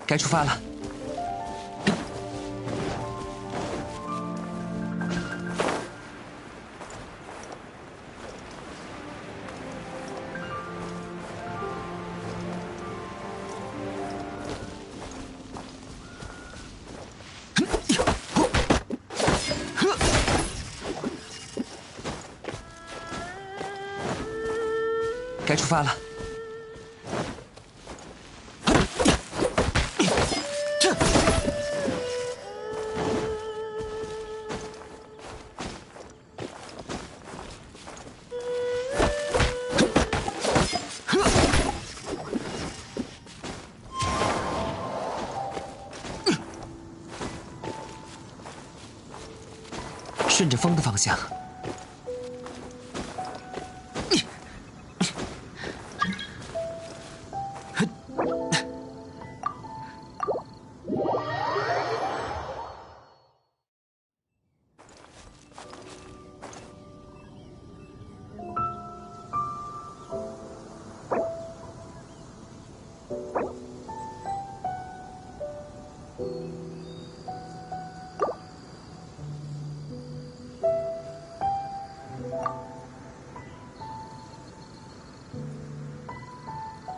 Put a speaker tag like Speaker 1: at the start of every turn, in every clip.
Speaker 1: 该出发了。该出发了。 顺着风的方向。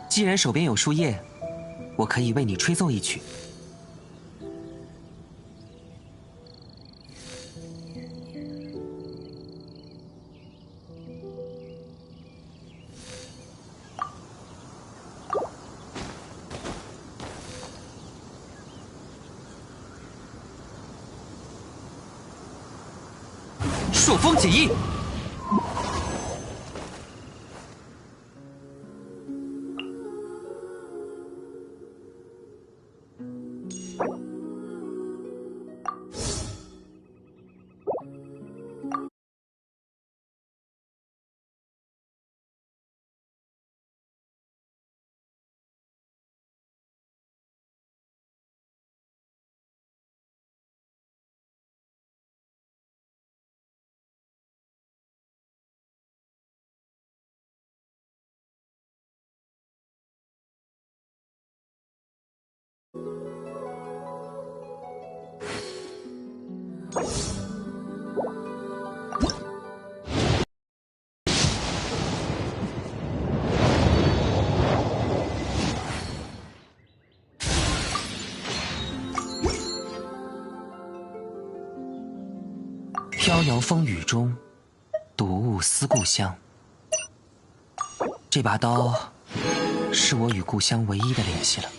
Speaker 1: 既然手边有树叶，我可以为你吹奏一曲。朔风起义。 飘摇风雨中，睹物思故乡。这把刀，是我与故乡唯一的联系了。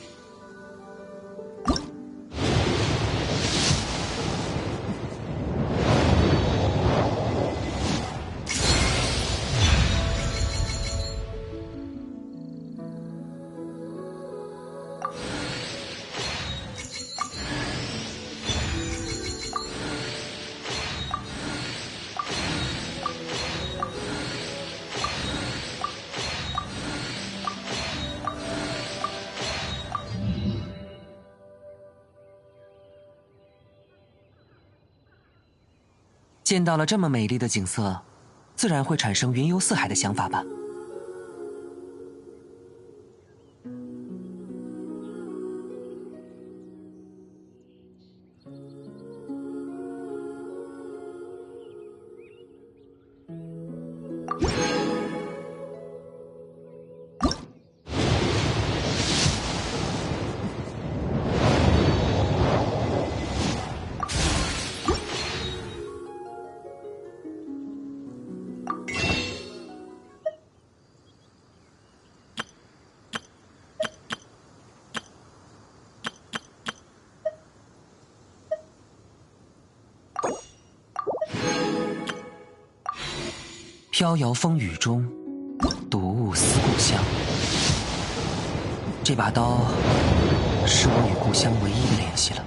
Speaker 1: 见到了这么美丽的景色，自然会产生云游四海的想法吧。飘摇风雨中，睹物思故乡。这把刀，是我与故乡唯一的联系了。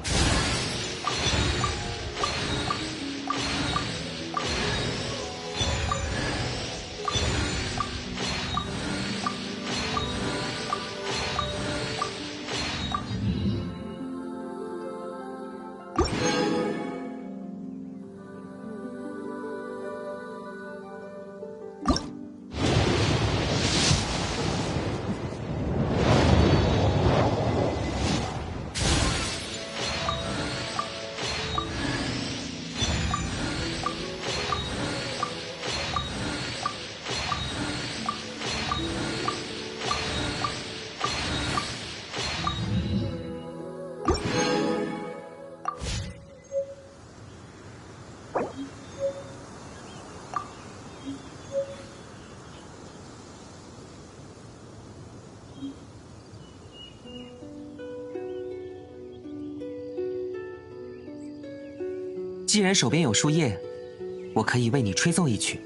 Speaker 1: 既然手边有树叶，我可以为你吹奏一曲。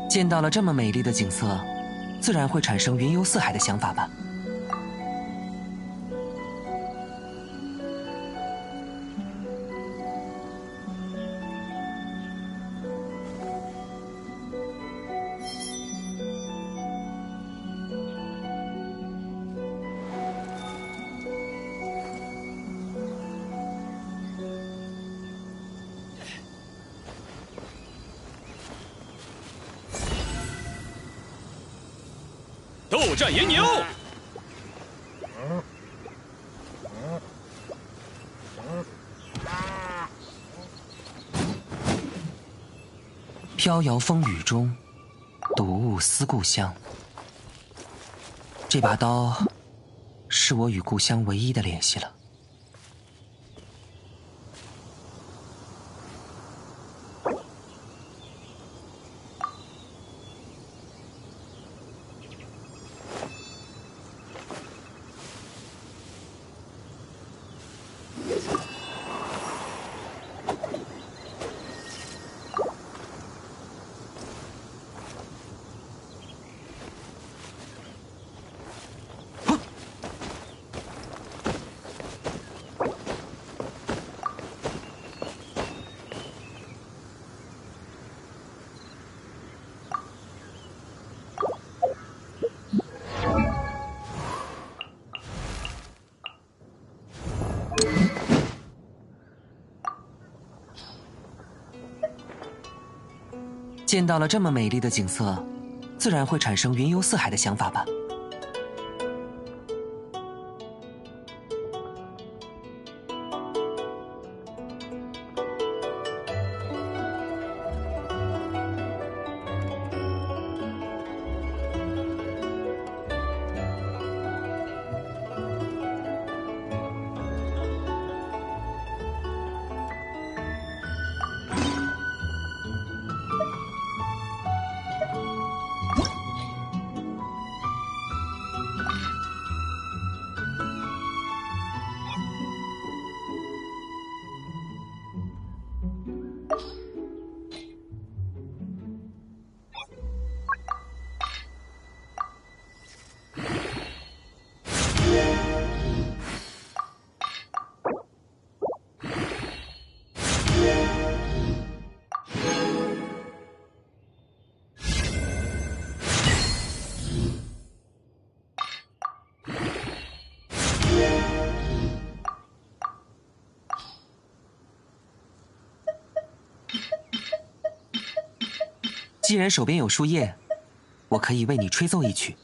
Speaker 1: 见到了这么美丽的景色，自然会产生云游四海的想法吧。
Speaker 2: 斗战野牛，
Speaker 1: 飘摇风雨中，睹物思故乡。这把刀，是我与故乡唯一的联系了。见到了这么美丽的景色，自然会产生云游四海的想法吧。既然手边有树叶，我可以为你吹奏一曲。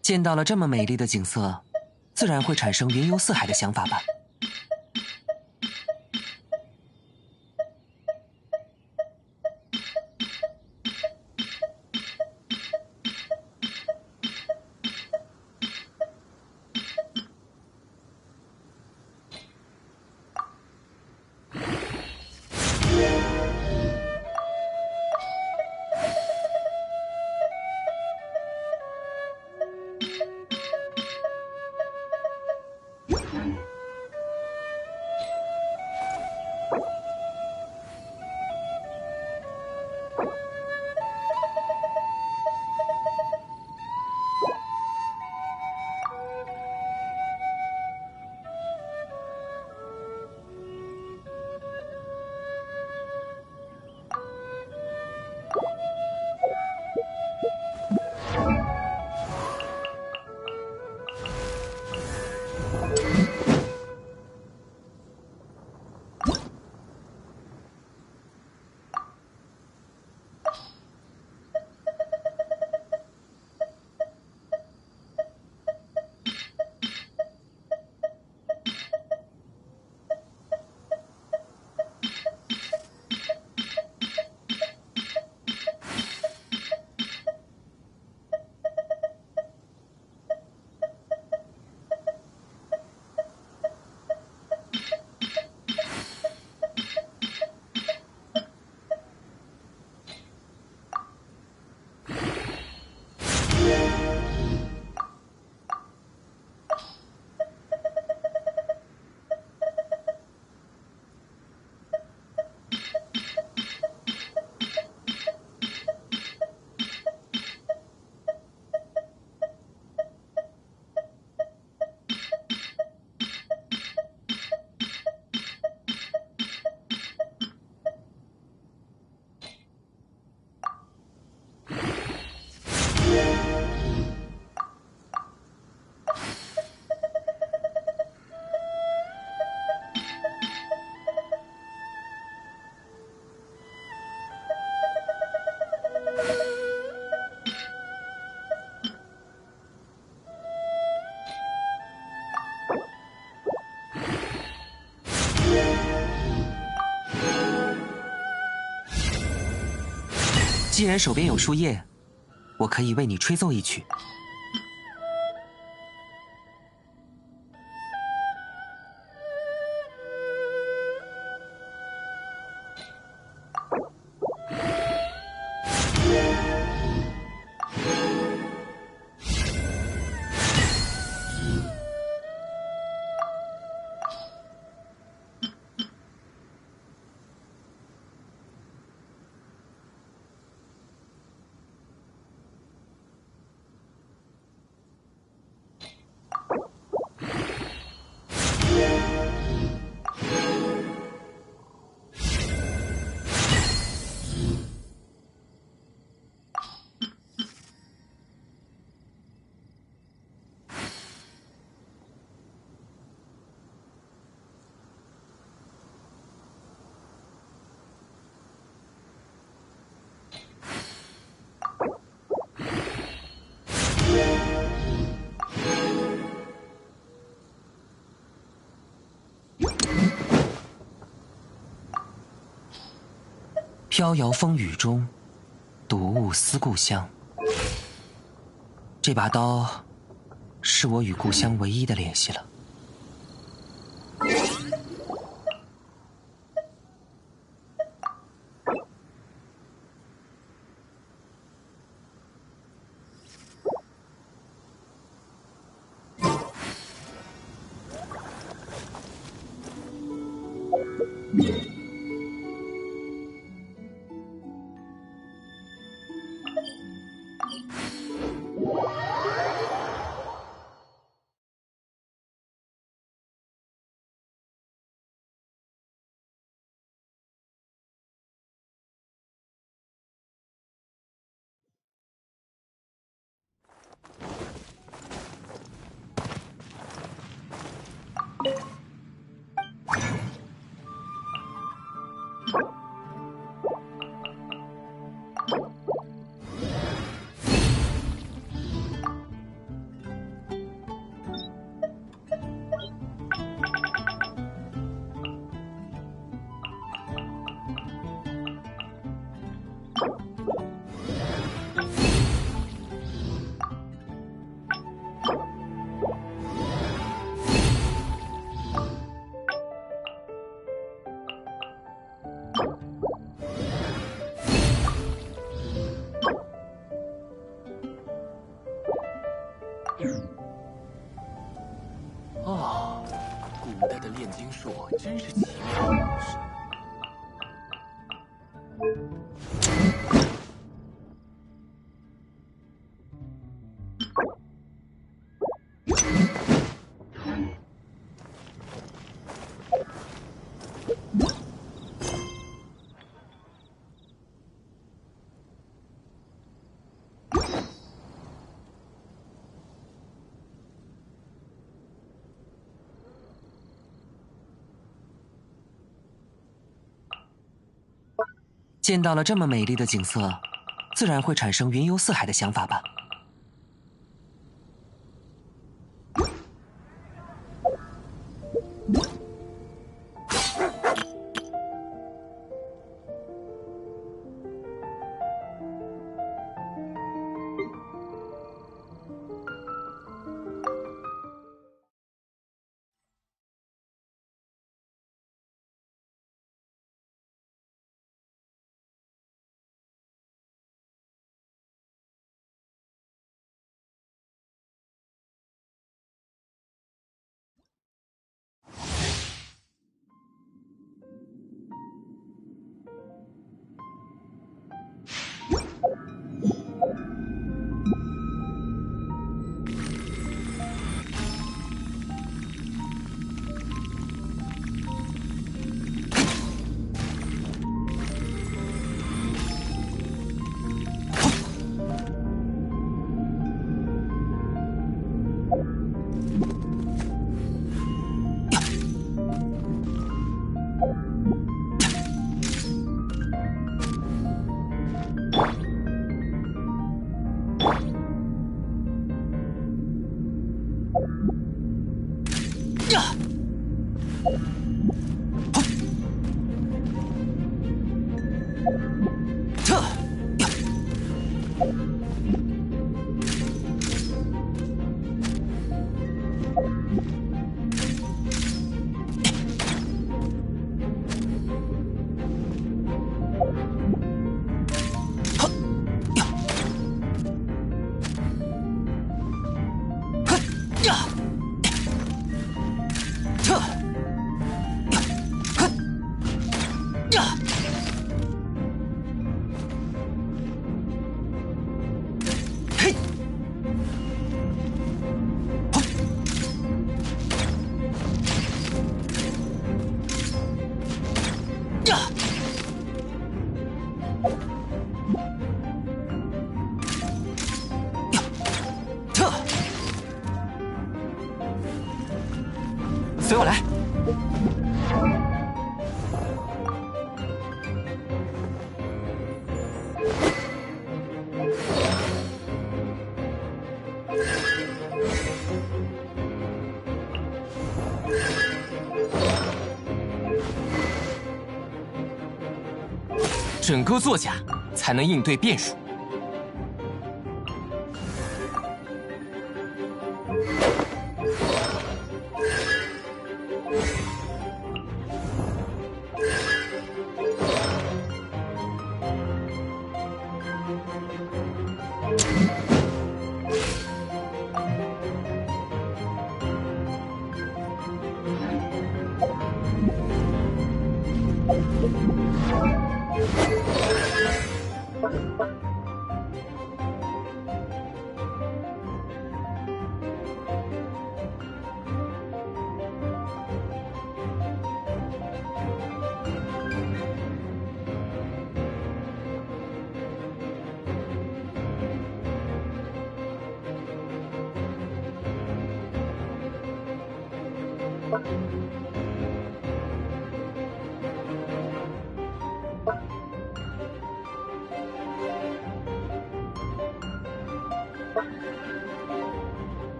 Speaker 1: 见到了这么美丽的景色，自然会产生云游四海的想法吧。既然手边有树叶，我可以为你吹奏一曲。飘摇风雨中，睹物思故乡。这把刀，是我与故乡唯一的联系了。
Speaker 3: 哦，古代的炼金术真是奇妙。
Speaker 1: 见到了这么美丽的景色，自然会产生云游四海的想法吧。呀！嘿！轰！呀！呀！特！随我来。
Speaker 4: 整个作假，才能应对变数。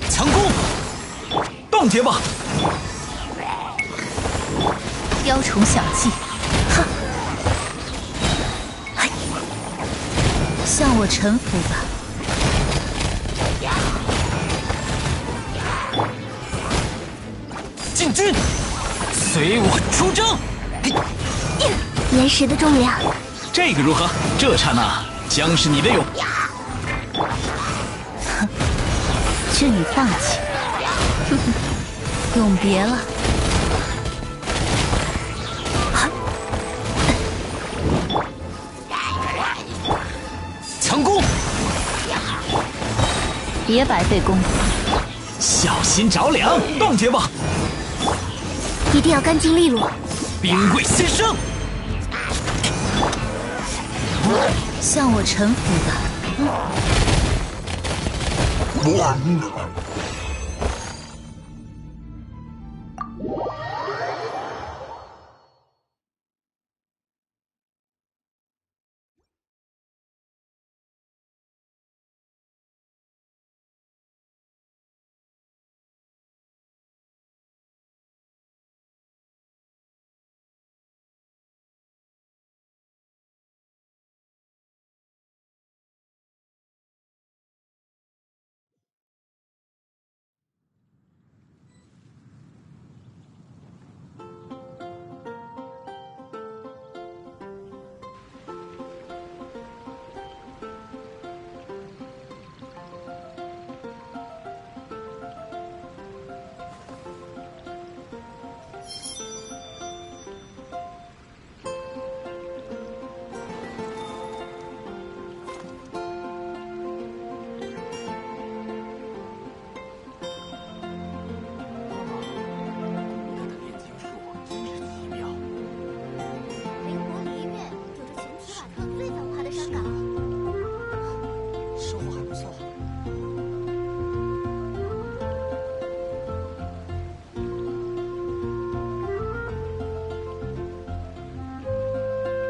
Speaker 2: 强攻！冻结吧！
Speaker 5: 雕虫小技，哼！嘿，向我臣服吧！
Speaker 4: 进军，随我出征！
Speaker 6: 岩石的重量，
Speaker 2: 这个如何？这刹那将是你的勇。
Speaker 5: 致你放弃，哼哼，永别了。
Speaker 4: 强攻！
Speaker 5: 别白费功夫，
Speaker 2: 小心着凉！冻结吧！
Speaker 6: 一定要干净利落。
Speaker 2: 兵贵先生，
Speaker 5: 向我臣服吧。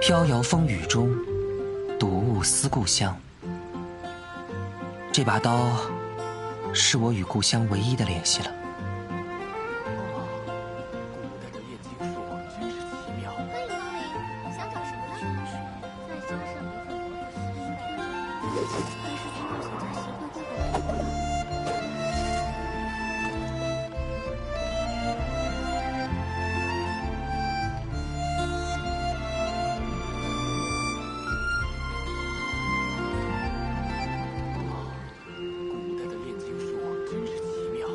Speaker 1: 飘摇风雨中，睹物思故乡。这把刀，是我与故乡唯一的联系了。
Speaker 3: 古代的炼金术真是奇妙。
Speaker 6: 欢迎光临，想找什么呢？再加上一份魔法师的但是去冒险家协会会否委托呢？
Speaker 3: 古代的炼金术真是奇妙。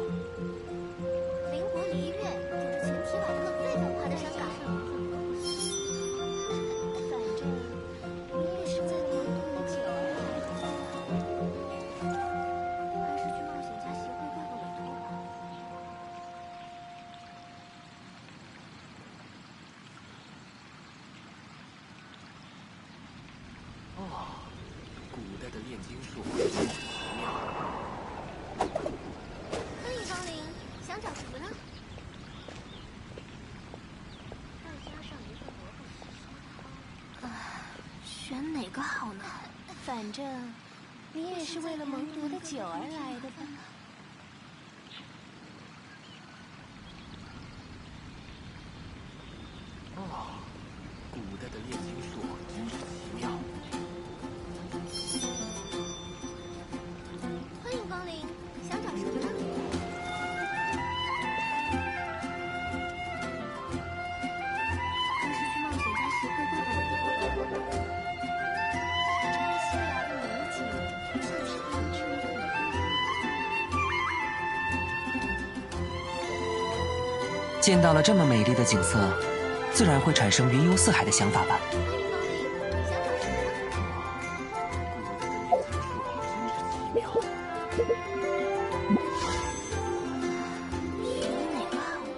Speaker 6: 灵国离月有着全提瓦特最浮夸的山岗。反正你也是为了蒙古的酒而来的，还是去冒险家协会办个委托吧。
Speaker 3: 古代的炼金术真是奇妙。
Speaker 6: 欢迎光临，想找什么呢？再加上一份魔法师烧选哪个好呢？反正你也是为了蒙读的酒而来的吧？
Speaker 3: 古代的炼金术真是奇妙。
Speaker 6: 欢迎光临，想找什么呢？还是去冒险家协会办个委托吧。这西来的美景，像是编织的美
Speaker 1: 见到了这么美丽的景色，自然会产生云游四海的想法吧。
Speaker 6: 欢迎光临，想找什么呢？
Speaker 3: 古代的炼金术真是奇妙。
Speaker 6: 选哪个好呢？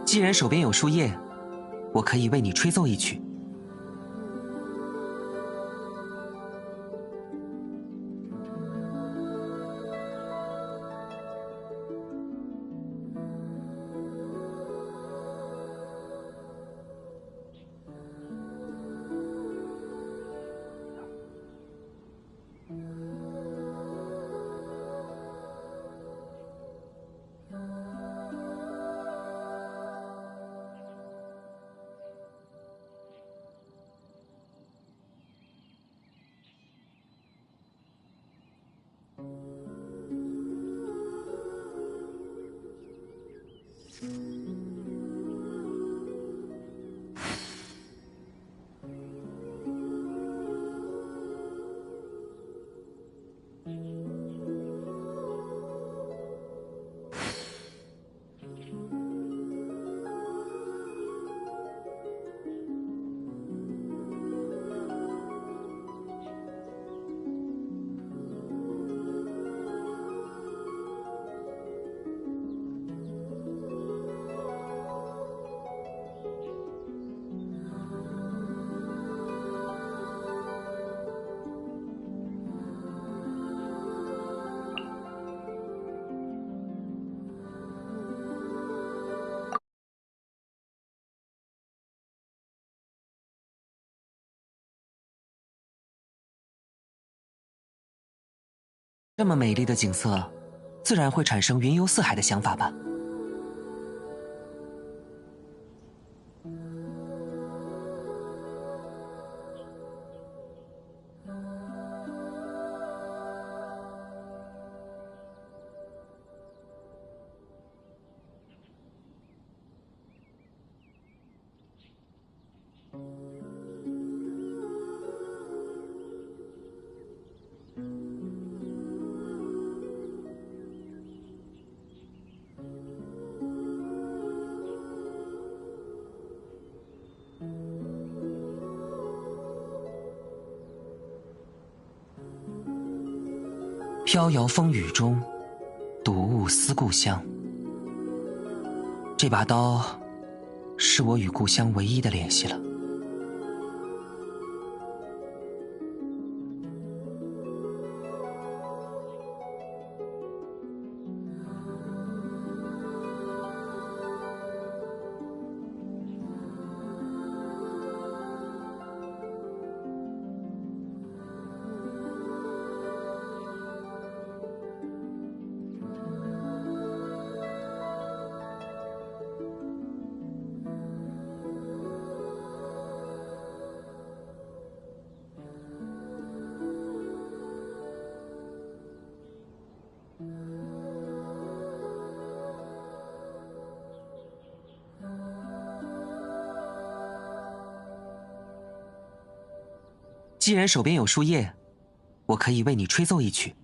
Speaker 1: 既然手边有树叶，我可以为你吹奏一曲。这么美丽的景色，自然会产生云游四海的想法吧。飘摇风雨中，睹物思故乡。这把刀，是我与故乡唯一的联系了。既然手边有树叶，我可以为你吹奏一曲。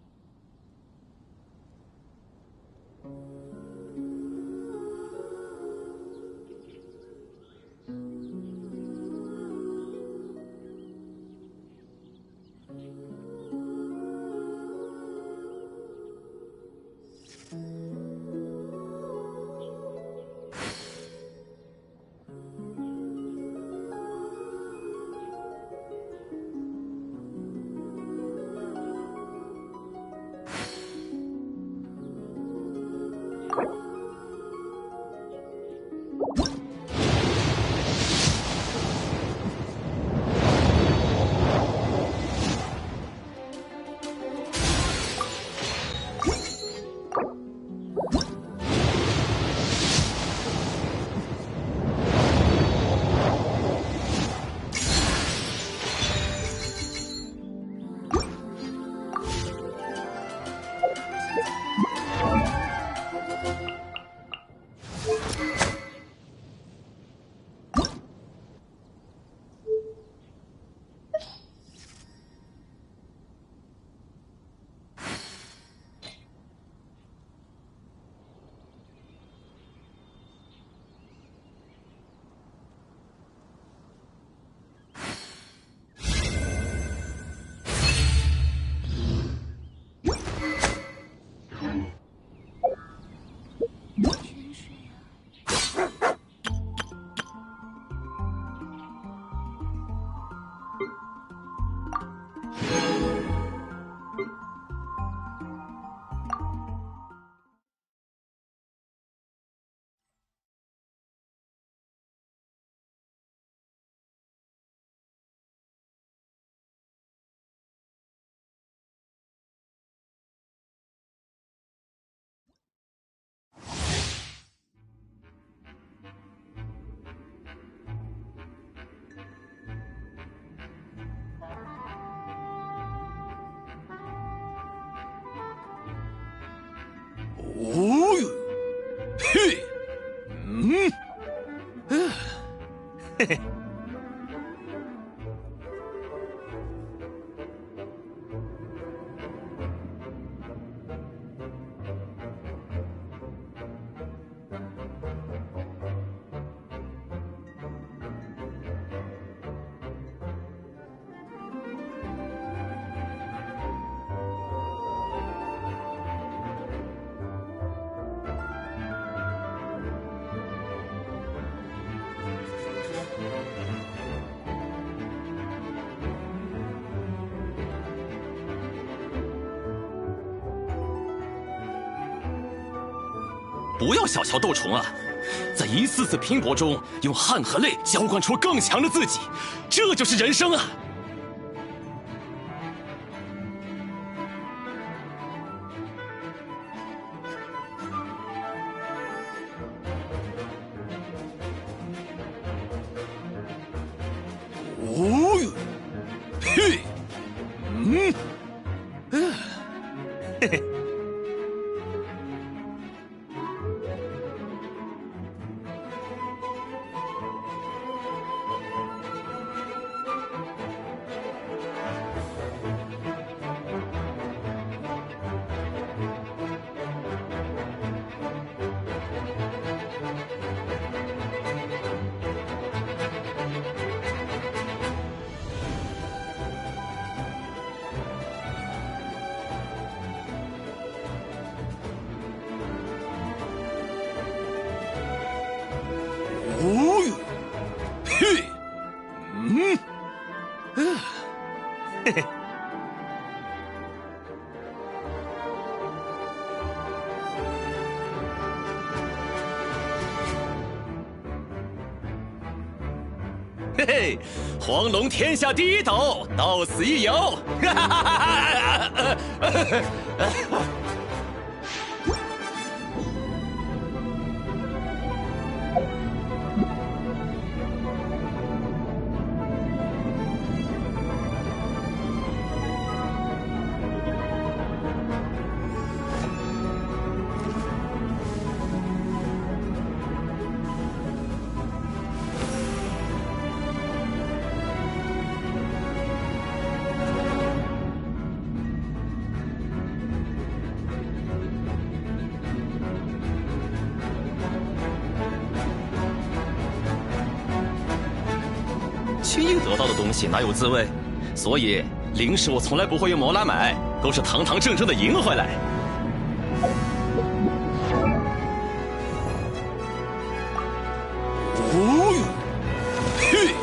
Speaker 2: 哦哟，嘿，嘿嘿。不要小瞧斗虫啊，在一次次拼搏中，用汗和泪浇灌出更强的自己，这就是人生啊！哦哟，嘿，嘿嘿。嘿嘿。嘿嘿，黄龙天下第一斗，到此一游！哈哈哈哈！轻易得到的东西哪有滋味？所以零食我从来不会用毛来买，都是堂堂正正的赢回来。哦，嘿，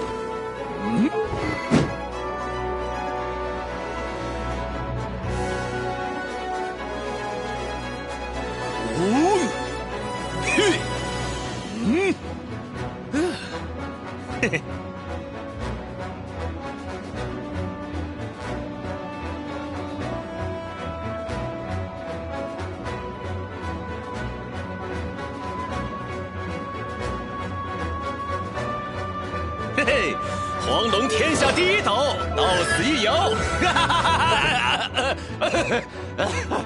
Speaker 2: 嗯，哦，嘿，嗯，嘿嘿。嘿嘿，黄龙天下第一斗，到此一游！哈哈哈哈！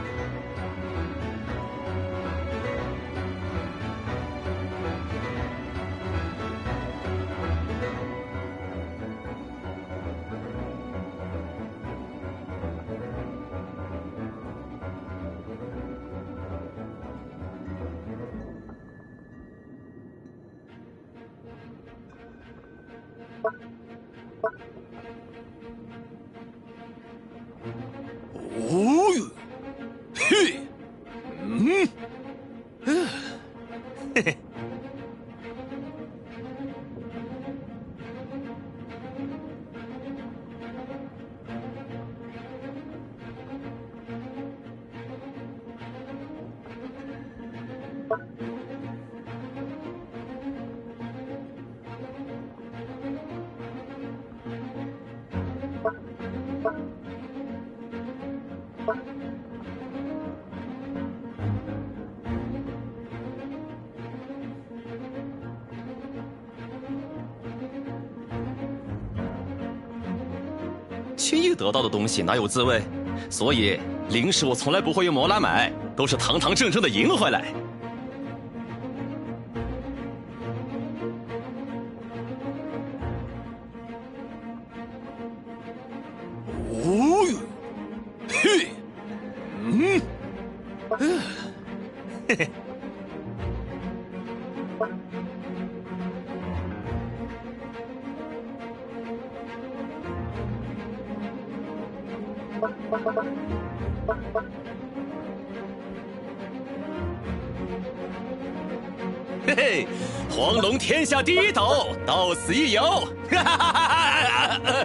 Speaker 2: 哦，嘿，嗯，嘿嘿。轻易得到的东西哪有滋味？所以零食我从来不会用毛来买，都是堂堂正正的赢回来。哦，嘿，嗯，嘿嘿。嘿嘿，黄龙天下第一斗，到此一游！哈哈哈哈！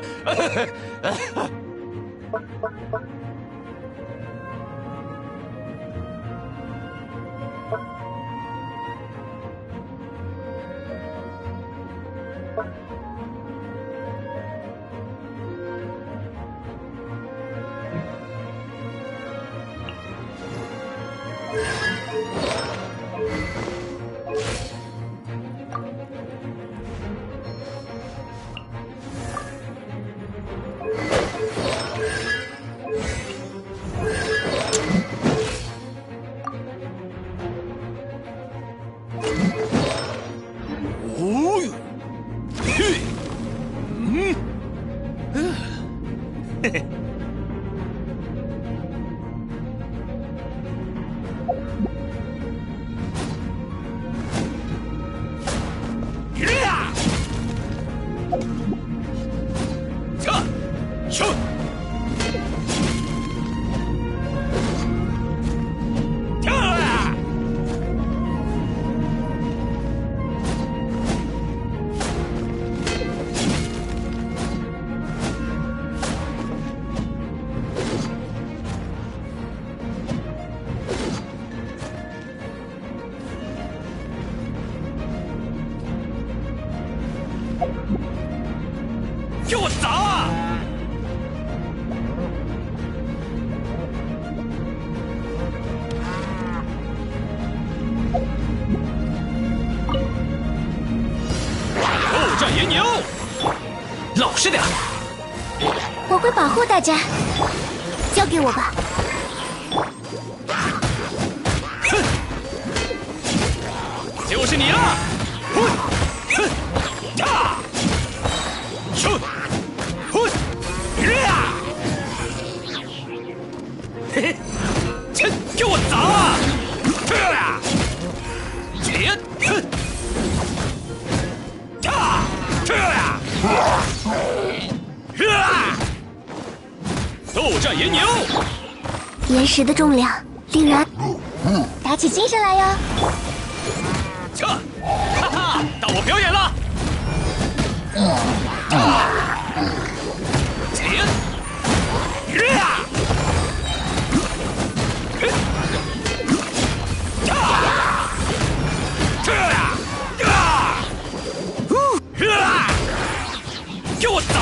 Speaker 2: 哦，嘿，嗯，嘿嘿。
Speaker 6: 我会保护大家，交给我吧。
Speaker 2: 哼，就是你了！哼，哼，呀，咻，哼，呀，嘿嘿，切，给我砸！连，哼，呀，斗战岩牛。
Speaker 6: 岩石的重量令人打起精神来哟！
Speaker 2: 切，哈哈，到我表演了！连，呀，给我砸！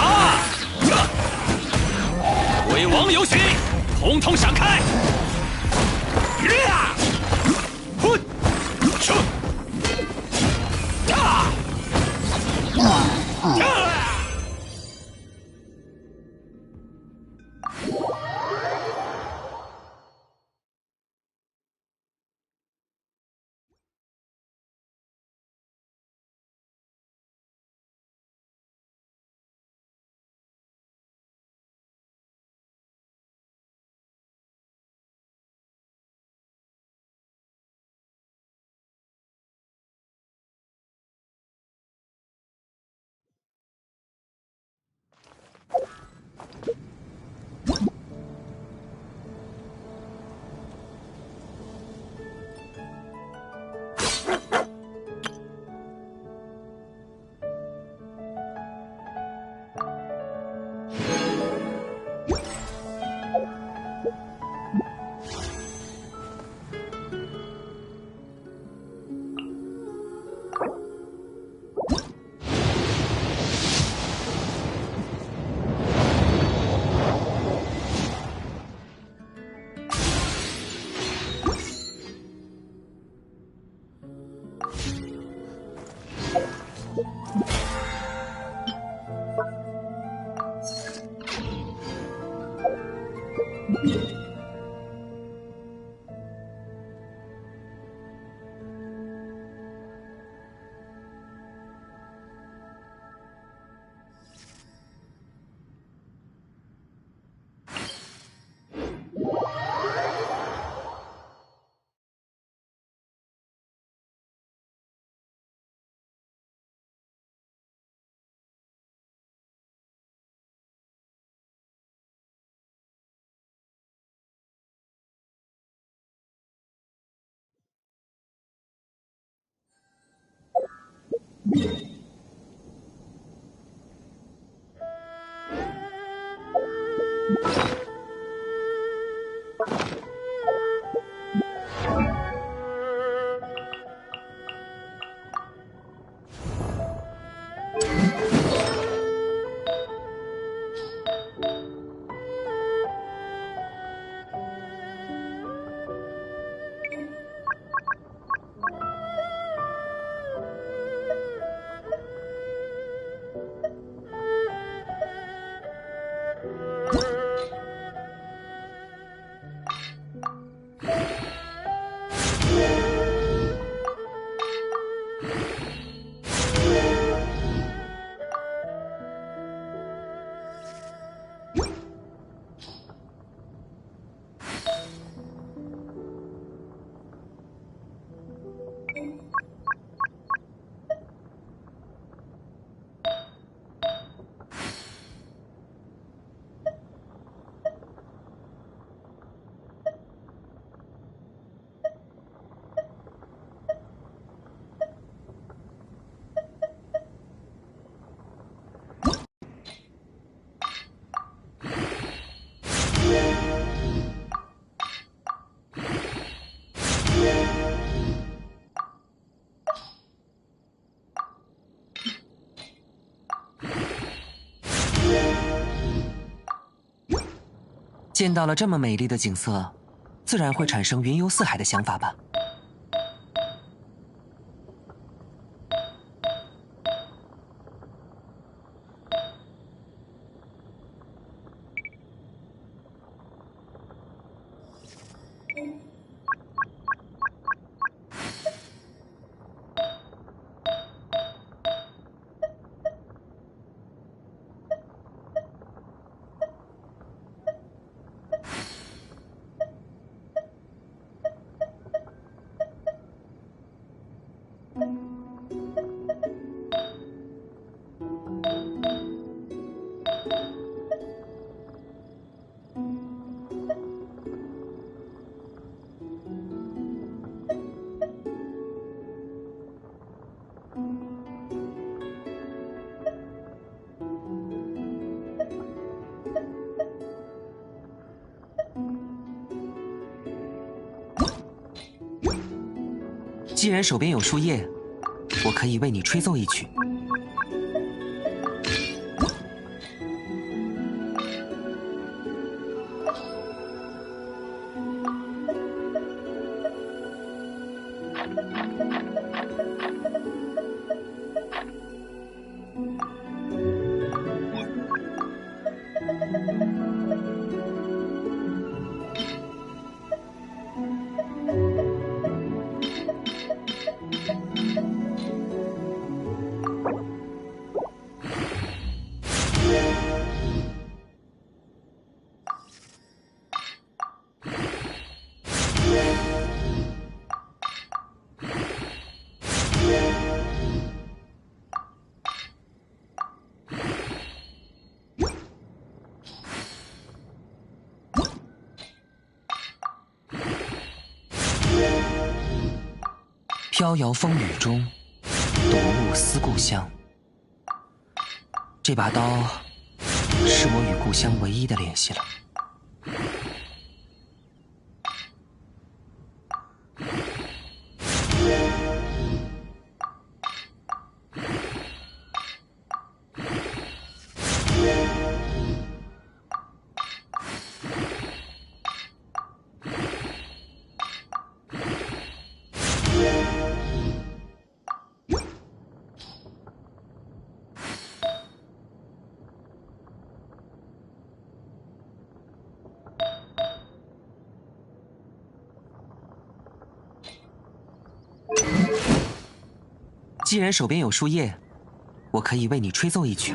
Speaker 2: 鬼王游行，统统闪开！哼，咻，
Speaker 1: 见到了这么美丽的景色，自然会产生云游四海的想法吧。既然手边有树叶，我可以为你吹奏一曲。飘摇风雨中，睹物思故乡。这把刀是我与故乡唯一的联系了。既然手边有树叶，我可以为你吹奏一曲。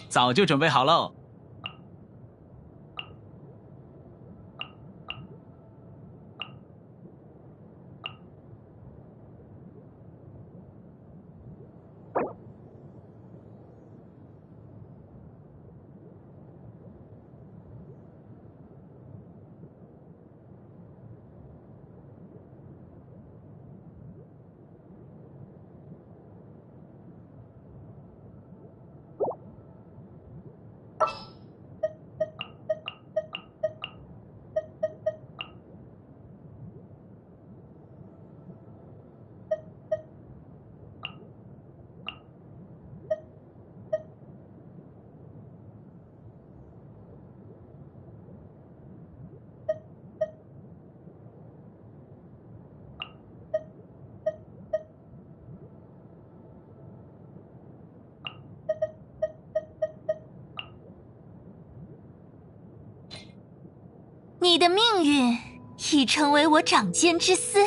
Speaker 7: 早就准备好喽。
Speaker 5: 你的命运已成为我掌间之丝。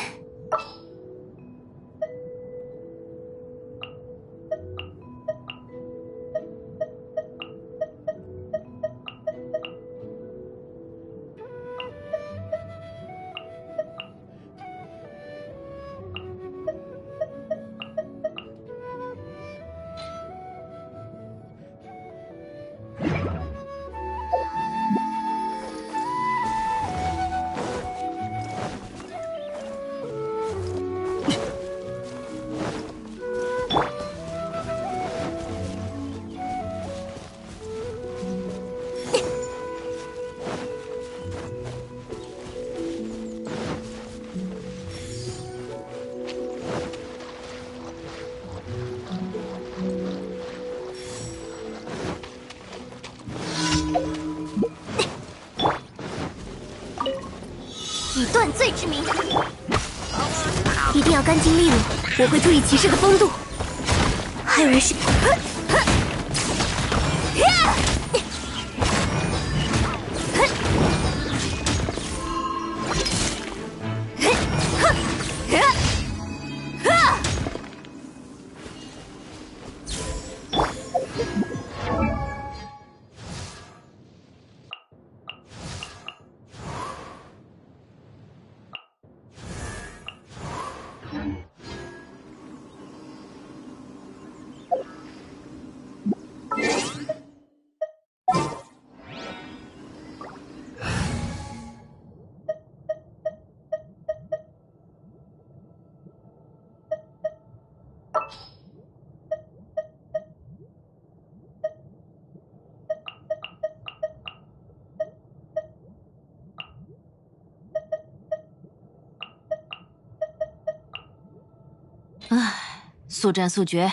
Speaker 5: 以断罪之名，一定要干净利落。我会注意骑士的风度。还有人是，
Speaker 8: 速战速决。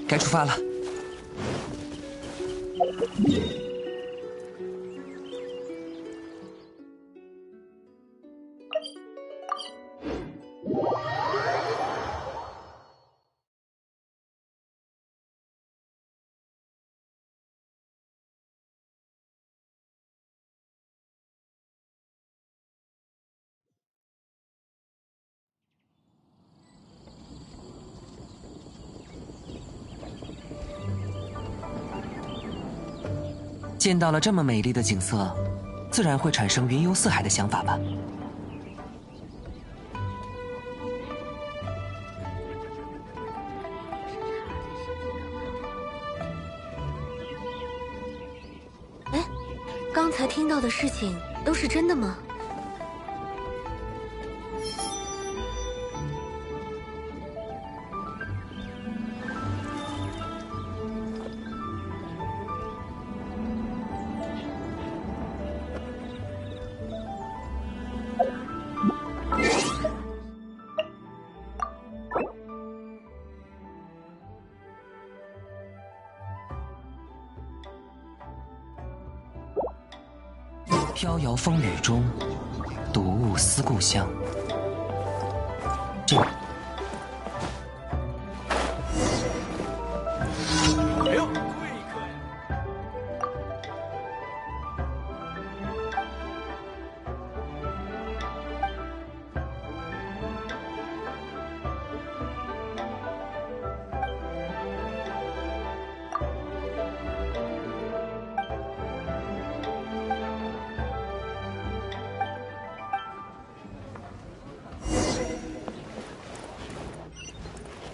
Speaker 1: 该出发了。见到了这么美丽的景色，自然会产生云游四海的想法吧。
Speaker 5: 哎，刚才听到的事情都是真的吗？
Speaker 1: 飘摇风雨中，睹物思故乡。这。
Speaker 2: 哎呦，贵客呀！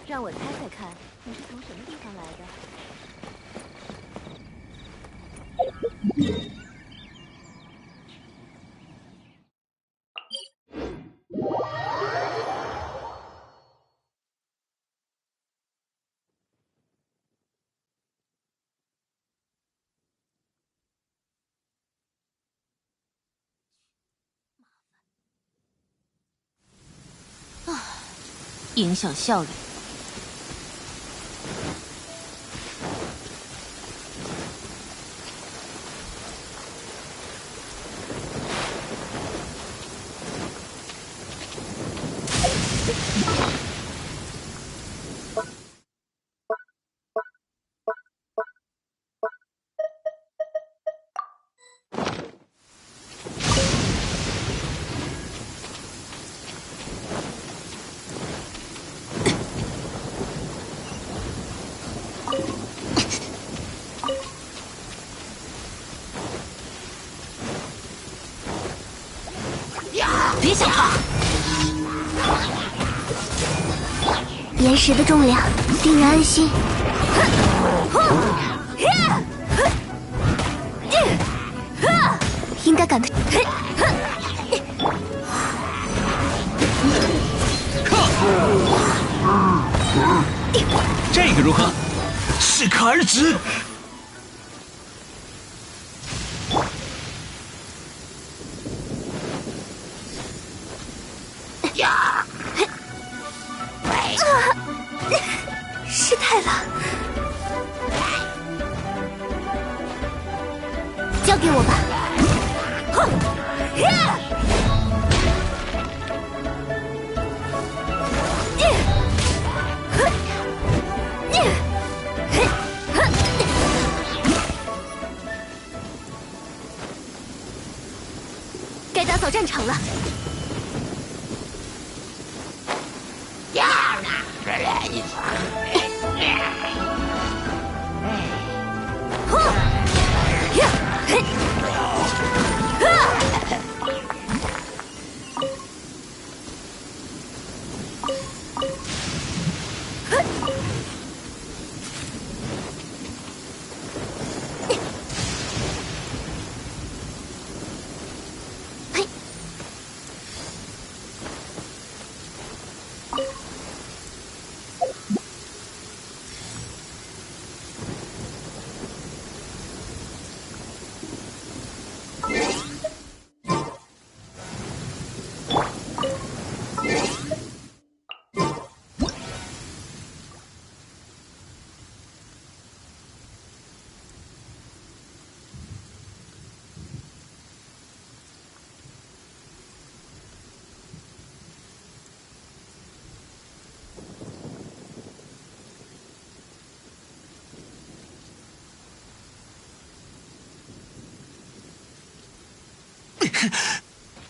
Speaker 6: 让我猜猜看，你是从什么地方来的？
Speaker 8: 影响效率。
Speaker 5: 岩石的重量令人安心。应该赶得。
Speaker 7: 这个如何？适可而止。
Speaker 5: 失态了，交给我吧。该打扫战场了。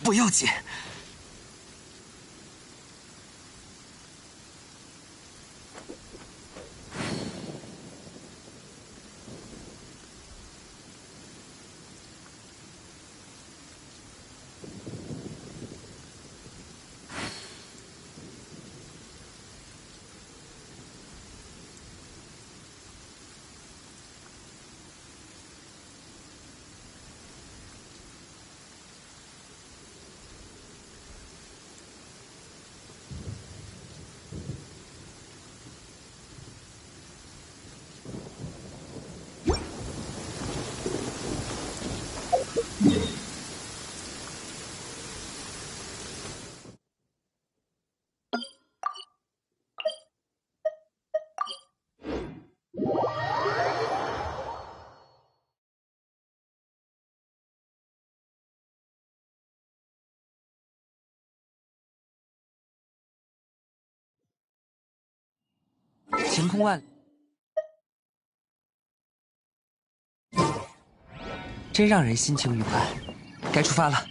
Speaker 1: 不要紧。晴空万里，真让人心情愉快。该出发了。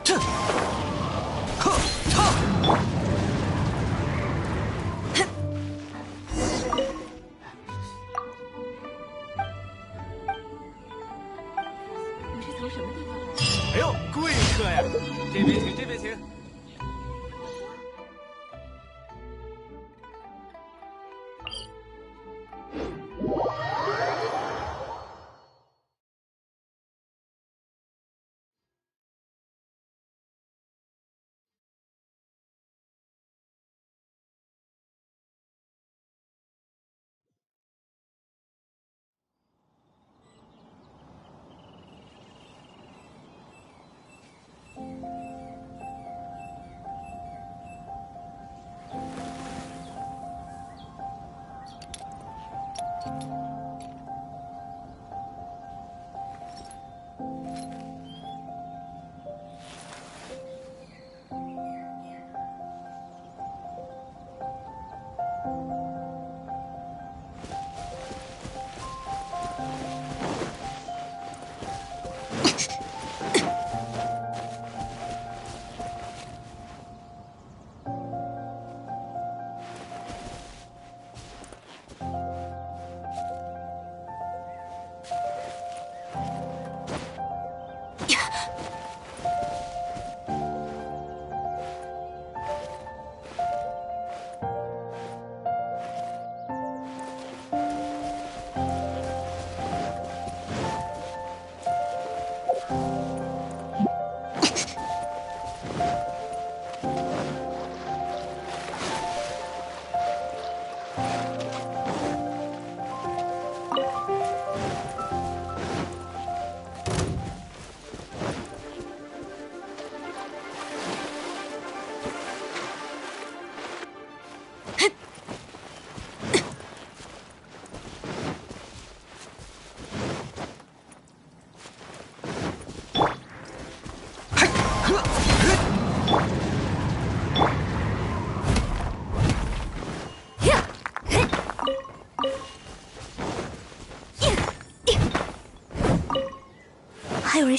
Speaker 1: 这，呵，唱。
Speaker 6: 你是从什么地方来的？
Speaker 3: 哎呦，贵客呀！这边请，这边请。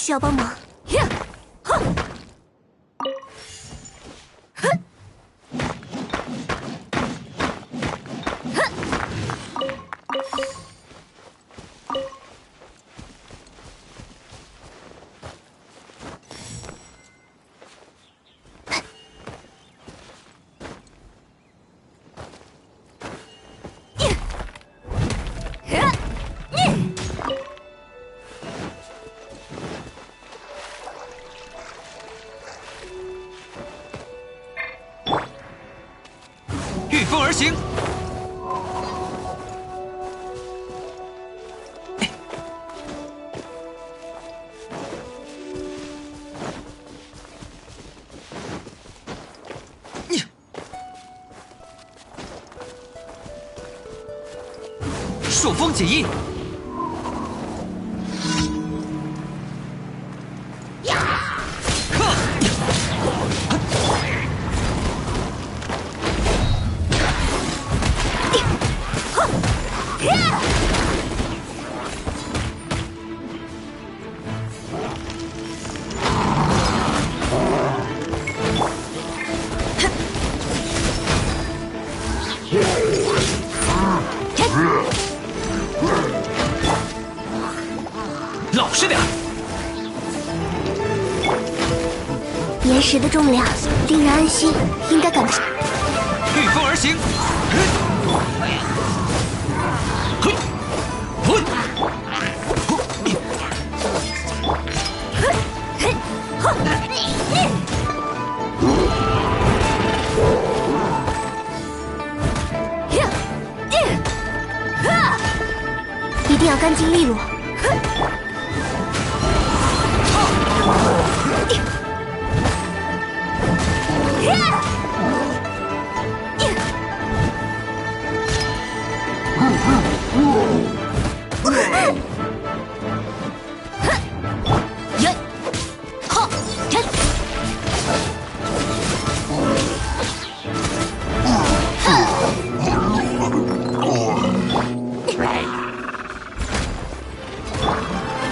Speaker 5: 需要帮忙。
Speaker 4: 御风而行。朔风解印。老实点。
Speaker 5: 岩石的重量令人安心，应该赶不上。
Speaker 4: 御风而行。
Speaker 5: 一定要干净利落。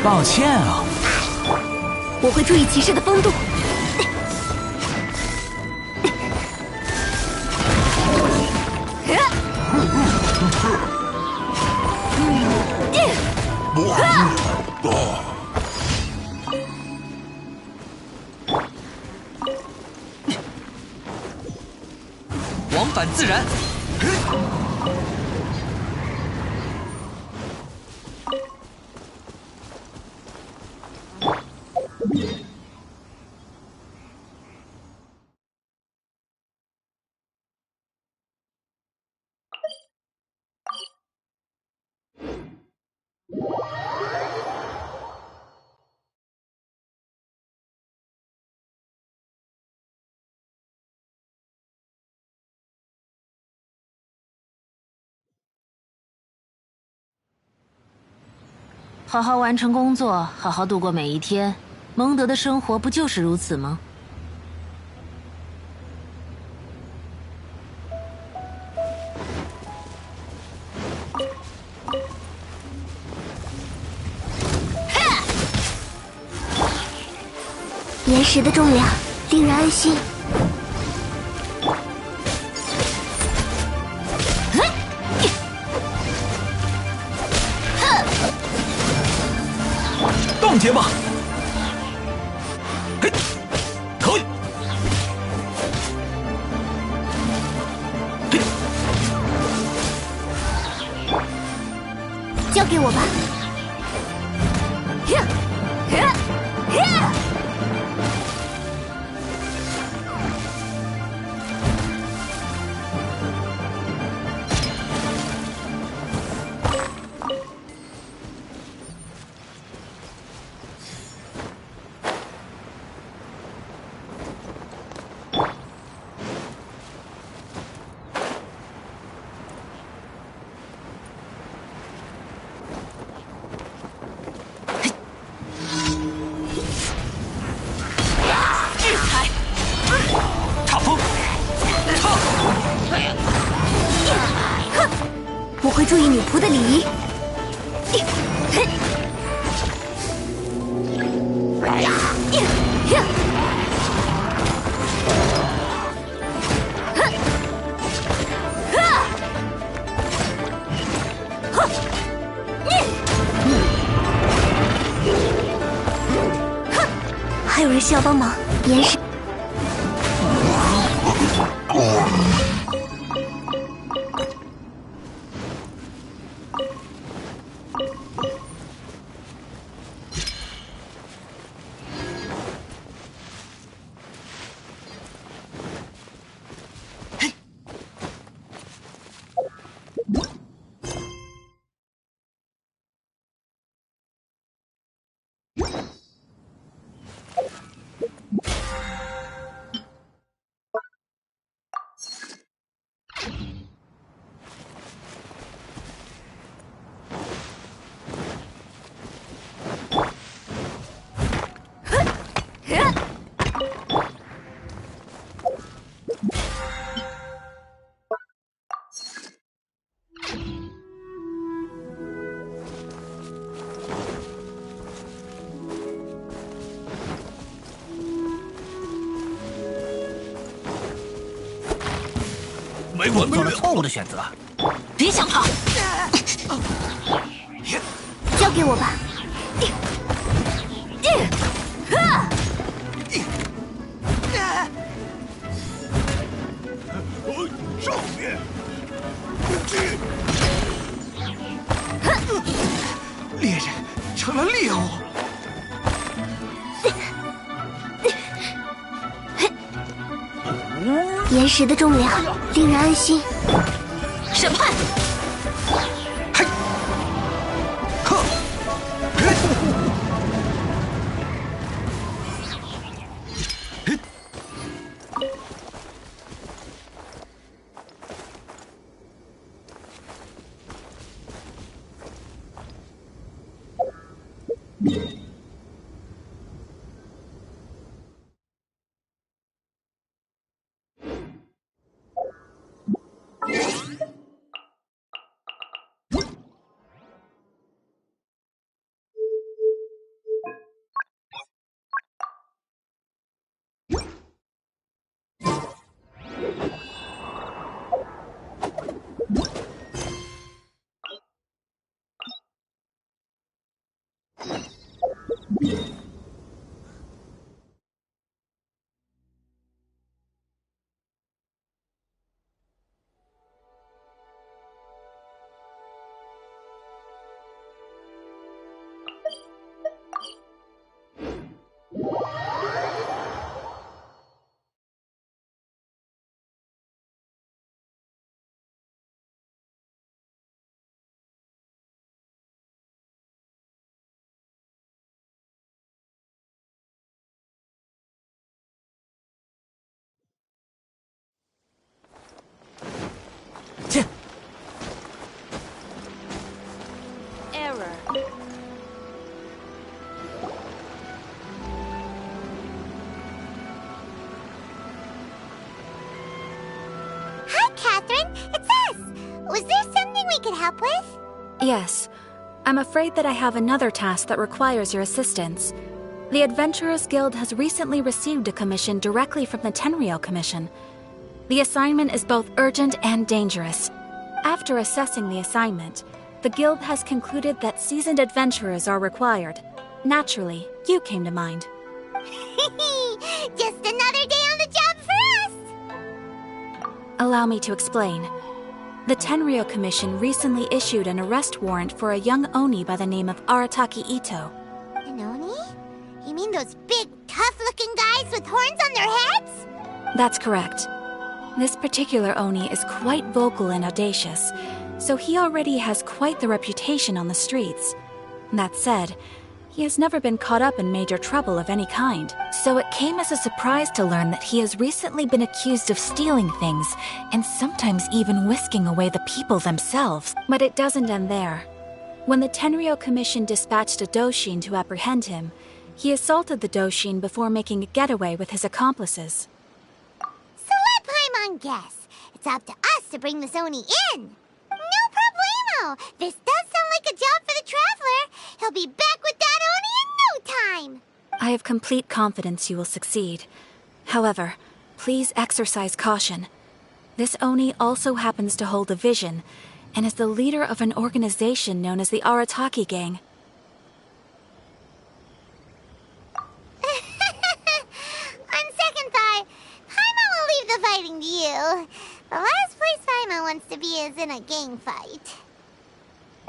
Speaker 7: 抱歉啊，
Speaker 5: 我会注意骑士的风度。
Speaker 4: 往返自然。
Speaker 8: 好好完成工作，好好度过每一天，蒙德的生活不就是如此吗？
Speaker 5: 岩石的重量令人安心。
Speaker 7: 冻结吧！嘿，嘿，嘿，
Speaker 5: 交给我吧。我会注意女仆的礼仪。需要帮忙？岩石。
Speaker 7: 没我做了错误的选择。
Speaker 8: 别想跑！
Speaker 5: 交给我吧。
Speaker 7: 上面，猎人成了猎物。
Speaker 5: 岩石的重量令人安心。
Speaker 8: 审判！
Speaker 7: 嘿，呵，进。
Speaker 6: Error.
Speaker 5: Hi, Catherine. It's us. Was there something we could help with?
Speaker 9: Yes. I'm afraid that I have another task that requires your assistance. The Adventurers Guild has recently received a commission directly from the Tenryou Commission. The assignment is both urgent and dangerous. After assessing the assignment, the Guild has concluded that seasoned adventurers are required. Naturally, you came to mind.
Speaker 5: Just another day on the job for us!
Speaker 9: Allow me to explain. The Tenryou Commission recently issued an arrest warrant for a young Oni by the name of Arataki Ito.
Speaker 5: An Oni? You mean those big, tough-looking guys with horns on their heads?
Speaker 9: That's correct. This particular Oni is quite vocal and audacious, so he already has quite the reputation on the streets. That said, he has never been caught up in major trouble of any kind, so it came as a surprise to learn that he has recently been accused of stealing things, and sometimes even whisking away the people themselves. But it doesn't end there. When the Tenryou Commission dispatched a Doshin to apprehend him, he assaulted the Doshin before making a getaway with his accomplices.
Speaker 5: So let Paimon guess. It's up to us to bring this Oni in. No problemo! This does sound like a job for the Traveler. He'll be back with that Oni in no time.
Speaker 9: I have complete confidence you will succeed. However, please exercise caution. This Oni also happens to hold a vision, and is the leader of an organization known as the Arataki Gang.
Speaker 5: exciting to you. The last place Paimon wants to be is in a gang fight.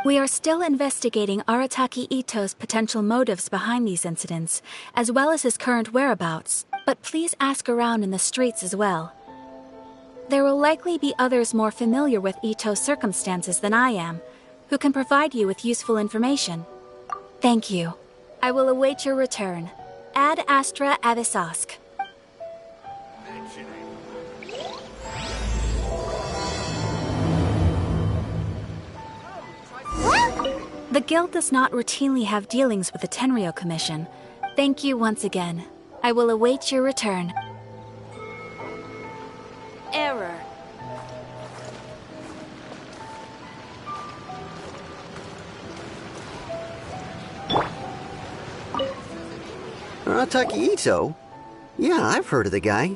Speaker 9: We are still investigating Arataki Ito's potential motives behind these incidents, as well as his current whereabouts, but please ask around in the streets as well. There will likely be others more familiar with Ito's circumstances than I am, who can provide you with useful information. Thank you. I will await your return. Ad Astra Avisask. The Guild does not routinely have dealings with the Tenryou Commission. Thank you once again. I will await your return. Error.
Speaker 10: Arataki Ito? Yeah, I've heard of the guy.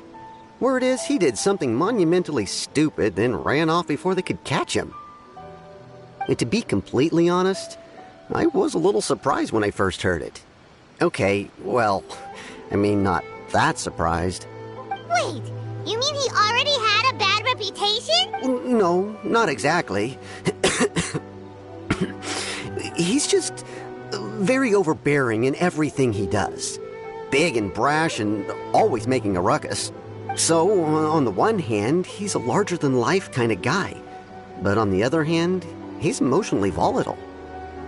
Speaker 10: Word is he did something monumentally stupid, then ran off before they could catch him. And to be completely honest, I was a little surprised when I first heard it. Okay, well, I mean, not that surprised.
Speaker 5: Wait, you mean he already had a bad reputation?
Speaker 10: No, not exactly. He's just very overbearing in everything he does. Big and brash and always making a ruckus. So, on the one hand, he's a larger-than-life kind of guy. But on the other hand, he's emotionally volatile.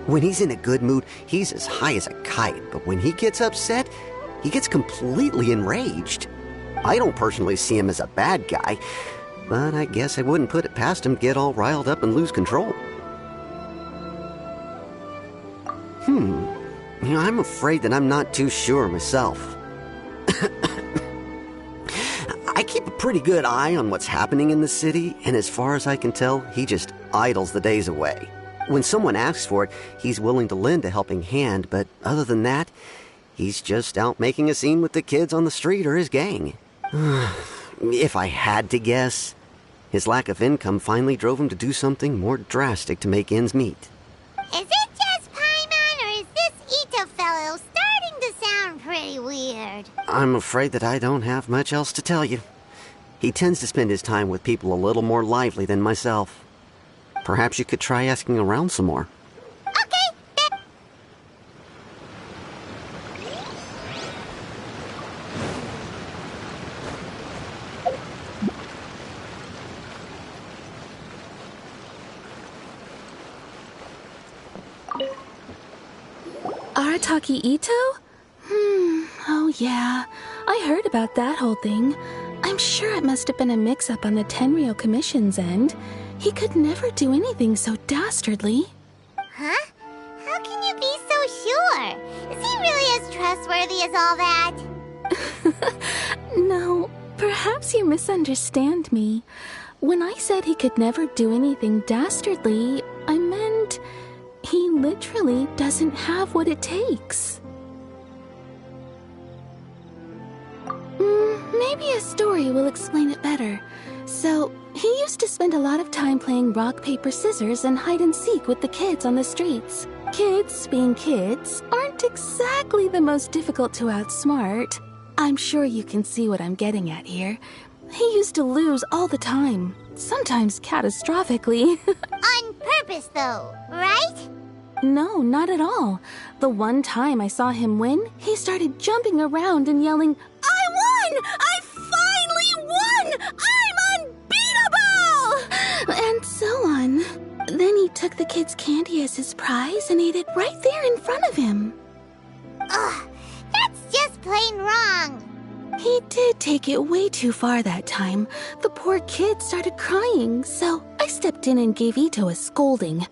Speaker 10: When he's in a good mood, he's as high as a kite, but when he gets upset, he gets completely enraged. I don't personally see him as a bad guy, but I guess I wouldn't put it past him to get all riled up and lose control. I'm afraid that I'm not too sure myself. I keep a pretty good eye on what's happening in the city, and as far as I can tell, he just idles the days away. When someone asks for it, he's willing to lend a helping hand, but other than that, he's just out making a scene with the kids on the street or his gang. If I had to guess, his lack of income finally drove him to do something more drastic to make ends meet.
Speaker 5: Is it just Paimon, or is this Ito fellow starting to sound pretty weird?
Speaker 10: I'm afraid that I don't have much else to tell you. He tends to spend his time with people a little more lively than myself. Perhaps you could try asking around some more.
Speaker 5: Okay.
Speaker 9: Arataki Ito? Oh yeah. I heard about that whole thing. I'm sure it must have been a mix-up on the Tenryou Commission's end. He could never do anything so dastardly.
Speaker 5: Huh? How can you be so sure? Is he really as trustworthy as all that?
Speaker 9: No, perhaps you misunderstand me. When I said he could never do anything dastardly, I meant he literally doesn't have what it takes. Maybe a story will explain it better. So, he used to spend a lot of time playing rock, paper, scissors and hide and seek with the kids on the streets. Kids, being kids, aren't exactly the most difficult to outsmart. I'm sure you can see what I'm getting at here. He used to lose all the time, sometimes catastrophically.
Speaker 5: On purpose, though, right?
Speaker 9: No, not at all. The one time I saw him win, he started jumping around and yelling, "I won! I finally won! I'm unbeatable!" And so on. Then he took the kid's candy as his prize and ate it right there in front of him.
Speaker 5: Ugh, that's just plain wrong.
Speaker 9: He did take it way too far that time. The poor kid started crying, so I stepped in and gave Ito a scolding.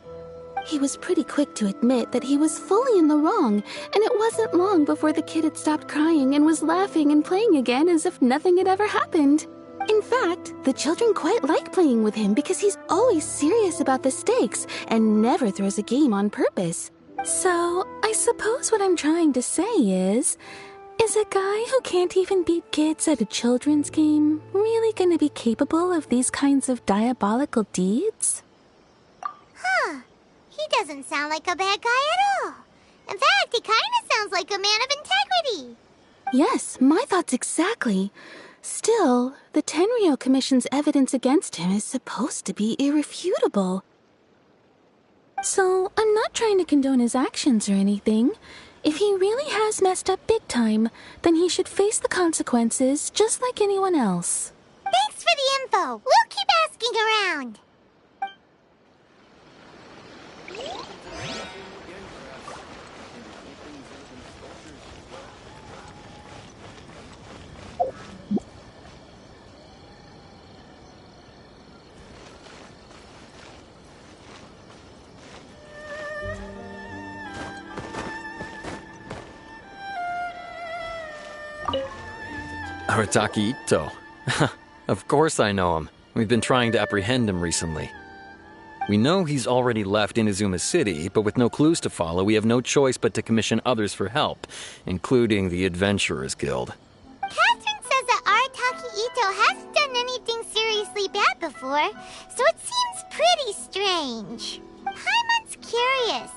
Speaker 9: He was pretty quick to admit that he was fully in the wrong, and it wasn't long before the kid had stopped crying and was laughing and playing again as if nothing had ever happened. In fact, the children quite like playing with him because he's always serious about the stakes and never throws a game on purpose. So, I suppose what I'm trying to say is a guy who can't even beat kids at a children's game really gonna be capable of these kinds of diabolical deeds?
Speaker 5: Huh. He doesn't sound like a bad guy at all. In fact, he kind of sounds like a man of integrity.
Speaker 9: Yes, my thoughts exactly. Still, the Tenryou Commission's evidence against him is supposed to be irrefutable. So, I'm not trying to condone his actions or anything. If he really has messed up big time, then he should face the consequences just like anyone else.
Speaker 5: Thanks for the info. We'll keep asking around.
Speaker 11: Arataki Ito. Of course I know him. We've been trying to apprehend him recently. We know he's already left Inazuma City, but with no clues to follow, we have no choice but to commission others for help, including the Adventurers Guild.
Speaker 5: Catherine says that Arataki Ito hasn't done anything seriously bad before, so it seems pretty strange. Paimon's curious.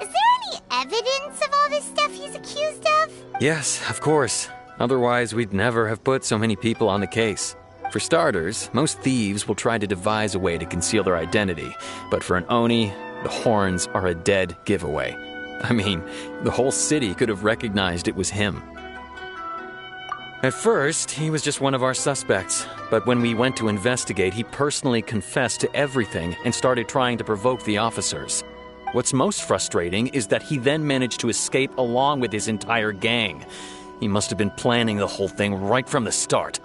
Speaker 5: Is there any evidence of all this stuff he's accused of?
Speaker 11: Yes, of course. Otherwise, we'd never have put so many people on the case. For starters, most thieves will try to devise a way to conceal their identity, but for an Oni, the horns are a dead giveaway. I mean, the whole city could have recognized it was him. At first, he was just one of our suspects, but when we went to investigate, he personally confessed to everything and started trying to provoke the officers. What's most frustrating is that he then managed to escape along with his entire gang. He must have been planning the whole thing right from the start.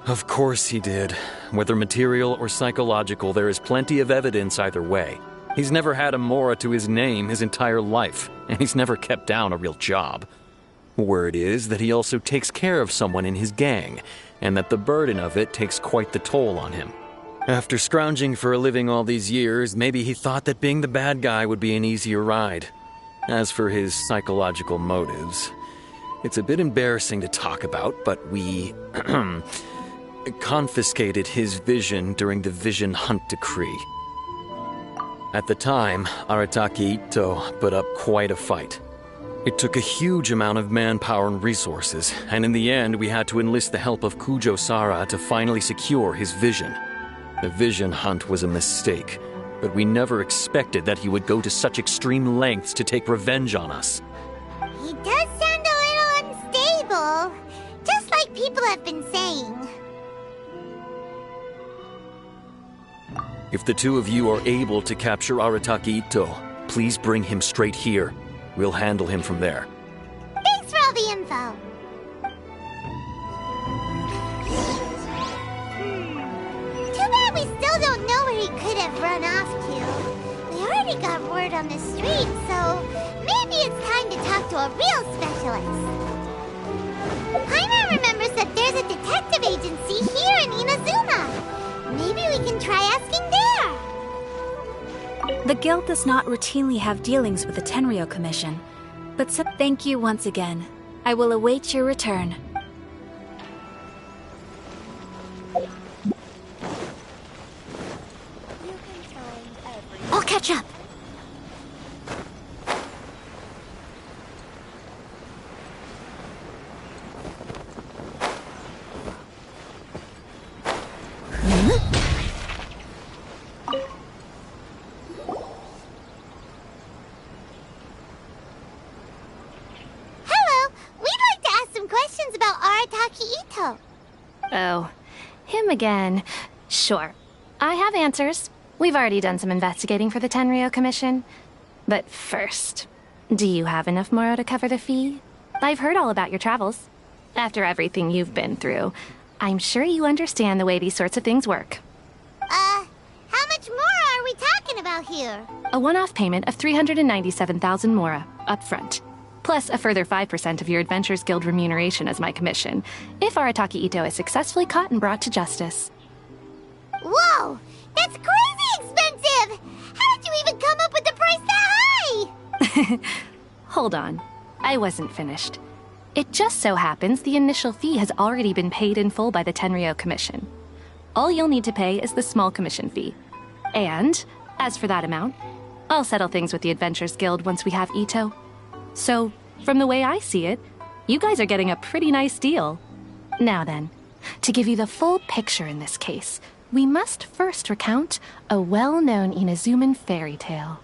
Speaker 11: Of course he did. Whether material or psychological, there is plenty of evidence either way. He's never had a Mora to his name his entire life, and he's never kept down a real job. Word is that he also takes care of someone in his gang, and that the burden of it takes quite the toll on him. After scrounging for a living all these years, maybe he thought that being the bad guy would be an easier ride. As for his psychological motives, it's a bit embarrassing to talk about, but we confiscated his vision during the Vision Hunt Decree. At the time, Arataki Ito put up quite a fight. It took a huge amount of manpower and resources, and in the end we had to enlist the help of Kujo Sara to finally secure his vision. The Vision Hunt was a mistake, but we never expected that he would go to such extreme lengths to take revenge on us.
Speaker 5: He does sound a little unstable, just like people have been saying.
Speaker 11: If the two of you are able to capture Arataki Ito, please bring him straight here. We'll handle him from there.
Speaker 5: Thanks for all the info. Too bad we still don't know where he could have run off to. We already got word on the street, so maybe it's time to talk to a real specialist. Paimon remembers that there's a detective agency here in Inazuma. Maybe we can try asking there.
Speaker 9: The guild does not routinely have dealings with the Tenryou Commission, but thank you once again. I will await your return.
Speaker 5: I'll catch up.
Speaker 6: Oh, him again. Sure. I have answers. We've already done some investigating for the Tenryou Commission. But first, do you have enough Moro to cover the fee? I've heard all about your travels. After everything you've been through, I'm sure you understand the way these sorts of things work.
Speaker 5: How much Mora are we talking about here?
Speaker 6: A one-off payment of 397,000 Mora, up front. Plus a further 5% of your Adventurers Guild remuneration as my commission, if Arataki Ito is successfully caught and brought to justice.
Speaker 5: Whoa! That's crazy expensive! How did you even come up with the price that high?
Speaker 6: Hold on. I wasn't finished. It just so happens the initial fee has already been paid in full by the Tenryou Commission. All you'll need to pay is the small commission fee. And, as for that amount, I'll settle things with the Adventurers Guild once we have Ito. So, from the way I see it, You guys are getting a pretty nice deal. Now then, to give you the full picture in this case, we must first recount a well-known Inazuman fairy tale.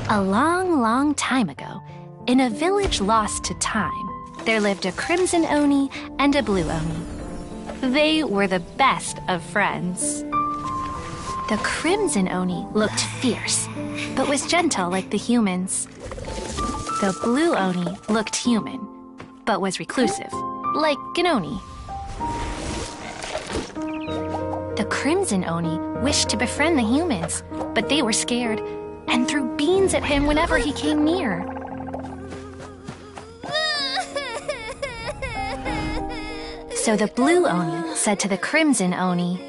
Speaker 6: A long, long time ago, in a village lost to time, there lived a crimson Oni and a blue Oni. They were the best of friends. The crimson Oni looked fierce, but was gentle like the humans. The blue Oni looked human, but was reclusive, like an Oni. The crimson Oni wished to befriend the humans, but they were scared and threw beans at him whenever he came near. So the blue Oni said to the crimson Oni,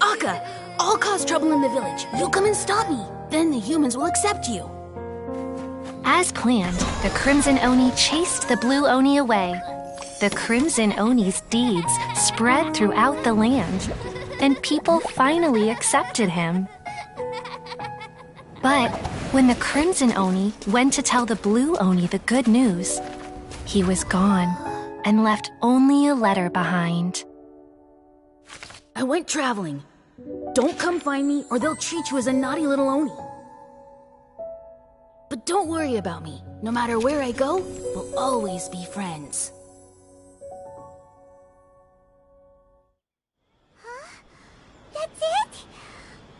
Speaker 8: Akka, I'll cause trouble in the village. You come and stop me. Then the humans will accept you.
Speaker 6: As planned, the crimson Oni chased the blue Oni away. The crimson Oni's deeds spread throughout the land, and people finally accepted him. But when the crimson Oni went to tell the blue Oni the good news, he was gone and left only a letter behind.
Speaker 8: I went traveling. Don't come find me or they'll treat you as a naughty little Oni. But don't worry about me. No matter where I go, we'll always be friends.
Speaker 5: Huh? That's it?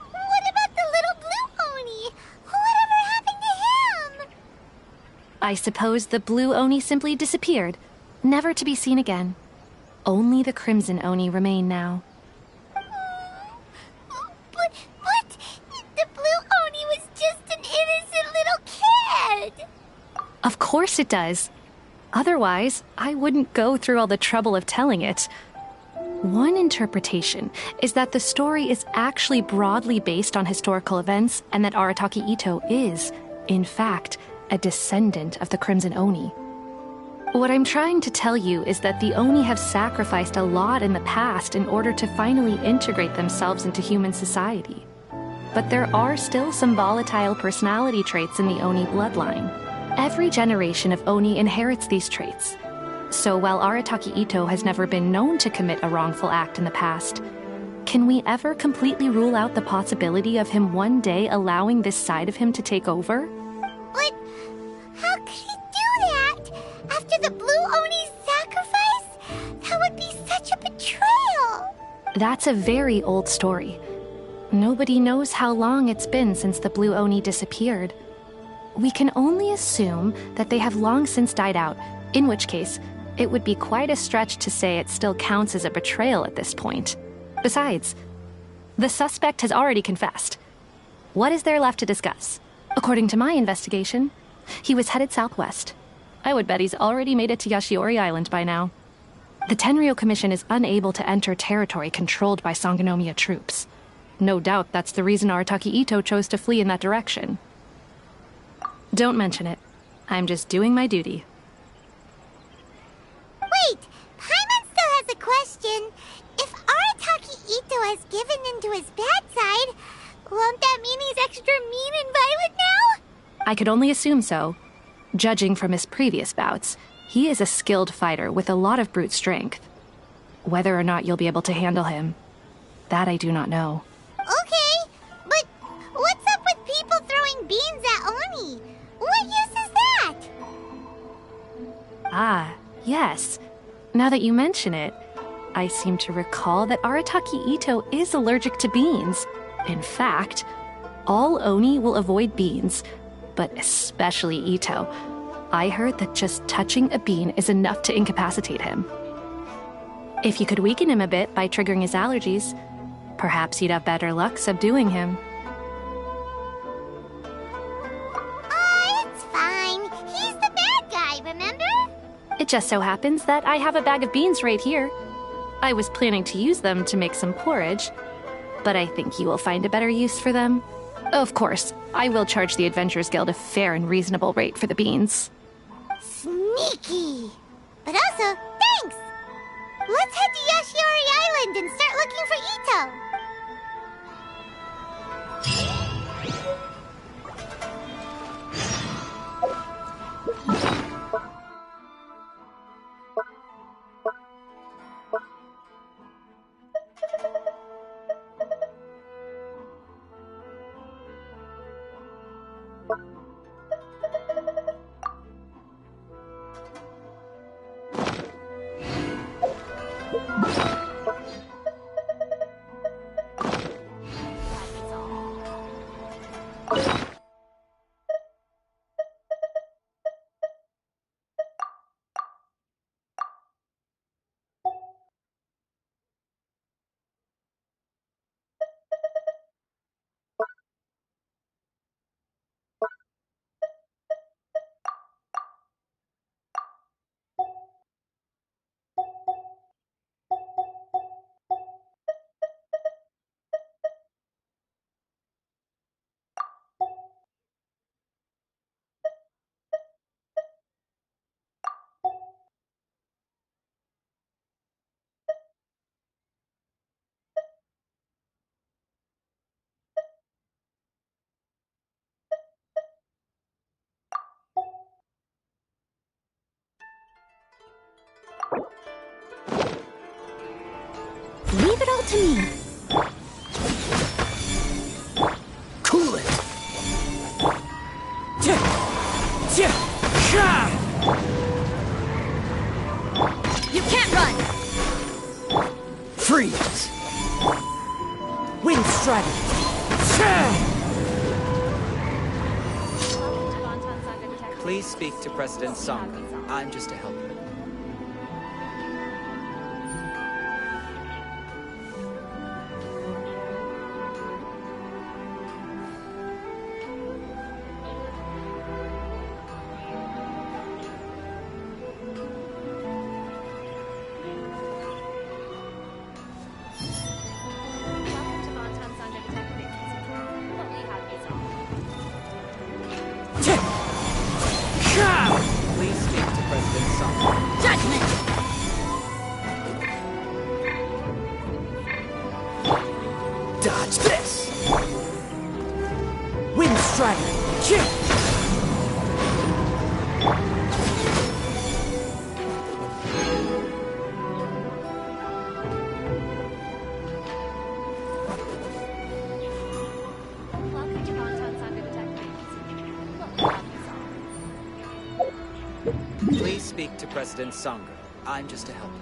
Speaker 5: What about the little blue Oni? Whatever happened to him?
Speaker 6: I suppose the blue Oni simply disappeared, never to be seen again. Only the crimson Oni remain now.
Speaker 5: But the blue Oni was just an innocent little kid.
Speaker 6: Of course it does. Otherwise, I wouldn't go through all the trouble of telling it. One interpretation is that the story is actually broadly based on historical events and that Arataki Itto is, in fact, a descendant of the Crimson Oni. What I'm trying to tell you is that the Oni have sacrificed a lot in the past in order to finally integrate themselves into human society. But there are still some volatile personality traits in the Oni bloodline. Every generation of Oni inherits these traits. So while Arataki Itto has never been known to commit a wrongful act in the past, can we ever completely rule out the possibility of him one day allowing this side of him to take over?
Speaker 5: But how could he do that? After the blue Oni's sacrifice? That would be such a betrayal.
Speaker 6: That's a very old story. Nobody knows how long it's been since the blue Oni disappeared. We can only assume that they have long since died out, in which case, it would be quite a stretch to say it still counts as a betrayal at this point. Besides, the suspect has already confessed. What is there left to discuss? According to my investigation, he was headed southwest. I would bet he's already made it to Yashiori Island by now. The Tenryou Commission is unable to enter territory controlled by Sangonomiya troops. No doubt that's the reason Arataki Itto chose to flee in that direction. Don't mention it. I'm just doing my duty.
Speaker 5: Wait, Paimon still has a question. If Arataki Itto has given into his bad side, won't that mean he's extra mean and violent now?
Speaker 6: I could only assume so. Judging from his previous bouts, he is a skilled fighter with a lot of brute strength. Whether or not you'll be able to handle him, that I do not know.
Speaker 5: Okay, but what's up with people throwing beans at Oni? What use is that?
Speaker 6: Ah, yes. Now that you mention it, I seem to recall that Arataki Itto is allergic to beans. In fact, all Oni will avoid beans, but especially Itto. I heard that just touching a bean is enough to incapacitate him. If you could weaken him a bit by triggering his allergies, perhaps you'd have better luck subduing him.
Speaker 5: It's fine. He's the bad guy, remember?
Speaker 6: It just so happens that I have a bag of beans right here. I was planning to use them to make some porridge, but I think you will find a better use for them. Of course, I will charge the Adventurers Guild a fair and reasonable rate for the beans.
Speaker 5: Sneaky! But also, thanks! Let's head to Yashiori Island and start looking for Itto! Leave it all to me.
Speaker 7: Cool it.
Speaker 5: You can't run!
Speaker 7: Freeze. Wind strategy.
Speaker 3: Please speak to President Sangha. I'm just a helper. Please speak to President Sangha.
Speaker 5: Judgment!
Speaker 7: Dodge this. Wind strategy.
Speaker 3: Please speak to President Sangha. I'm just a helper.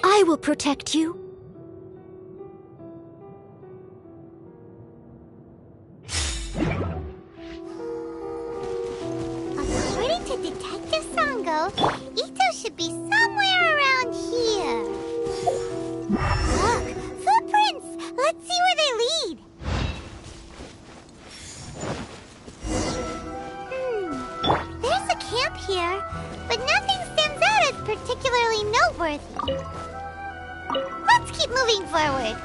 Speaker 5: I will protect you. According to Detective Sango, Ito should be somewhere around here. Look, footprints! Let's see where they lead. There's a camp here, but nothing stands out as particularly noteworthy. Let's keep moving forward.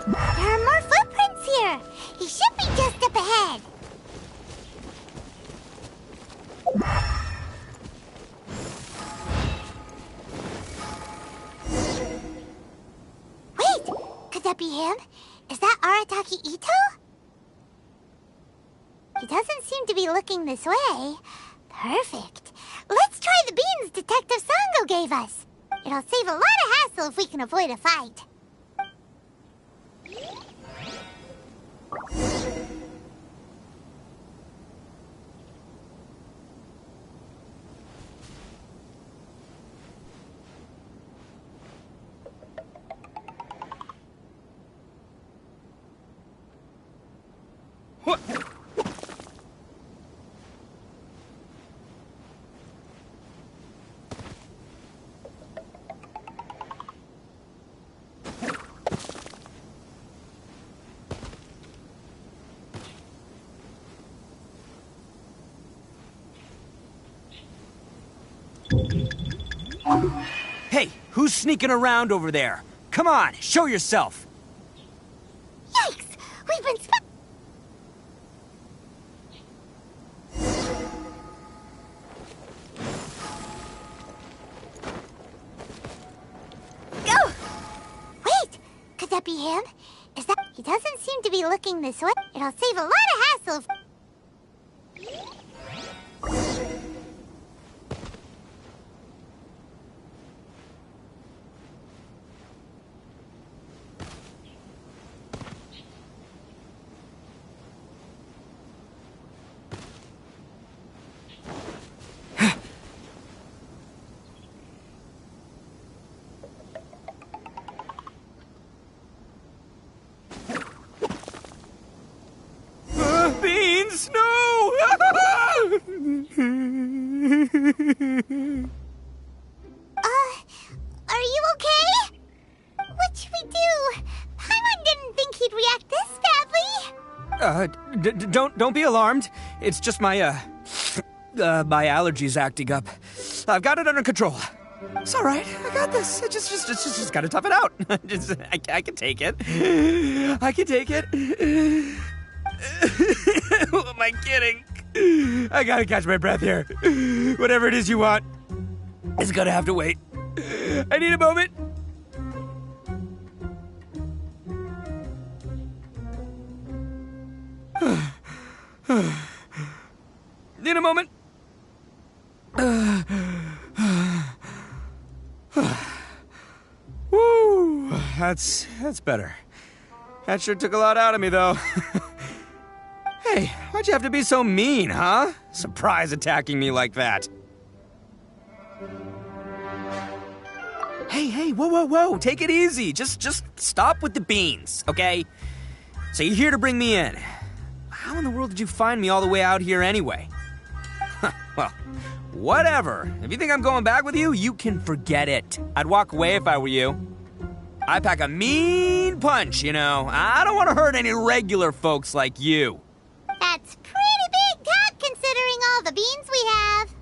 Speaker 5: There are more footprints here. He should be just up ahead. Wait! Could that be him? Is that Arataki Ito? He doesn't seem to be looking this way. Perfect. Let's try the beans Detective Sango gave us. It'll save a lot of hassle if we can avoid a fight.
Speaker 7: Hey, who's sneaking around over there? Come on, show yourself.
Speaker 5: Yikes! We've been Go! Wait! Could that be him? Is that... He doesn't seem to be looking this way. It'll save a lot of hassle if...
Speaker 7: Beans, no!
Speaker 5: Are you okay? What should we do? Paimon didn't think he'd react this badly.
Speaker 7: Don't be alarmed. It's just my my allergies acting up. I've got it under control. It's all right. I got this. I just gotta tough it out. I can take it. I can take it. Who am I kidding? I gotta catch my breath here. Whatever it is you want, it's gonna have to wait. I need a moment. Need a moment. Woo, that's better. That sure took a lot out of me, though. Hey, why'd you have to be so mean, huh? Surprise attacking me like that. Hey, whoa, take it easy. Just stop with the beans, okay? So you're here to bring me in. How in the world did you find me all the way out here anyway? Well, whatever. If you think I'm going back with you, you can forget it. I'd walk away if I were you. I pack a mean punch, you know. I don't want to hurt any regular folks like you.
Speaker 5: That's pretty big talk considering all the beans we have.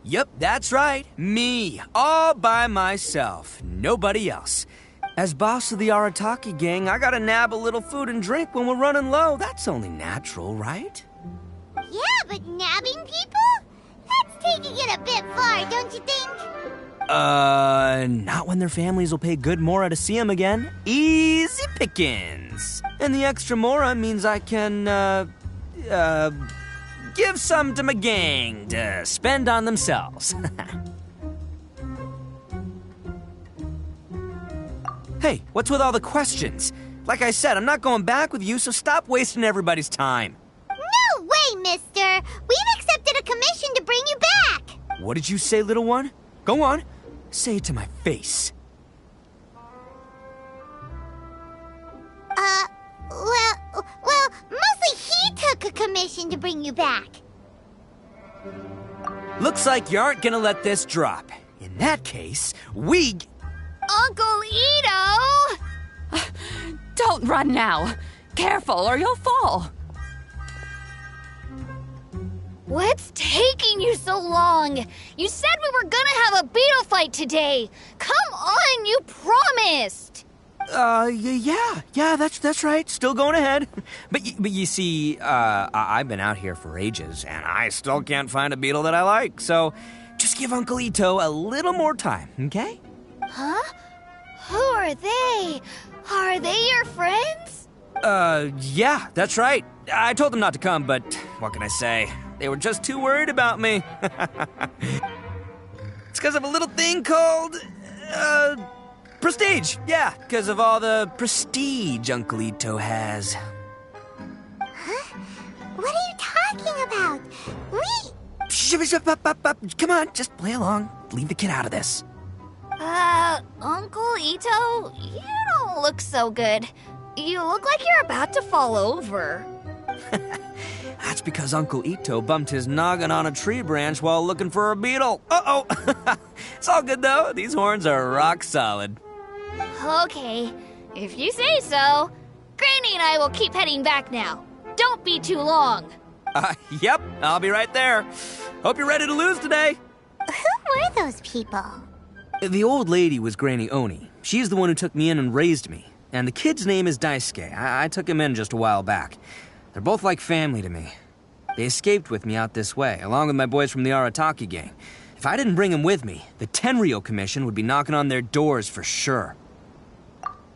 Speaker 7: Yep, that's right. Me, all by myself. Nobody else. As boss of the Arataki gang, I gotta nab a little food and drink when we're running low. That's only natural, right?
Speaker 5: Yeah, but nabbing people? That's taking it a bit far, don't you think?
Speaker 7: Not when their families will pay good mora to see them again. Easy pickings. And the extra mora means I can, give some to my gang to spend on themselves. Hey, what's with all the questions? Like I said, I'm not going back with you, so stop wasting everybody's time.
Speaker 5: No way, mister! We've accepted a commission to bring you back!
Speaker 7: What did you say, little one? Go on. Say it to my face.
Speaker 5: Well, mostly he took a commission to bring you back.
Speaker 7: Looks like you aren't gonna let this drop. In that case,
Speaker 12: Uncle Ito! Don't run now. Careful or you'll fall.
Speaker 13: What's taking you so long? You said we were gonna have a beetle fight today. Come on, you promised.
Speaker 7: Yeah, that's right. Still going ahead. But you see, I've been out here for ages, and I still can't find a beetle that I like. So, just give Uncle Ito a little more time, okay?
Speaker 13: Huh? Who are they? Are they your friends?
Speaker 7: Yeah, that's right. I told them not to come, but what can I say? They were just too worried about me. It's because of a little thing called, prestige. Yeah, because of all the prestige Uncle Ito has.
Speaker 5: Huh? What are you talking about?
Speaker 7: Come on, just play along. Leave the kid out of this.
Speaker 13: Uncle Ito, you don't look so good. You look like you're about to fall over.
Speaker 7: That's because Uncle Ito bumped his noggin on a tree branch while looking for a beetle. Uh-oh! It's all good, though. These horns are rock solid.
Speaker 13: Okay, if you say so. Granny and I will keep heading back now. Don't be too long.
Speaker 7: Yep, I'll be right there. Hope you're ready to lose today.
Speaker 5: Who were those people?
Speaker 7: The old lady was Granny Oni. She's the one who took me in and raised me. And the kid's name is Daisuke. I took him in just a while back. They're both like family to me. They escaped with me out this way, along with my boys from the Arataki gang. If I didn't bring them with me, the Tenryo Commission would be knocking on their doors for sure.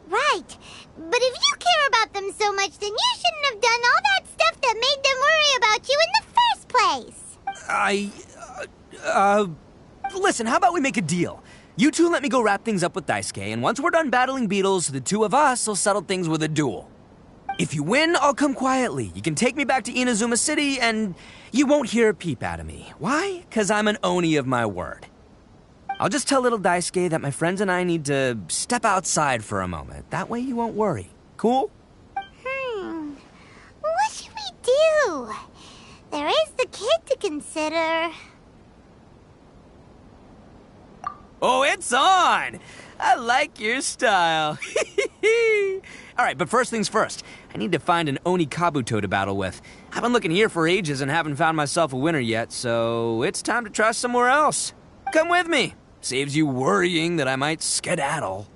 Speaker 5: Right. But if you care about them so much, then you shouldn't have done all that stuff that made them worry about you in the first place.
Speaker 7: Listen, how about we make a deal? You two let me go wrap things up with Daisuke, and once we're done battling beetles, the two of us will settle things with a duel. If you win, I'll come quietly. You can take me back to Inazuma City, and you won't hear a peep out of me. Why? 'Cause I'm an Oni of my word. I'll just tell little Daisuke that my friends and I need to step outside for a moment. That way you won't worry. Cool?
Speaker 5: What should we do? There is the kid to consider.
Speaker 7: Oh, it's on! I like your style. All right, but first things first. I need to find an Oni Kabuto to battle with. I've been looking here for ages and haven't found myself a winner yet, so it's time to try somewhere else. Come with me. Saves you worrying that I might skedaddle.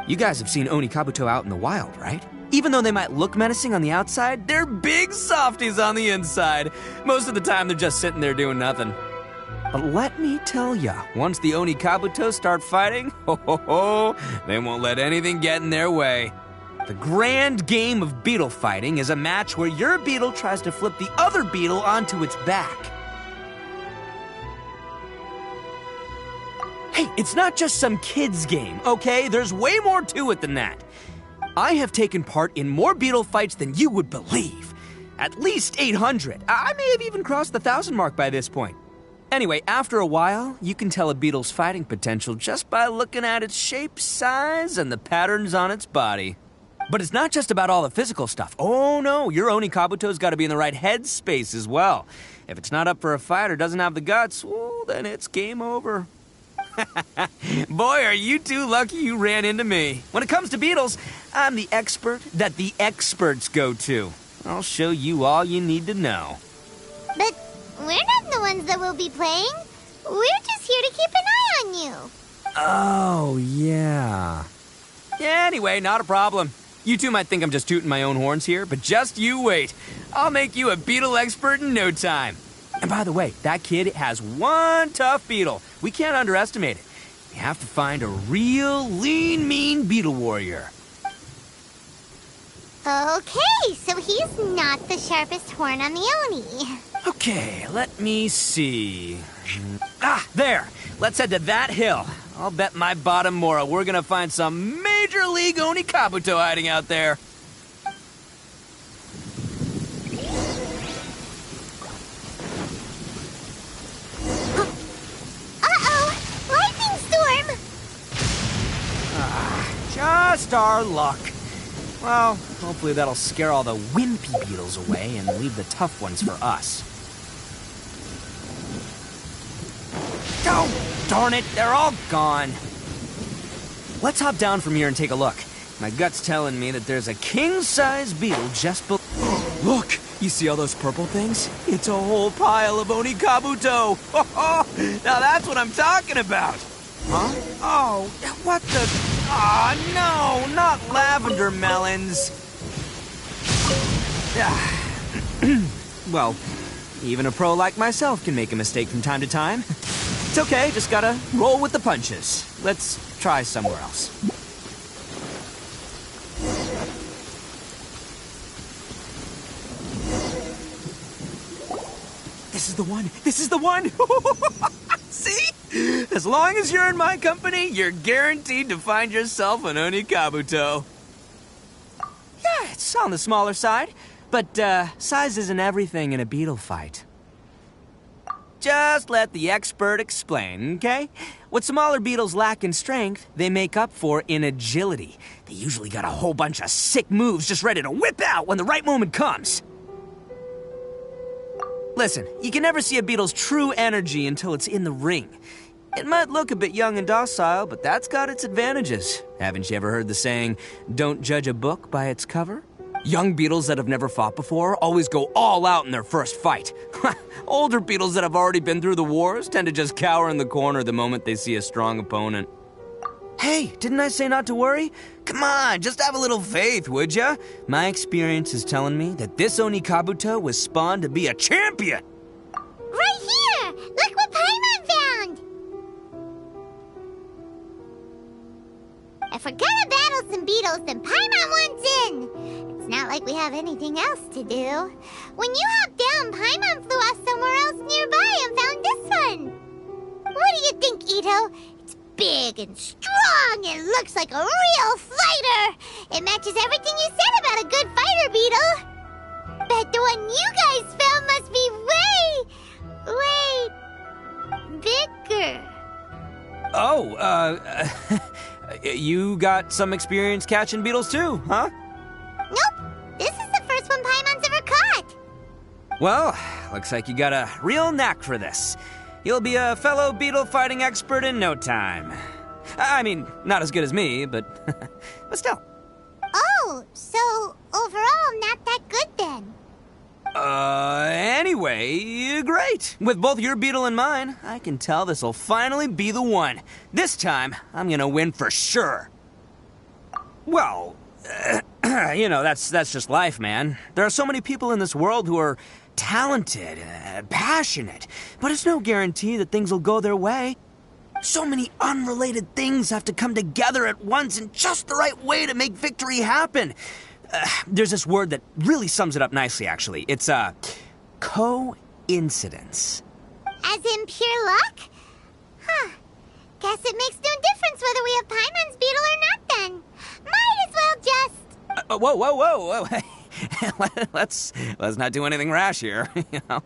Speaker 7: You guys have seen Oni Kabuto out in the wild, right? Even though they might look menacing on the outside, they're big softies on the inside. Most of the time, they're just sitting there doing nothing. But let me tell ya, once the Oni Kabuto start fighting, they won't let anything get in their way. The grand game of beetle fighting is a match where your beetle tries to flip the other beetle onto its back. Hey, it's not just some kid's game, okay? There's way more to it than that. I have taken part in more beetle fights than you would believe. At least 800. I may have even crossed the 1,000 mark by this point. Anyway, after a while, you can tell a beetle's fighting potential just by looking at its shape, size, and the patterns on its body. But it's not just about all the physical stuff. Oh no, your Oni Kabuto's got to be in the right headspace as well. If it's not up for a fight or doesn't have the guts, well, then it's game over. Boy, are you two lucky you ran into me. When it comes to beetles, I'm the expert that the experts go to. I'll show you all you need to know.
Speaker 5: But we're not the ones that will be playing. We're just here to keep an eye on you.
Speaker 7: Oh, yeah. Yeah, anyway, not a problem. You two might think I'm just tooting my own horns here, but just you wait. I'll make you a beetle expert in no time. And by the way, that kid has one tough beetle. We can't underestimate it. We have to find a real lean, mean beetle warrior.
Speaker 5: Okay, so he's not the sharpest horn on the Oni.
Speaker 7: Okay, let me see. Ah, there. Let's head to that hill. I'll bet my bottom Mora we're gonna find some major league Oni Kabuto hiding out there. Just our luck. Well, hopefully that'll scare all the wimpy beetles away and leave the tough ones for us. Oh, darn it, they're all gone. Let's hop down from here and take a look. My gut's telling me that there's a king-size beetle just below. Look, You see all those purple things? It's a whole pile of Onikabuto! Now that's what I'm talking about! Huh? Oh, what the... Aw, no! Not lavender melons! Well, even a pro like myself can make a mistake from time to time. It's okay, just gotta roll with the punches. Let's try somewhere else. This is the one! This is the one! See? As long as you're in my company, you're guaranteed to find yourself an Onikabuto. Yeah, it's on the smaller side, but size isn't everything in a beetle fight. Just let the expert explain, okay? What smaller beetles lack in strength, they make up for in agility. They usually got a whole bunch of sick moves just ready to whip out when the right moment comes. Listen, you can never see a beetle's true energy until it's in the ring. It might look a bit young and docile, but that's got its advantages. Haven't you ever heard the saying, don't judge a book by its cover? Young beetles that have never fought before always go all out in their first fight. Older beetles that have already been through the wars tend to just cower in the corner the moment they see a strong opponent. Hey, didn't I say not to worry? Come on, just have a little faith, would ya? My experience is telling me that this Onikabuto was spawned to be a champion!
Speaker 5: Right here! Look what Paimon found! If we're gonna battle some beetles, then Paimon wants in! It's not like we have anything else to do. When you hopped down, Paimon flew off somewhere else nearby and found this one! What do you think, Ito? It's big and strong and looks like a real fighter! It matches everything you said about a good fighter beetle! Bet the one you guys found must be way bigger.
Speaker 7: Oh, you got some experience catching beetles too, huh?
Speaker 5: Nope. This is the first one Paimon's ever caught.
Speaker 7: Well, looks like you got a real knack for this. You'll be a fellow beetle fighting expert in no time. I mean, not as good as me, but still.
Speaker 5: Oh, so overall not that good then.
Speaker 7: Anyway, great. With both your beetle and mine, I can tell this'll finally be the one. This time, I'm gonna win for sure. Well, you know, that's just life, man. There are so many people in this world who are talented, passionate, but it's no guarantee that things will go their way. So many unrelated things have to come together at once in just the right way to make victory happen. There's this word that really sums it up nicely, actually. It's, coincidence.
Speaker 5: As in pure luck? Huh. Guess it makes no difference whether we have Paimon's beetle or not then. Might as well just...
Speaker 7: Whoa. Let's not do anything rash here, you know?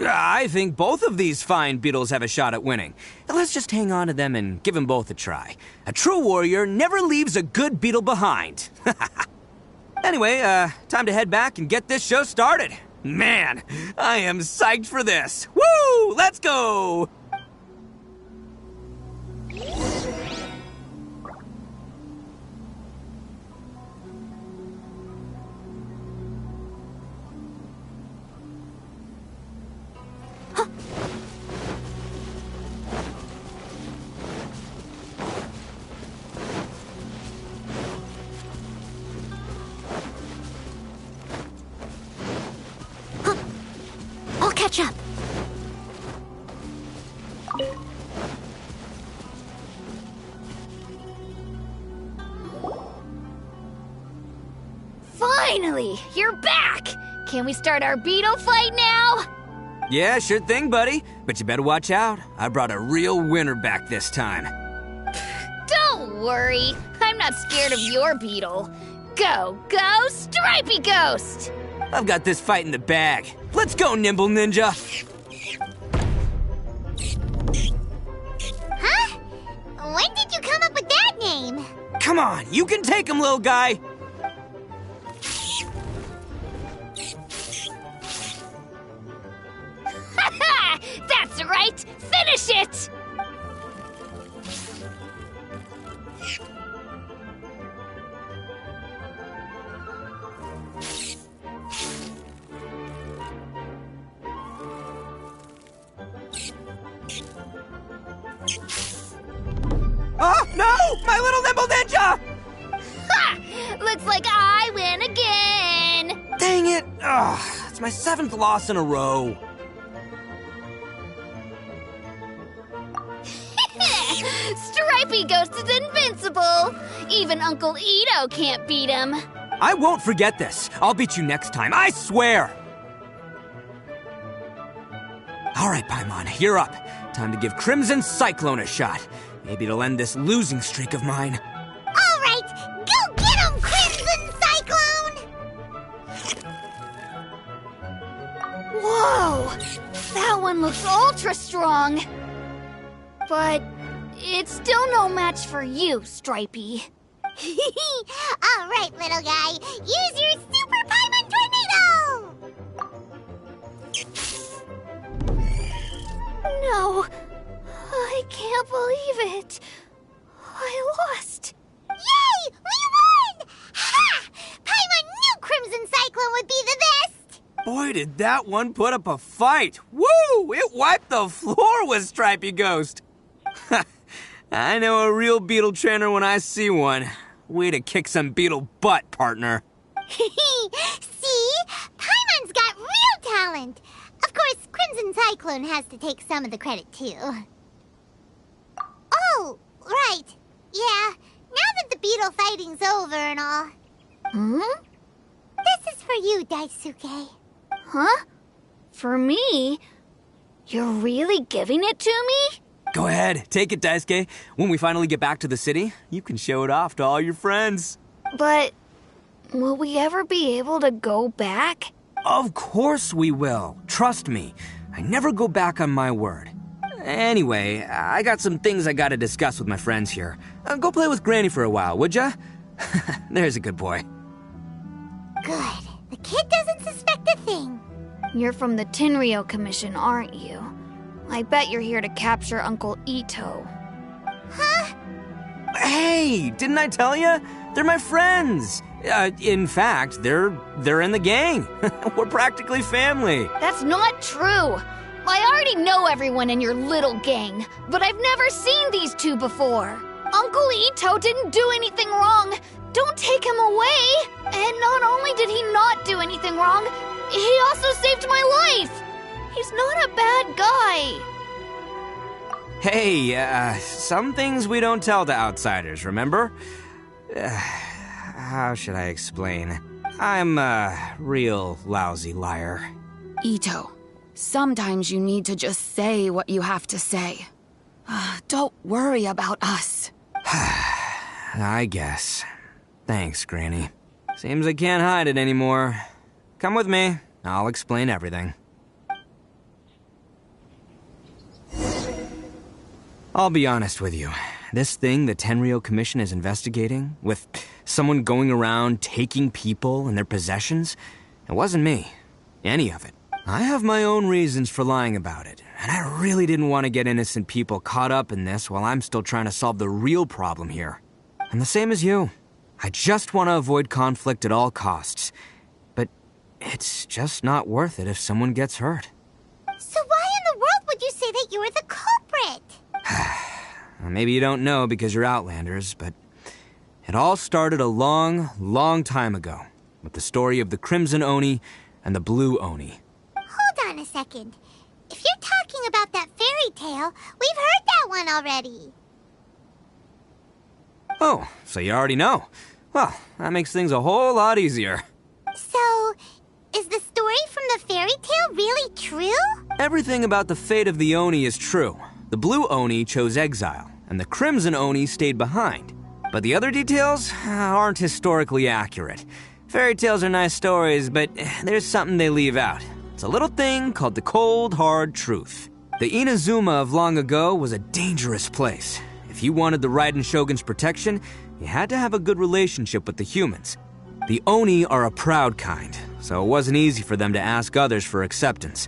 Speaker 7: I think both of these fine beetles have a shot at winning. Let's just hang on to them and give them both a try. A true warrior never leaves a good beetle behind. Anyway, time to head back and get this show started. Man, I am psyched for this. Woo! Let's go!
Speaker 5: I'll catch up.
Speaker 13: Finally! You're back! Can we start our beetle fight now?
Speaker 7: Yeah, sure thing, buddy. But you better watch out. I brought a real winner back this time.
Speaker 13: Don't worry. I'm not scared of your beetle. Go, Stripey Ghost!
Speaker 7: I've got this fight in the bag. Let's go, Nimble Ninja!
Speaker 5: Huh? When did you come up with that name?
Speaker 7: Come on, you can take him, little guy!
Speaker 13: That's right! Finish it!
Speaker 7: No! My little nimble ninja!
Speaker 13: Ha! Looks like I win again!
Speaker 7: Dang it! Ugh, it's my 7th loss in a row.
Speaker 13: Stripey Ghost is invincible! Even Uncle Ito can't beat him.
Speaker 7: I won't forget this. I'll beat you next time, I swear! Alright, Paimon, you're up. Time to give Crimson Cyclone a shot. Maybe it'll end this losing streak of mine.
Speaker 5: Alright, go get him, Crimson Cyclone!
Speaker 13: Whoa! That one looks ultra strong. But it's still no match for you, Stripey.
Speaker 5: Alright, little guy, use your Super Paimon Tornado!
Speaker 13: No, I can't believe it. I lost.
Speaker 5: Yay! We won! Ha! Paimon knew Crimson Cyclone would be the best!
Speaker 7: Boy, did that one put up a fight. Woo! It wiped the floor with Stripey Ghost. I know a real beetle trainer when I see one. Way to kick some beetle butt, partner.
Speaker 5: See? Paimon's got real talent. Of course, Crimson Cyclone has to take some of the credit, too. Oh, right. Yeah, now that the beetle fighting's over and all. This is for you, Daisuke.
Speaker 13: Huh? For me? You're really giving it to me?
Speaker 7: Go ahead, take it, Daisuke. When we finally get back to the city, you can show it off to all your friends.
Speaker 13: But will we ever be able to go back?
Speaker 7: Of course we will. Trust me. I never go back on my word. Anyway, I got some things I gotta discuss with my friends here. Go play with Granny for a while, would ya? There's a good boy.
Speaker 5: Good. The kid doesn't suspect a thing.
Speaker 13: You're from the Tenryo Commission, aren't you? I bet you're here to capture Uncle Ito.
Speaker 5: Huh?
Speaker 7: Hey, didn't I tell ya? They're my friends. In fact, they're in the gang. We're practically family.
Speaker 13: That's not true. I already know everyone in your little gang, but I've never seen these two before. Uncle Ito didn't do anything wrong. Don't take him away. And not only did he not do anything wrong, he also saved my life. He's not a bad guy.
Speaker 7: Hey, some things we don't tell to outsiders, remember? How should I explain? I'm a real lousy liar.
Speaker 12: Ito, sometimes you need to just say what you have to say. Don't worry about us.
Speaker 7: I guess. Thanks, Granny. Seems I can't hide it anymore. Come with me. I'll explain everything. I'll be honest with you. This thing the Tenryo Commission is investigating, with someone going around taking people and their possessions, it wasn't me. Any of it. I have my own reasons for lying about it, and I really didn't want to get innocent people caught up in this while I'm still trying to solve the real problem here. I'm the same as you. I just want to avoid conflict at all costs. But it's just not worth it if someone gets hurt.
Speaker 5: So why in the world would you say that you were the culprit?
Speaker 7: Maybe you don't know because you're Outlanders, but it all started a long, long time ago with the story of the Crimson Oni and the Blue Oni.
Speaker 5: Hold on a second. If you're talking about that fairy tale, we've heard that one already.
Speaker 7: Oh, so you already know. Well, that makes things a whole lot easier.
Speaker 5: So, is the story from the fairy tale really true?
Speaker 7: Everything about the fate of the Oni is true. The Blue Oni chose exile, and the Crimson Oni stayed behind. But the other details aren't historically accurate. Fairy tales are nice stories, but there's something they leave out. It's a little thing called the cold, hard truth. The Inazuma of long ago was a dangerous place. If you wanted the Raiden Shogun's protection, you had to have a good relationship with the humans. The Oni are a proud kind, so it wasn't easy for them to ask others for acceptance.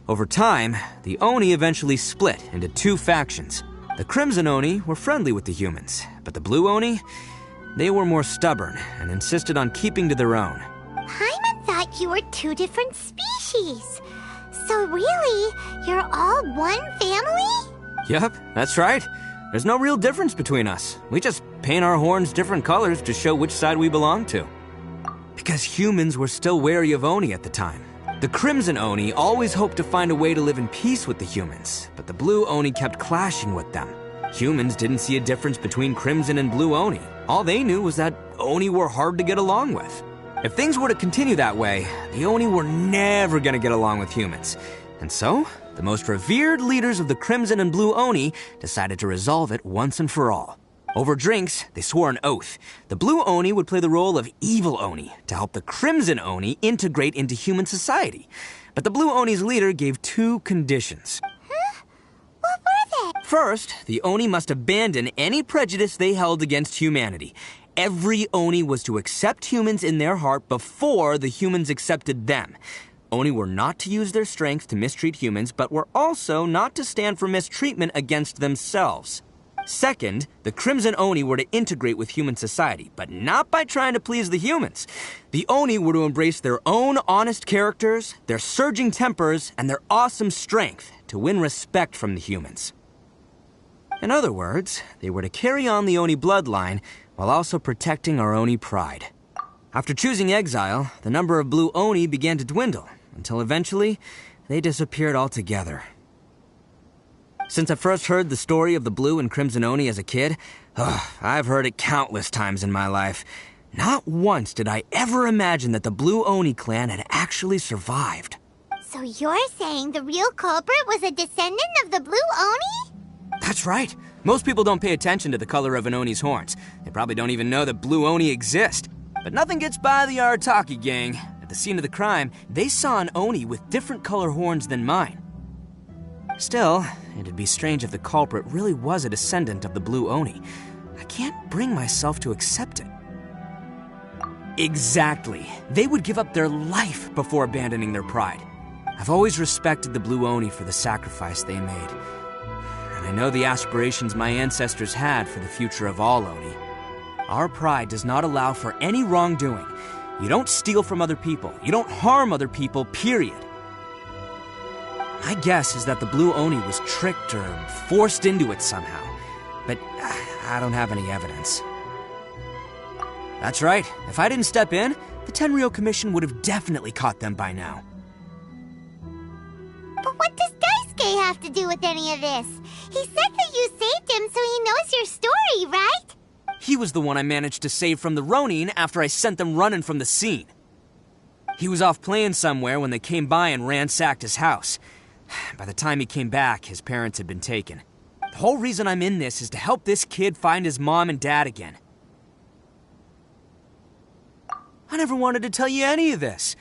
Speaker 7: Over time, the Oni eventually split into two factions. The Crimson Oni were friendly with the humans, but the Blue Oni, they were more stubborn and insisted on keeping to their own.
Speaker 5: Paimon thought you were two different species. So really, you're all one family?
Speaker 7: Yup, that's right. There's no real difference between us. We just paint our horns different colors to show which side we belong to. Because humans were still wary of Oni at the time. The Crimson Oni always hoped to find a way to live in peace with the humans, but the Blue Oni kept clashing with them. Humans didn't see a difference between Crimson and Blue Oni. All they knew was that Oni were hard to get along with. If things were to continue that way, the Oni were never gonna get along with humans. And so, the most revered leaders of the Crimson and Blue Oni decided to resolve it once and for all. Over drinks, they swore an oath. The Blue Oni would play the role of evil Oni to help the Crimson Oni integrate into human society. But the Blue Oni's leader gave 2 conditions.
Speaker 5: Huh? What were they?
Speaker 7: First, the Oni must abandon any prejudice they held against humanity. Every Oni was to accept humans in their heart before the humans accepted them. Oni were not to use their strength to mistreat humans, but were also not to stand for mistreatment against themselves. Second, the Crimson Oni were to integrate with human society, but not by trying to please the humans. The Oni were to embrace their own honest characters, their surging tempers, and their awesome strength to win respect from the humans. In other words, they were to carry on the Oni bloodline while also protecting our Oni pride. After choosing exile, the number of Blue Oni began to dwindle, until eventually, they disappeared altogether. Since I first heard the story of the Blue and Crimson Oni as a kid, I've heard it countless times in my life. Not once did I ever imagine that the Blue Oni clan had actually survived.
Speaker 5: So you're saying the real culprit was a descendant of the Blue Oni?
Speaker 7: That's right. Most people don't pay attention to the color of an Oni's horns. They probably don't even know that Blue Oni exist. But nothing gets by the Arataki gang. At the scene of the crime, they saw an Oni with different color horns than mine. Still, it'd be strange if the culprit really was a descendant of the Blue Oni. I can't bring myself to accept it. Exactly. They would give up their life before abandoning their pride. I've always respected the Blue Oni for the sacrifice they made. And I know the aspirations my ancestors had for the future of all Oni. Our pride does not allow for any wrongdoing. You don't steal from other people. You don't harm other people, period. My guess is that the Blue Oni was tricked or forced into it somehow, but I don't have any evidence. That's right. If I didn't step in, the Tenryou Commission would have definitely caught them by now.
Speaker 5: But what does Daisuke have to do with any of this? He said that you saved him so he knows your story, right?
Speaker 7: He was the one I managed to save from the Ronin after I sent them running from the scene. He was off playing somewhere when they came by and ransacked his house. By the time he came back, his parents had been taken. The whole reason I'm in this is to help this kid find his mom and dad again. I never wanted to tell you any of this.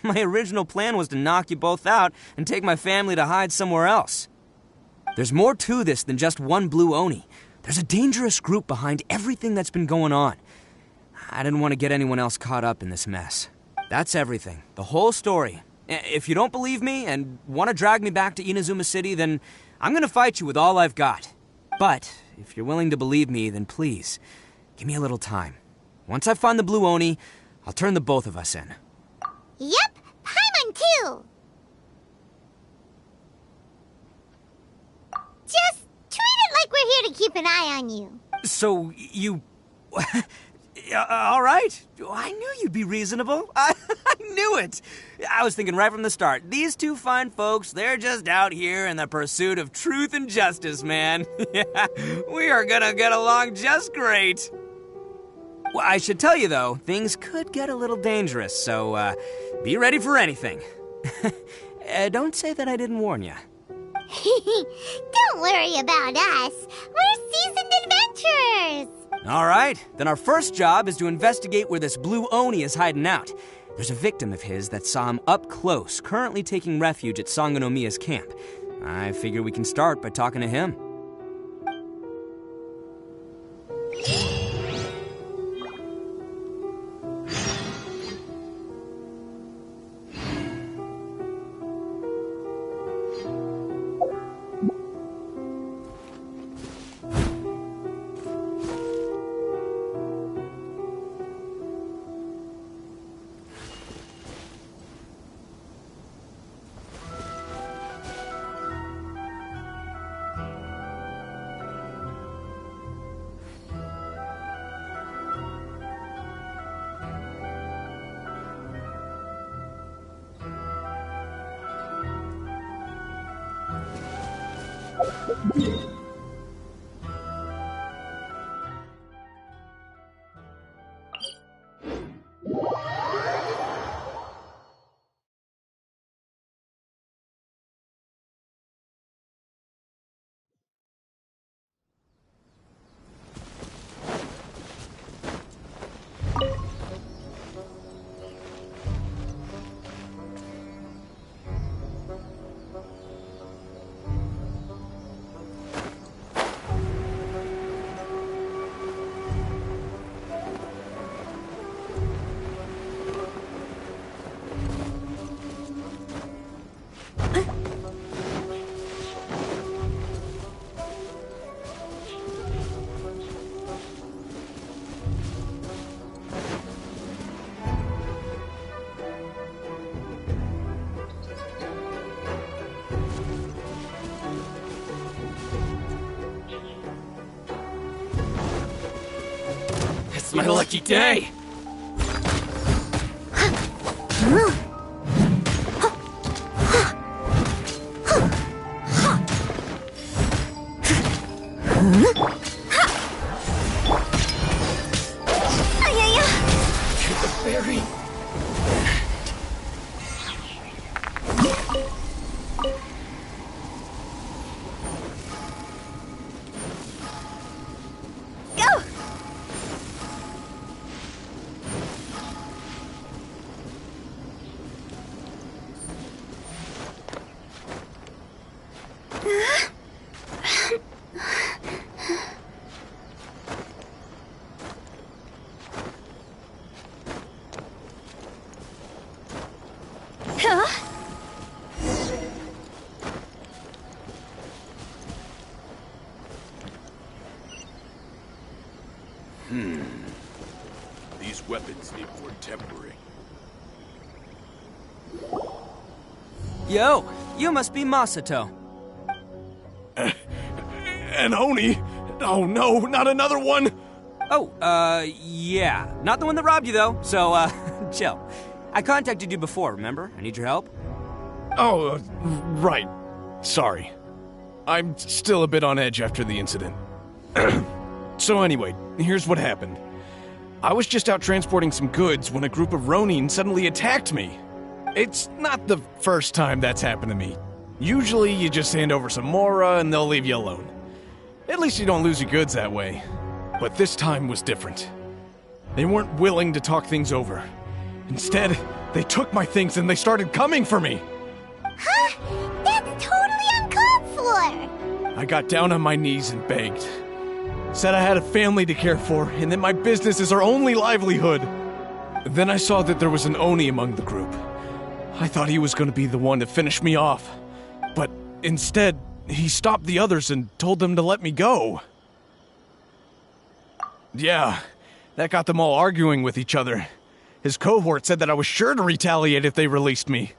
Speaker 7: My original plan was to knock you both out and take my family to hide somewhere else. There's more to this than just one Blue Oni. There's a dangerous group behind everything that's been going on. I didn't want to get anyone else caught up in this mess. That's everything. The whole story. If you don't believe me and want to drag me back to Inazuma City, then I'm going to fight you with all I've got. But if you're willing to believe me, then please, give me a little time. Once I find the Blue Oni, I'll turn the both of us in.
Speaker 5: Yep, Paimon too! Just treat it like we're here to keep an eye on you.
Speaker 7: So, you... all right. I knew you'd be reasonable. I knew it. I was thinking right from the start, these two fine folks, they're just out here in the pursuit of truth and justice, man. Yeah, we are gonna get along just great. Well, I should tell you, though, things could get a little dangerous, so be ready for anything. Don't say that I didn't warn you.
Speaker 5: Don't worry about us. We're seasoned adventurers.
Speaker 7: All right, then our first job is to investigate where this Blue Oni is hiding out. There's a victim of his that saw him up close, currently taking refuge at Sangonomiya's camp. I figure we can start by talking to him.
Speaker 2: It's my lucky day! Get the berry!
Speaker 14: These weapons need more tempering.
Speaker 7: Yo, you must be Masato.
Speaker 14: An Oni? Oh no, not another one!
Speaker 7: Oh, yeah. Not the one that robbed you, though, so, chill. I contacted you before, remember? I need your help.
Speaker 14: Oh, right. Sorry. I'm still a bit on edge after the incident. So anyway, here's what happened. I was just out transporting some goods when a group of Ronin suddenly attacked me. It's not the first time that's happened to me. Usually you just hand over some Mora and they'll leave you alone. At least you don't lose your goods that way. But this time was different. They weren't willing to talk things over. Instead, they took my things and they started coming for me.
Speaker 5: Huh? That's totally uncalled for!
Speaker 14: I got down on my knees and begged. Said I had a family to care for, and that my business is our only livelihood. Then I saw that there was an Oni among the group. I thought he was going to be the one to finish me off. But instead, he stopped the others and told them to let me go. Yeah, that got them all arguing with each other. His cohort said that I was sure to retaliate if they released me.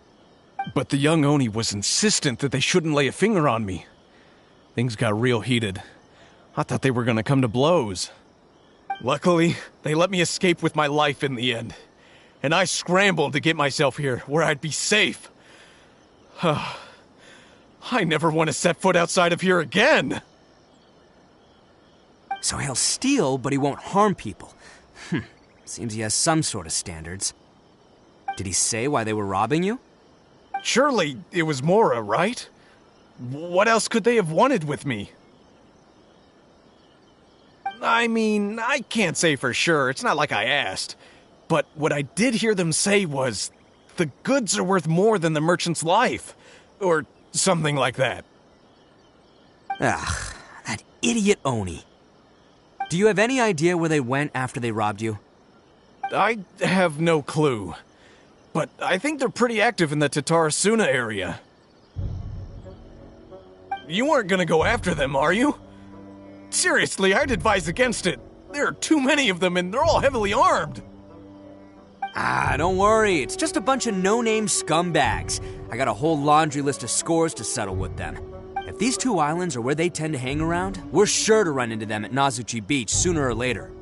Speaker 14: But the young Oni was insistent that they shouldn't lay a finger on me. Things got real heated. I thought they were gonna come to blows. Luckily, they let me escape with my life in the end. And I scrambled to get myself here, where I'd be safe. I never want to set foot outside of here again!
Speaker 7: So he'll steal, but he won't harm people. Seems he has some sort of standards. Did he say why they were robbing you?
Speaker 14: Surely it was Mora, right? What else could they have wanted with me? I mean, I can't say for sure. It's not like I asked. But what I did hear them say was, the goods are worth more than the merchant's life. Or something like that.
Speaker 7: Ugh, that idiot Oni. Do you have any idea where they went after they robbed you?
Speaker 14: I have no clue. But I think they're pretty active in the Tatarasuna area. You aren't gonna go after them, are you? Seriously, I'd advise against it. There are too many of them and they're all heavily armed.
Speaker 7: Ah, don't worry. It's just a bunch of no-name scumbags. I got a whole laundry list of scores to settle with them. If these two islands are where they tend to hang around, we're sure to run into them at Nazuchi Beach sooner or later.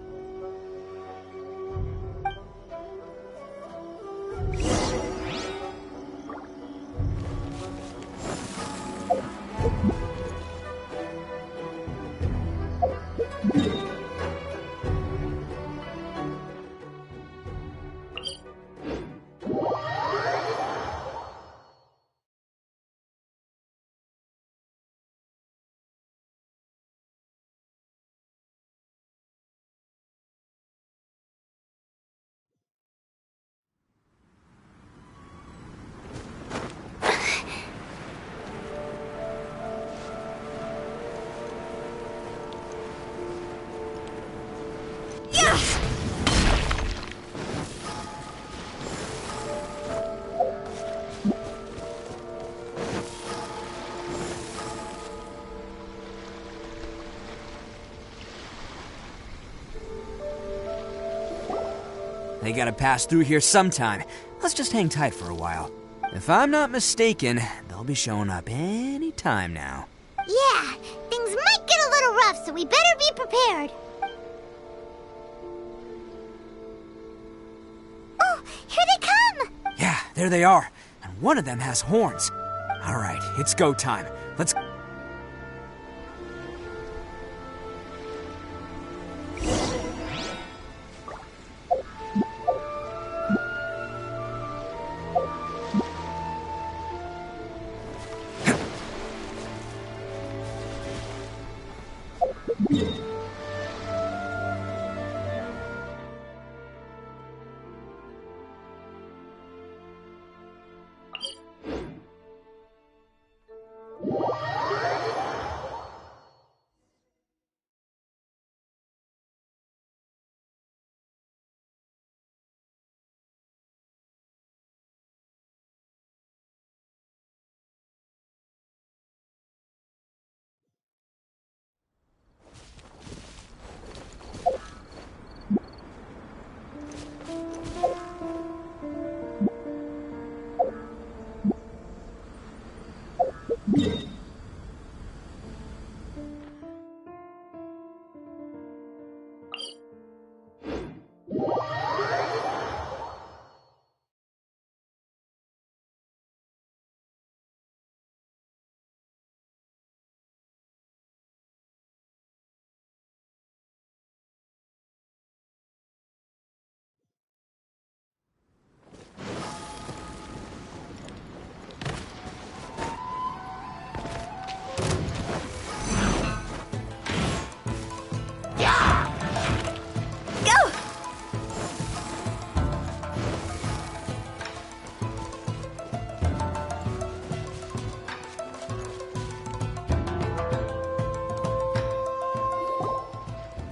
Speaker 7: They gotta pass through here sometime. Let's just hang tight for a while. If I'm not mistaken, they'll be showing up any time now.
Speaker 5: Yeah, things might get a little rough, so we better be prepared. Oh, here they come!
Speaker 7: Yeah, there they are. And one of them has horns. All right, it's go time. Let's...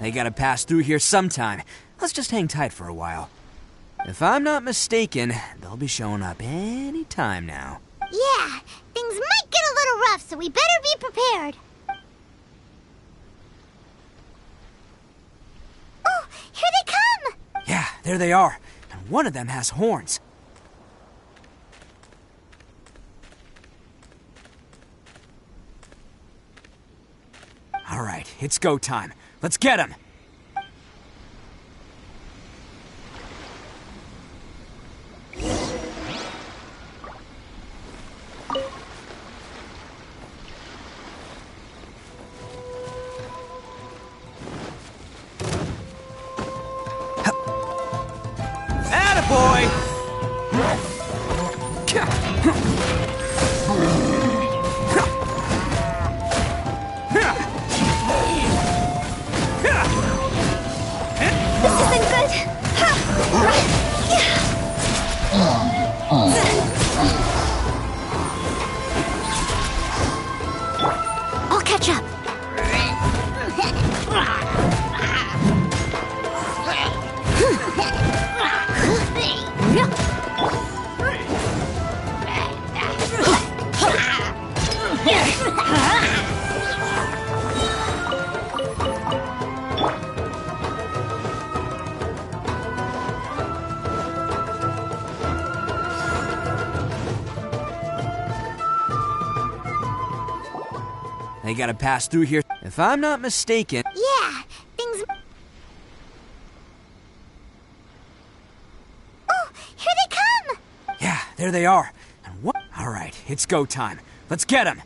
Speaker 7: They gotta pass through here sometime. Let's just hang tight for a while. If I'm not mistaken, they'll be showing up any time now.
Speaker 5: Yeah, things might get a little rough, so we better be prepared. Oh, here they come!
Speaker 7: Yeah, there they are. And one of them has horns. All right, it's go time. Let's get him! Attaboy!
Speaker 5: This isn't good! I'll catch up.
Speaker 7: They gotta pass through here. If I'm not mistaken...
Speaker 5: Yeah, things... Oh, here they come!
Speaker 7: Yeah, there they are. And what... All right, it's go time. Let's get him!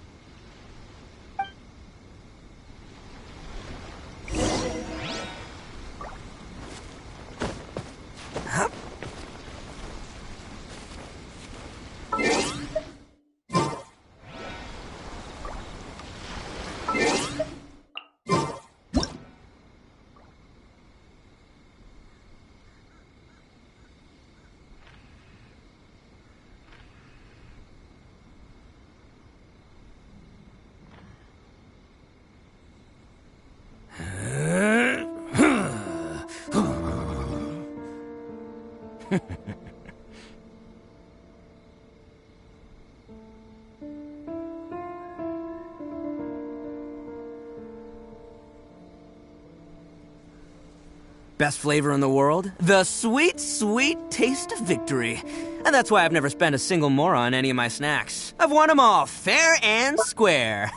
Speaker 7: Best flavor in the world? The sweet, sweet taste of victory. And that's why I've never spent a single more on any of my snacks. I've won them all, fair and square.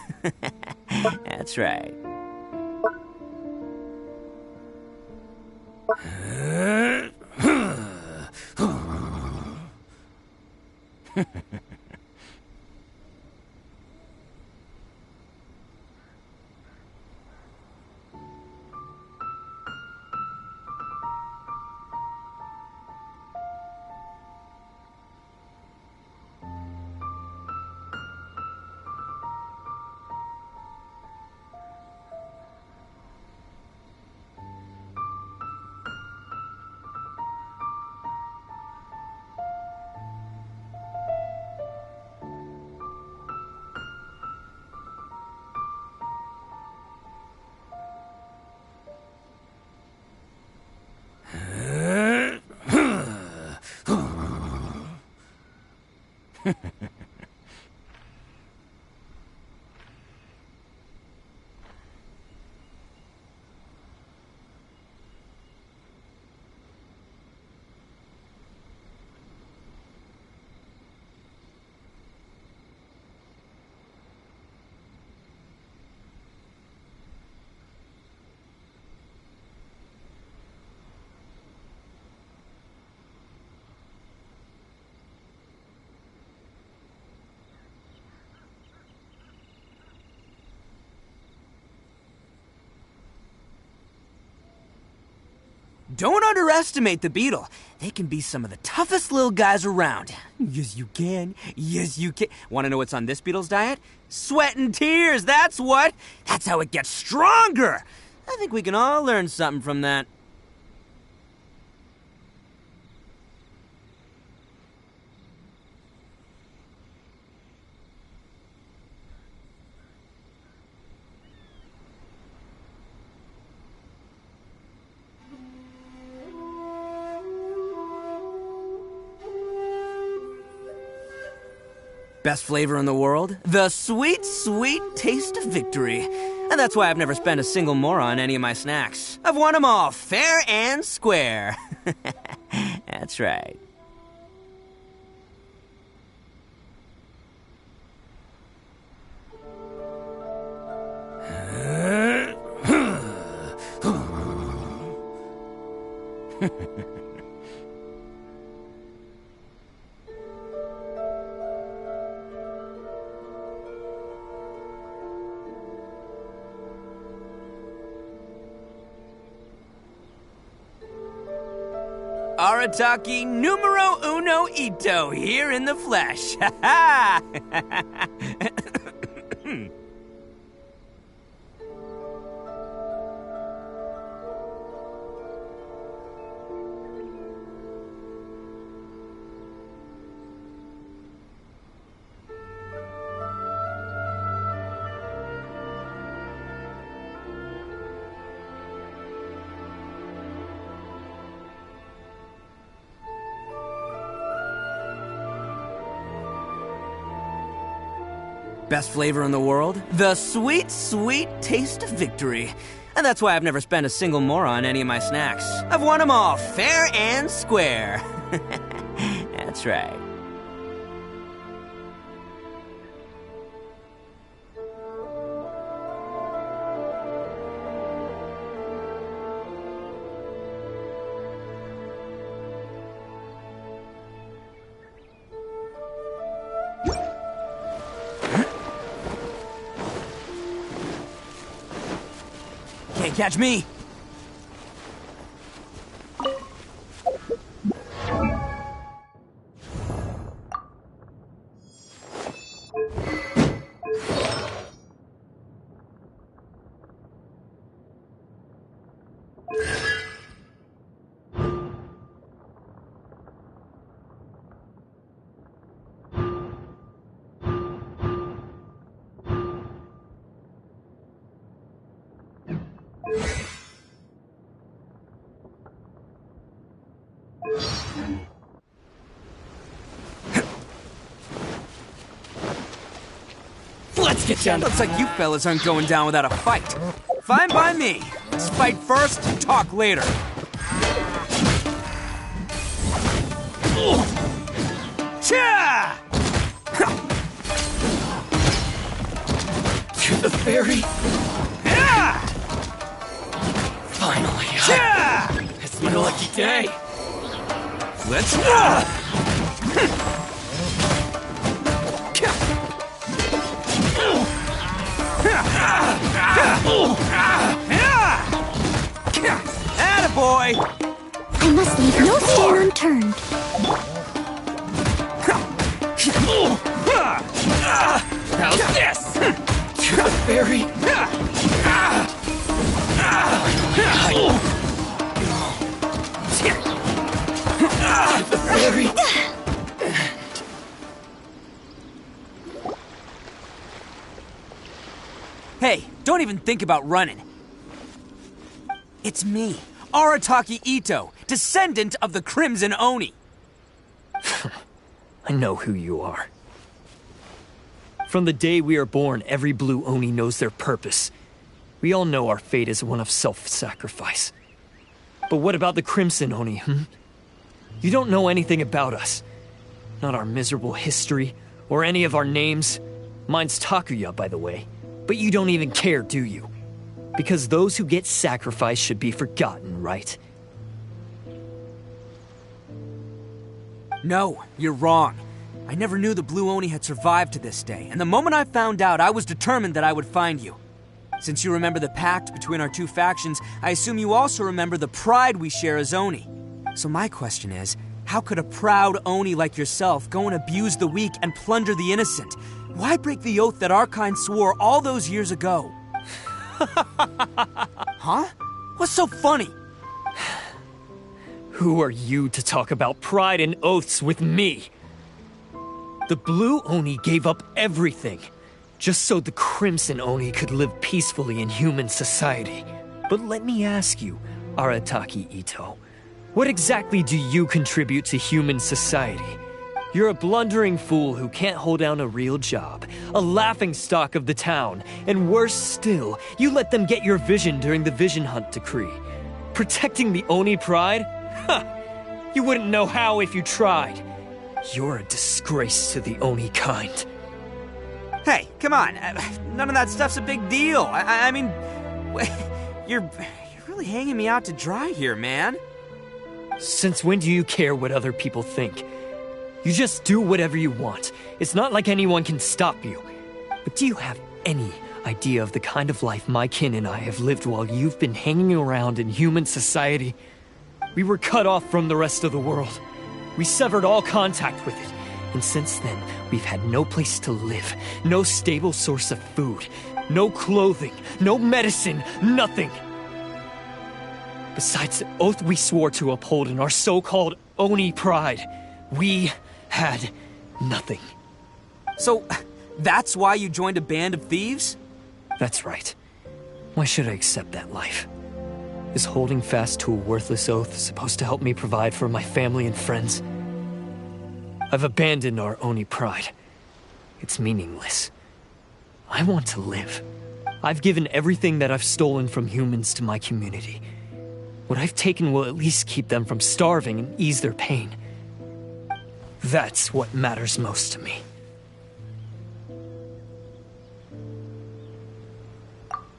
Speaker 7: That's right. Don't underestimate the beetle. They can be some of the toughest little guys around. Yes, you can. Yes, you can. Want to know what's on this beetle's diet? Sweat and tears, that's what. That's how it gets stronger. I think we can all learn something from that. Best flavor in the world? The sweet, sweet taste of victory. And that's why I've never spent a single more on any of my snacks. I've won them all, fair and square. That's right. Arataki numero uno ito here in the flesh. Ha ha! Best flavor in the world? The sweet, sweet taste of victory. And that's why I've never spent a single more on any of my snacks. I've won them all, fair and square. That's right. Can't catch me! Let's get down. Looks like you fellas aren't going down without a fight. Fine by me. Let's fight first, talk later.
Speaker 4: fairy. Finally. It's my lucky day. Let's go!
Speaker 7: Attaboy!
Speaker 5: I must leave no stone unturned.
Speaker 4: How's this? Tooth fairy. Fairy.
Speaker 7: Hey, don't even think about running. It's me, Arataki Ito, descendant of the Crimson Oni.
Speaker 15: I know who you are. From the day we are born, every blue Oni knows their purpose. We all know our fate is one of self-sacrifice. But what about the Crimson Oni, You don't know anything about us. Not our miserable history, or any of our names. Mine's Takuya, by the way. But you don't even care, do you? Because those who get sacrificed should be forgotten, right?
Speaker 7: No, you're wrong. I never knew the Blue Oni had survived to this day, and the moment I found out, I was determined that I would find you. Since you remember the pact between our two factions, I assume you also remember the pride we share as Oni. So my question is, how could a proud Oni like yourself go and abuse the weak and plunder the innocent? Why break the oath that our kind swore all those years ago? Huh? What's so funny?
Speaker 15: Who are you to talk about pride and oaths with me? The Blue Oni gave up everything, just so the Crimson Oni could live peacefully in human society. But let me ask you, Arataki Ito, what exactly do you contribute to human society? You're a blundering fool who can't hold down a real job, a laughingstock of the town, and worse still, you let them get your vision during the Vision Hunt decree. Protecting the Oni pride? Ha! You wouldn't know how if you tried. You're a disgrace to the Oni kind.
Speaker 7: Hey, come on. None of that stuff's a big deal. I mean, you're really hanging me out to dry here, man.
Speaker 15: Since when do you care what other people think? You just do whatever you want. It's not like anyone can stop you. But do you have any idea of the kind of life my kin and I have lived while you've been hanging around in human society? We were cut off from the rest of the world. We severed all contact with it. And since then, we've had no place to live, no stable source of food, no clothing, no medicine, nothing. Besides the oath we swore to uphold in our so-called Oni pride, we had nothing.
Speaker 7: So, that's why you joined a band of thieves?
Speaker 15: That's right. Why should I accept that life? Is holding fast to a worthless oath supposed to help me provide for my family and friends? I've abandoned our Oni pride. It's meaningless. I want to live. I've given everything that I've stolen from humans to my community. What I've taken will at least keep them from starving and ease their pain. That's what matters most to me.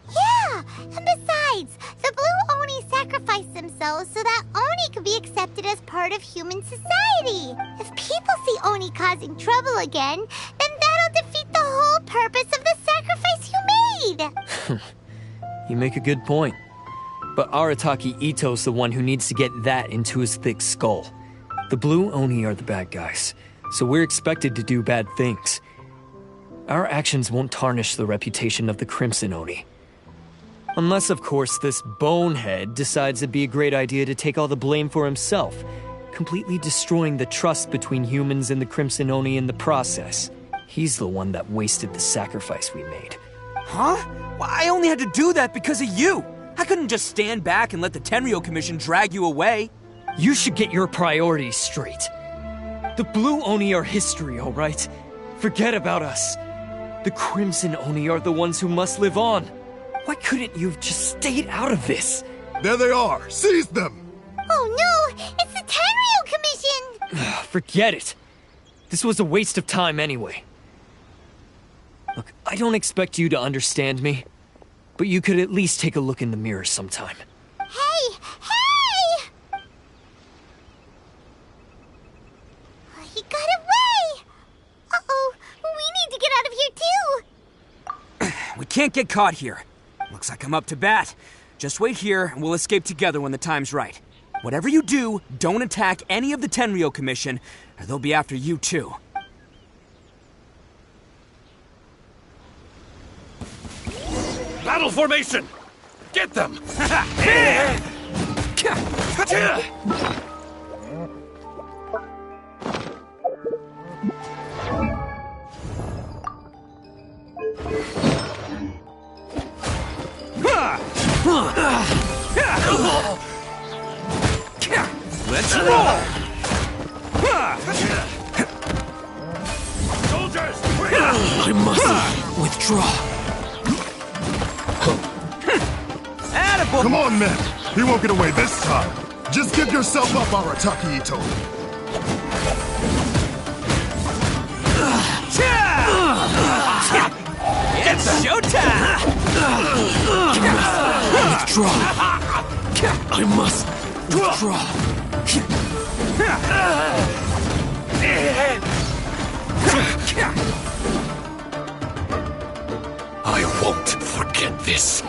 Speaker 5: Yeah! And besides, the Blue Oni sacrificed themselves so that Oni could be accepted as part of human society. If people see Oni causing trouble again, then that'll defeat the whole purpose of the sacrifice you made!
Speaker 15: You make a good point. But Arataki Ito's the one who needs to get that into his thick skull. The Blue Oni are the bad guys, so we're expected to do bad things. Our actions won't tarnish the reputation of the Crimson Oni. Unless, of course, this bonehead decides it'd be a great idea to take all the blame for himself, completely destroying the trust between humans and the Crimson Oni in the process. He's the one that wasted the sacrifice we made.
Speaker 7: Huh? Well, I only had to do that because of you! I couldn't just stand back and let the Tenryo Commission drag you away.
Speaker 15: You should get your priorities straight. The Blue Oni are history, all right? Forget about us. The Crimson Oni are the ones who must live on. Why couldn't you have just stayed out of this?
Speaker 16: There they are! Seize them!
Speaker 5: Oh no! It's the Tenryo Commission!
Speaker 15: Forget it. This was a waste of time anyway. Look, I don't expect you to understand me, but you could at least take a look in the mirror sometime.
Speaker 5: Hey! Hey! He got away! Uh-oh, we need to get out of here too!
Speaker 7: We can't get caught here. Looks like I'm up to bat. Just wait here and we'll escape together when the time's right. Whatever you do, don't attack any of the Tenryou Commission, or they'll be after you too.
Speaker 14: Battle formation! Get them!
Speaker 7: Let's roll!
Speaker 4: Soldiers! I must withdraw.
Speaker 16: Come on, men! He won't get away this time! Just give yourself up, Arataki Ito!
Speaker 7: It's showtime!
Speaker 4: Withdraw. I must withdraw. I won't forget this.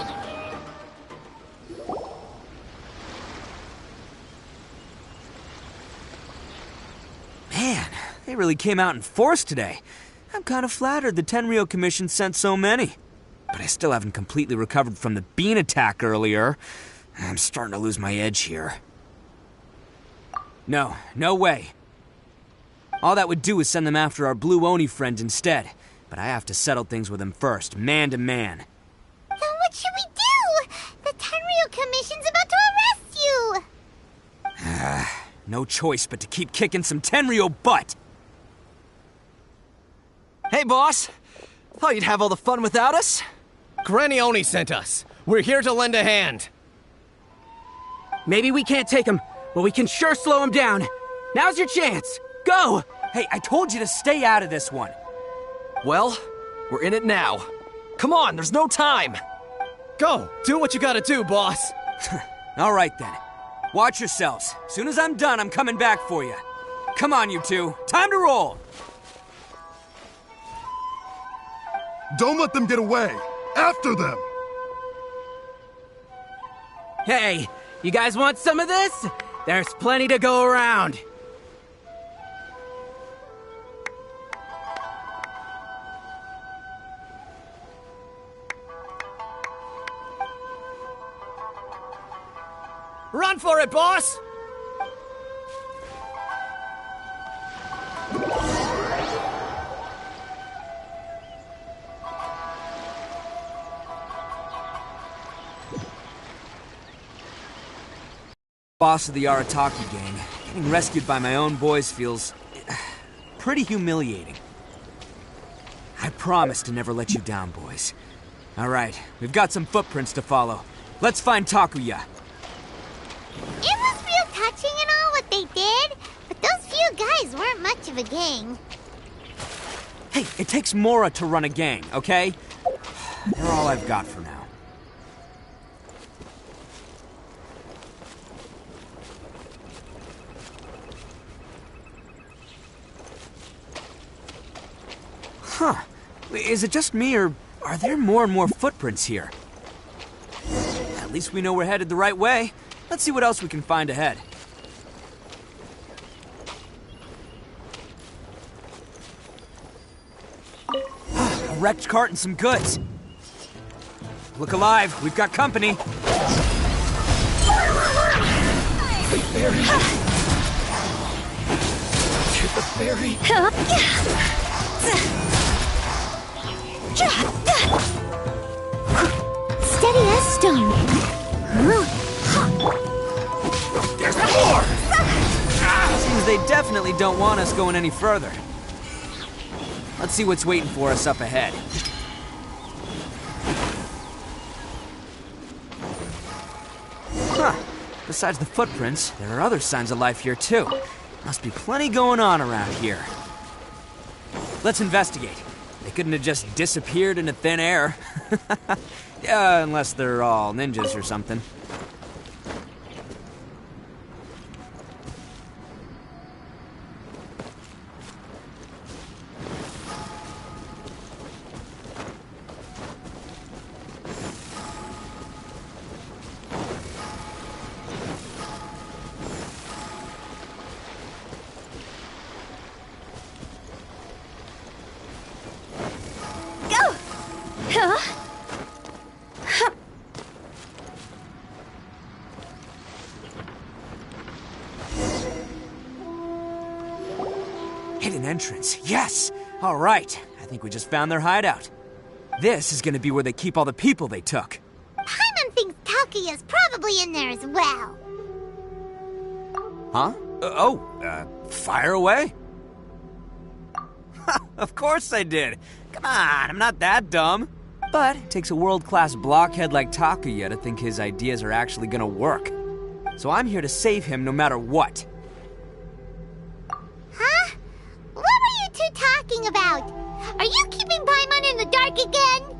Speaker 7: Man, they really came out in force today. I'm kind of flattered the Tenryou Commission sent so many. But I still haven't completely recovered from the bean attack earlier. I'm starting to lose my edge here. No way. All that would do is send them after our Blue Oni friend instead. But I have to settle things with him first, man to man.
Speaker 5: Then what should we do? The Tenryou Commission's about to arrest you!
Speaker 7: No choice but to keep kicking some Tenryou butt!
Speaker 17: Hey, boss! Thought you'd have all the fun without us?
Speaker 3: Granny Oni sent us. We're here to lend a hand.
Speaker 7: Maybe we can't take him, but we can sure slow him down. Now's your chance! Go! Hey, I told you to stay out of this one.
Speaker 17: Well, we're in it now. Come on, there's no time!
Speaker 3: Go! Do what you gotta do, boss!
Speaker 7: All right, then. Watch yourselves. Soon as I'm done, I'm coming back for you. Come on, you two. Time to roll!
Speaker 16: Don't let them get away! After them!
Speaker 18: Hey, you guys want some of this? There's plenty to go around.
Speaker 3: Run for it, boss!
Speaker 7: Boss of the Arataki gang, getting rescued by my own boys feels pretty humiliating. I promise to never let you down, boys. All right, we've got some footprints to follow. Let's find Takuya.
Speaker 5: It was real touching and all what they did, but those few guys weren't much of a gang.
Speaker 7: Hey, it takes Mora to run a gang, okay? They're all I've got for now. Huh. Is it just me, or are there more and more footprints here? At least we know we're headed the right way. Let's see what else we can find ahead. A wrecked cart and some goods. Look alive, we've got company.
Speaker 4: Fairy. To the fairy.
Speaker 5: Steady as stone.
Speaker 4: There's more!
Speaker 7: Seems they definitely don't want us going any further. Let's see what's waiting for us up ahead. Huh. Besides the footprints, there are other signs of life here too. Must be plenty going on around here. Let's investigate. They couldn't have just disappeared into thin air. Yeah, unless they're all ninjas or something. Hidden entrance, yes! All right, I think we just found their hideout. This is gonna be where they keep all the people they took.
Speaker 5: Paimon thinks Takuya's probably in there as well.
Speaker 7: Huh? Fire away? Of course I did. Come on, I'm not that dumb. But it takes a world-class blockhead like Takuya to think his ideas are actually gonna work. So I'm here to save him no matter what.
Speaker 5: Huh? What were you two talking about? Are you keeping Paimon in the dark again?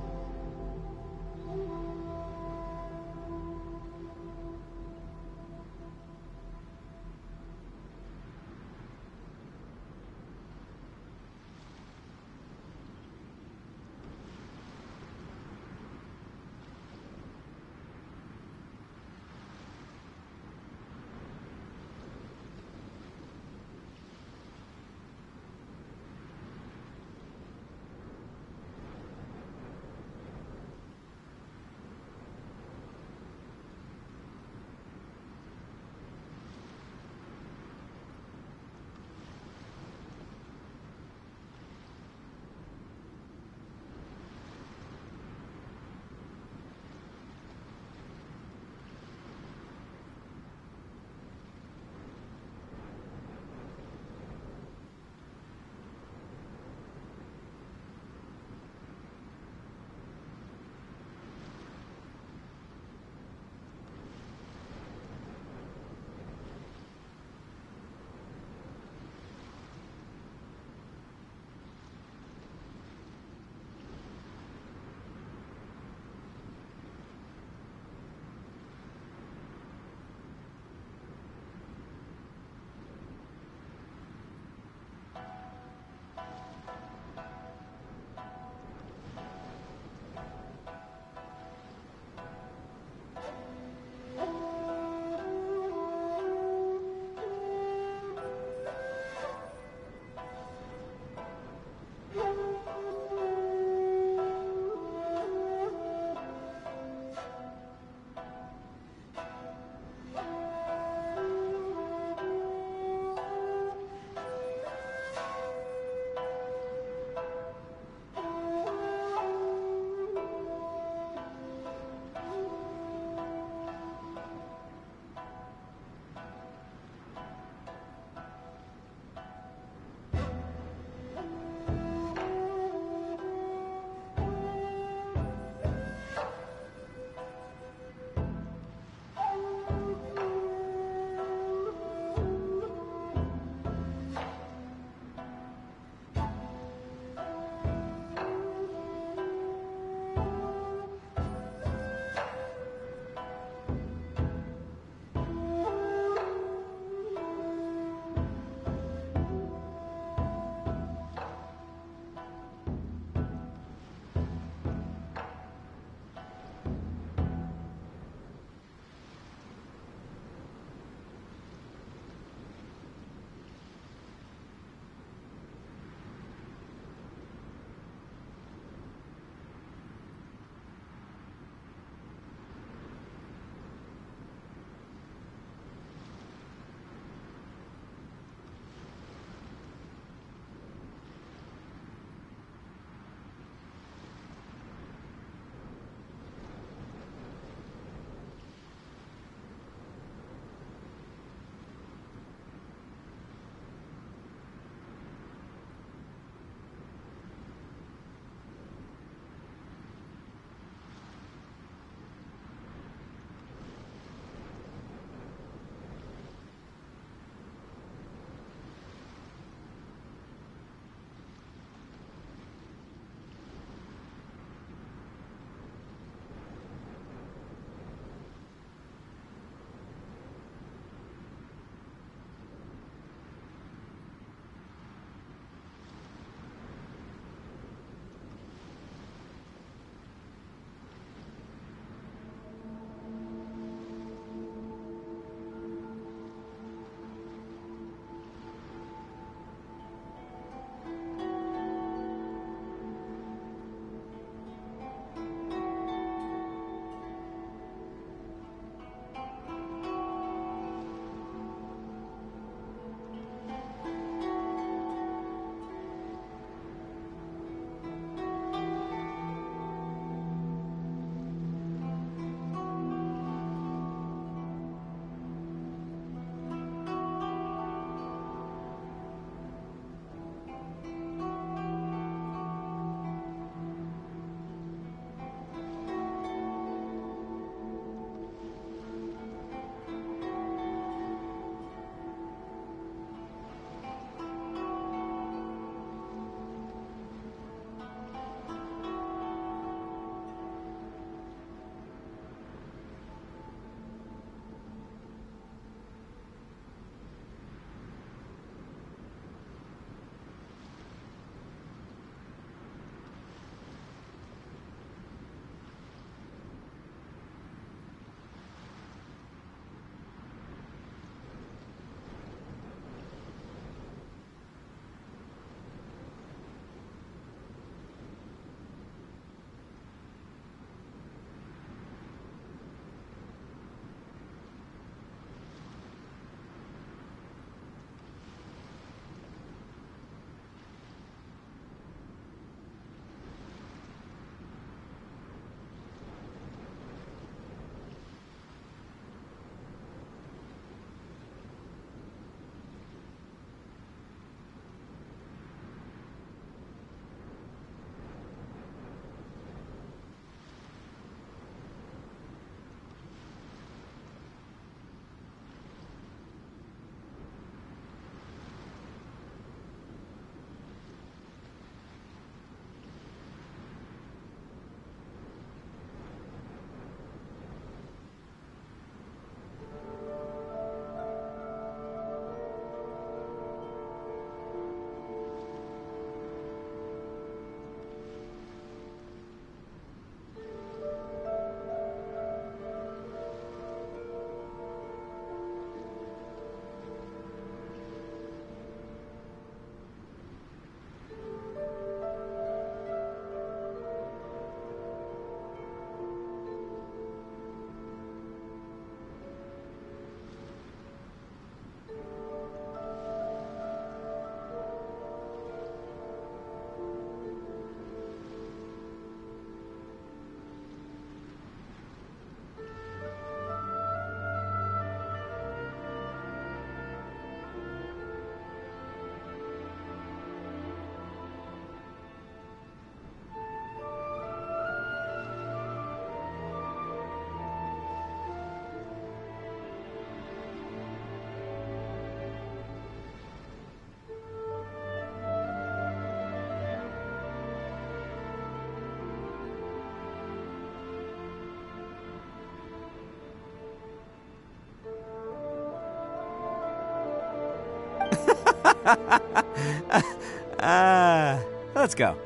Speaker 7: Let's go.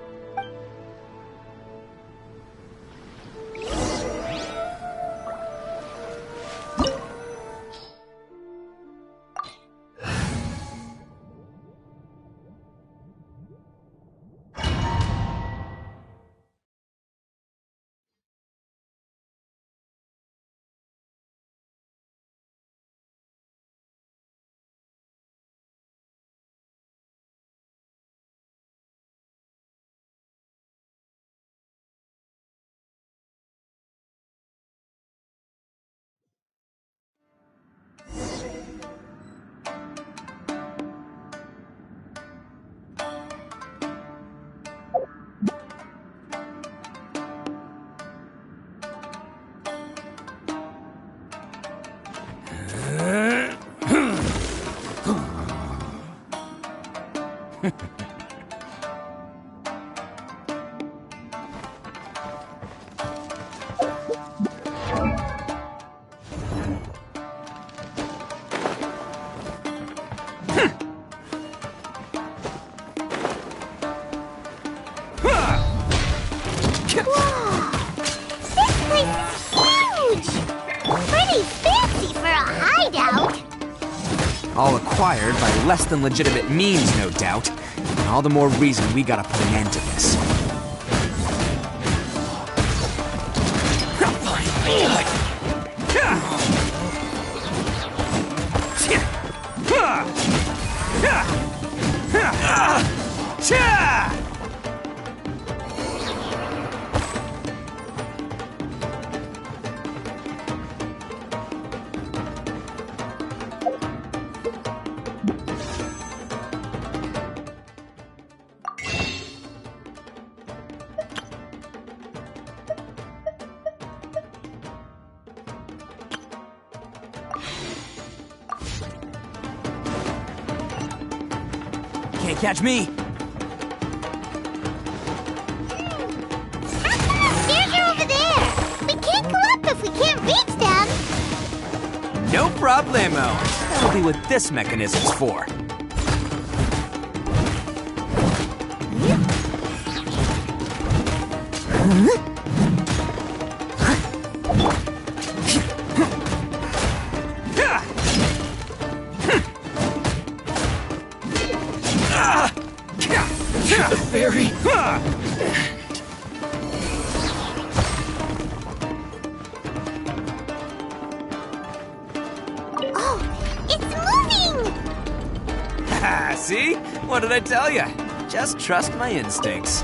Speaker 7: All acquired by less than legitimate means, no doubt. And all the more reason we gotta put an end to this. Can't catch me!
Speaker 5: Stairs are over there! We can't go up if we can't reach them!
Speaker 7: No problemo! That'll be what this mechanism's for.
Speaker 4: The fairy.
Speaker 5: Oh, it's moving!
Speaker 7: See? What did I tell you? Just trust my instincts.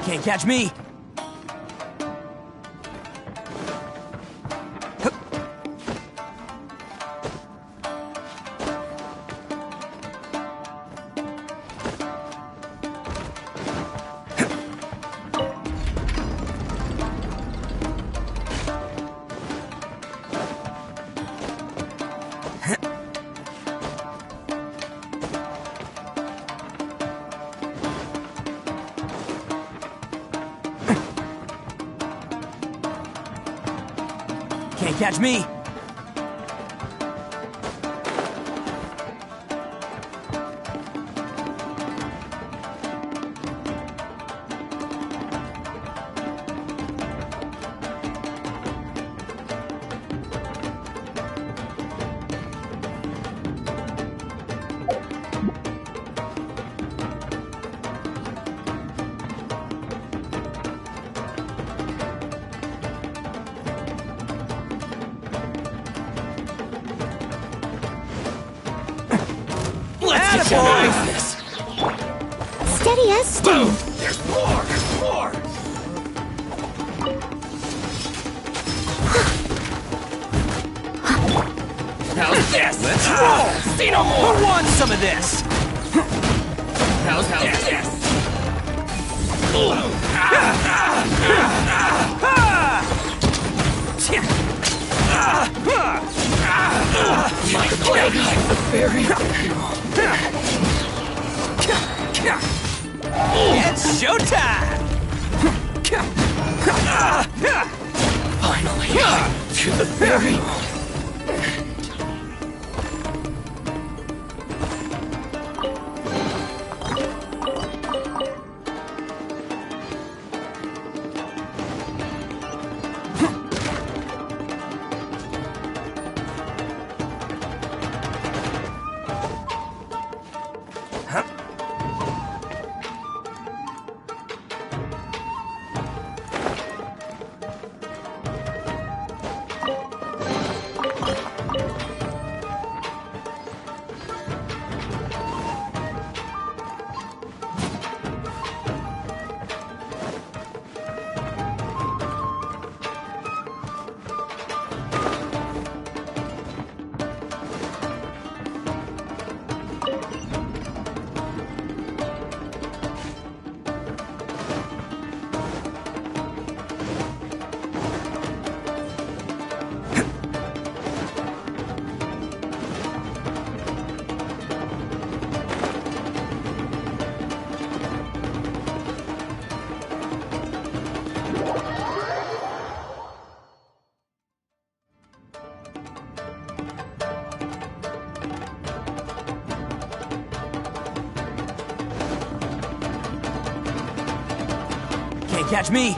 Speaker 7: Can't catch me! Can't catch me!
Speaker 18: Let's get this.
Speaker 5: Steady as stone.
Speaker 4: There's more! There's more!
Speaker 18: How's this? Let's roll! See no more!
Speaker 7: Who wants some of this?
Speaker 18: How's this?
Speaker 4: My blade hides the fairy.
Speaker 7: It's showtime!
Speaker 4: Finally, to the fairy.
Speaker 7: Can't catch me!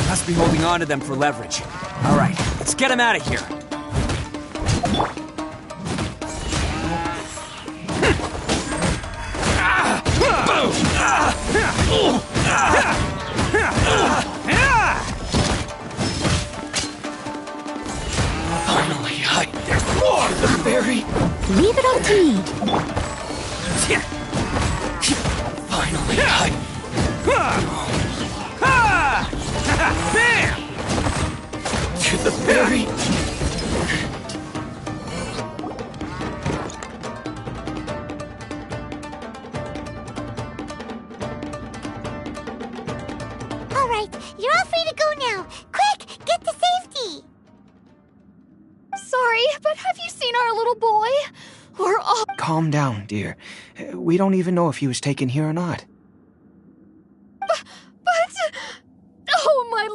Speaker 7: Must be holding on to them for leverage. All right, let's get them out of here.
Speaker 4: Finally, there's more! The fairy!
Speaker 5: Leave it up to me.
Speaker 4: Finally,
Speaker 7: Bam!
Speaker 4: to the fairy!
Speaker 5: All right, you're all free to go now. Quick, get to safety.
Speaker 13: Sorry, but have you seen our little boy? We're all...
Speaker 19: Calm down, dear. We don't even know if he was taken here or not.
Speaker 13: But...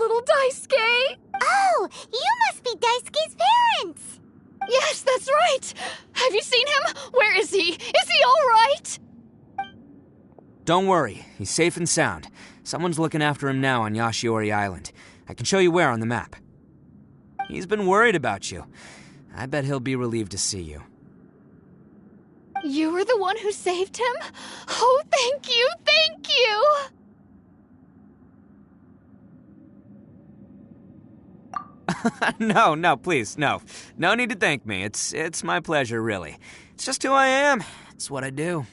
Speaker 9: little Daisuke!
Speaker 5: Oh, you must be Daisuke's parents!
Speaker 9: Yes, that's right! Have you seen him? Where is he? Is he alright?
Speaker 7: Don't worry, he's safe and sound. Someone's looking after him now on Yashiori Island. I can show you where on the map. He's been worried about you. I bet he'll be relieved to see you.
Speaker 9: You were the one who saved him? Oh, thank you, thank you!
Speaker 7: No, please, no. No need to thank me. It's my pleasure, really. It's just who I am. It's what I do.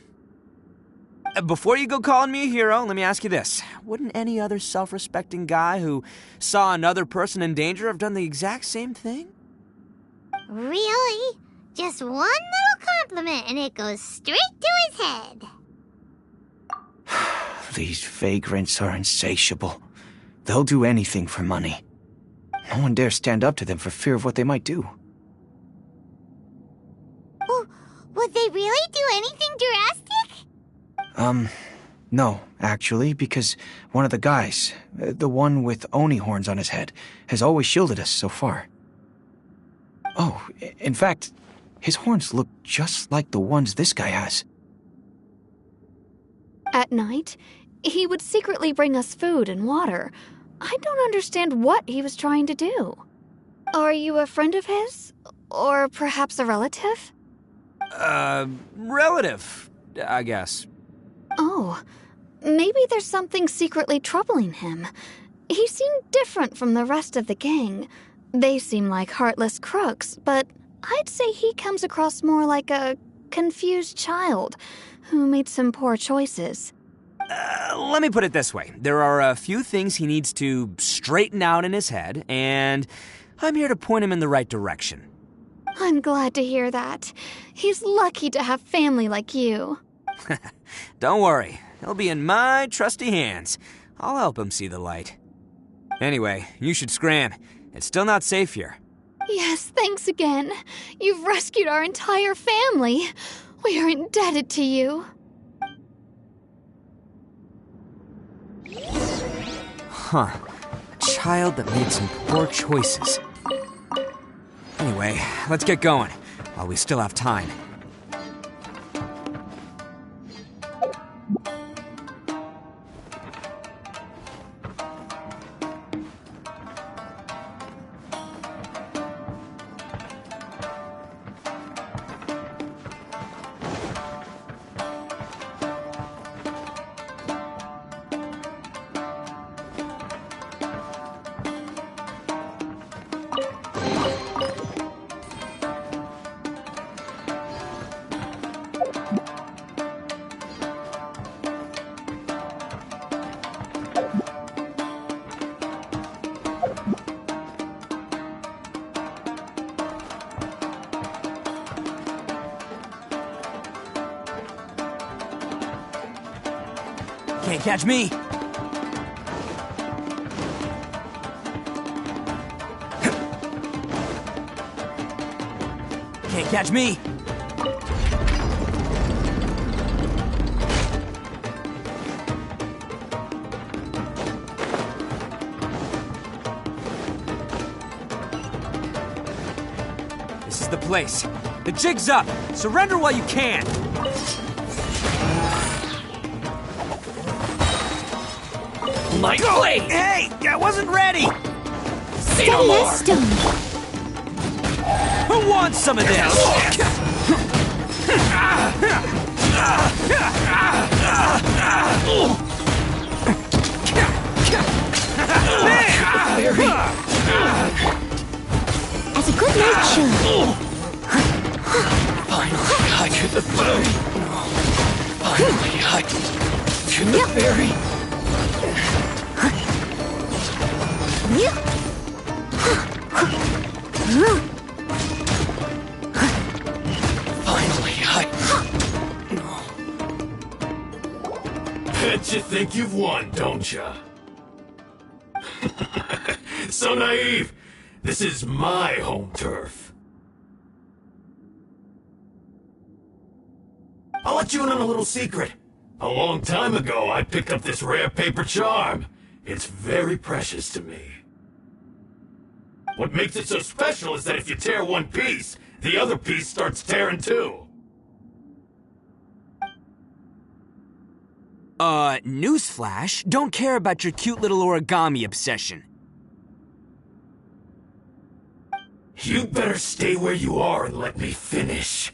Speaker 7: Before you go calling me a hero, let me ask you this. Wouldn't any other self-respecting guy who saw another person in danger have done the exact same thing?
Speaker 5: Really? Just one little compliment and it goes straight to his head.
Speaker 19: These vagrants are insatiable. They'll do anything for money. No one dares stand up to them for fear of what they might do.
Speaker 5: Would they really do anything drastic?
Speaker 19: No, actually, because one of the guys, the one with Oni horns on his head, has always shielded us so far. Oh, in fact, his horns look just like the ones this guy has.
Speaker 9: At night, he would secretly bring us food and water. I don't understand what he was trying to do. Are you a friend of his? Or perhaps a relative?
Speaker 7: Relative, I guess.
Speaker 9: Oh, maybe there's something secretly troubling him. He seemed different from the rest of the gang. They seem like heartless crooks, but I'd say he comes across more like a confused child who made some poor choices.
Speaker 7: Let me put it this way. There are a few things he needs to straighten out in his head, and I'm here to point him in the right direction.
Speaker 9: I'm glad to hear that. He's lucky to have family like you.
Speaker 7: Don't worry, he'll be in my trusty hands. I'll help him see the light. Anyway, you should scram. It's still not safe here.
Speaker 9: Yes, thanks again. You've rescued our entire family. We are indebted to you.
Speaker 7: Huh. A child that made some poor choices. Anyway, let's get going, while we still have time. Can't catch me! Can't catch me! This is the place. The jig's up! Surrender while you can!
Speaker 4: My blade!
Speaker 7: Hey! I wasn't ready!
Speaker 4: See no more!
Speaker 7: Who wants some of this?
Speaker 5: As a good night show.
Speaker 4: Finally, I to the berry. Finally, I to the berry. Finally,
Speaker 20: Bet you think you've won, don't ya? So naive. This is my home turf. I'll let you in on a little secret. A long time ago, I picked up this rare paper charm. It's very precious to me. What makes it so special is that if you tear one piece, the other piece starts tearing too.
Speaker 7: Newsflash, don't care about your cute little origami obsession.
Speaker 20: You'd better stay where you are and let me finish.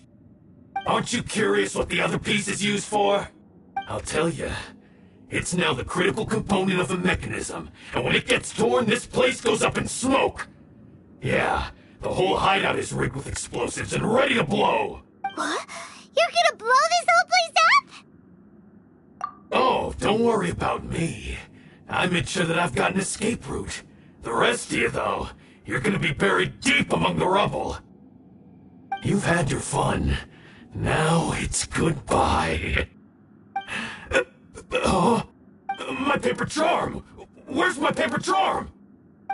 Speaker 20: Aren't you curious what the other piece is used for? I'll tell you. It's now the critical component of a mechanism, and when it gets torn, this place goes up in smoke. Yeah, the whole hideout is rigged with explosives and ready to blow.
Speaker 5: What? You're gonna blow this whole place up?
Speaker 20: Oh, don't worry about me. I made sure that I've got an escape route. The rest of you, though, you're gonna be buried deep among the rubble. You've had your fun. Now it's goodbye. My paper charm! Where's my paper charm?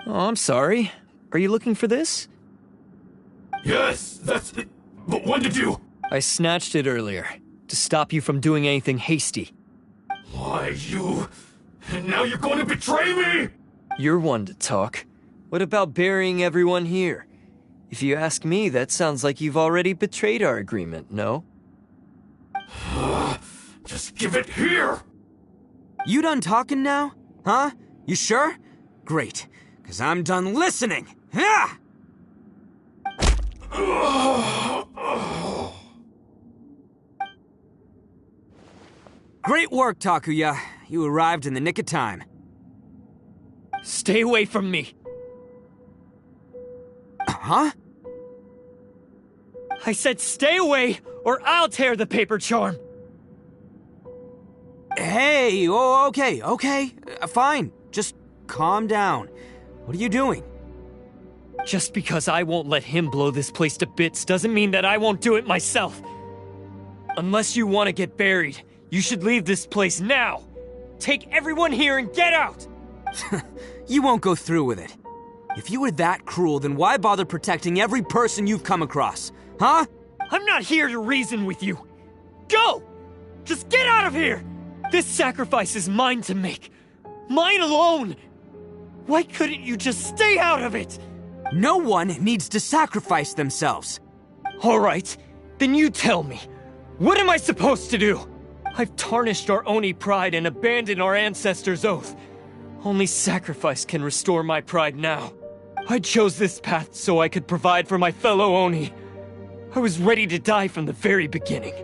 Speaker 15: Oh, I'm sorry. Are you looking for this?
Speaker 20: Yes, that's it. But when did you...
Speaker 15: I snatched it earlier, to stop you from doing anything hasty.
Speaker 20: Why, you... And now you're going to betray me?
Speaker 15: You're one to talk. What about burying everyone here? If you ask me, that sounds like you've already betrayed our agreement, no?
Speaker 20: Just give it here!
Speaker 7: You done talking now? Huh? You sure? Great, because I'm done listening. Ah! Great work, Takuya. You arrived in the nick of time.
Speaker 15: Stay away from me.
Speaker 7: Huh?
Speaker 15: I said stay away, or I'll tear the paper charm.
Speaker 7: Hey, oh, okay. Fine. Just calm down. What are you doing?
Speaker 15: Just because I won't let him blow this place to bits doesn't mean that I won't do it myself. Unless you want to get buried, you should leave this place now. Take everyone here and get out!
Speaker 7: You won't go through with it. If you were that cruel, then why bother protecting every person you've come across? Huh?
Speaker 15: I'm not here to reason with you. Go! Just get out of here! This sacrifice is mine to make. Mine alone! Why couldn't you just stay out of it?
Speaker 7: No one needs to sacrifice themselves.
Speaker 15: All right, then you tell me. What am I supposed to do? I've tarnished our Oni pride and abandoned our ancestors' oath. Only sacrifice can restore my pride now. I chose this path so I could provide for my fellow Oni. I was ready to die from the very beginning.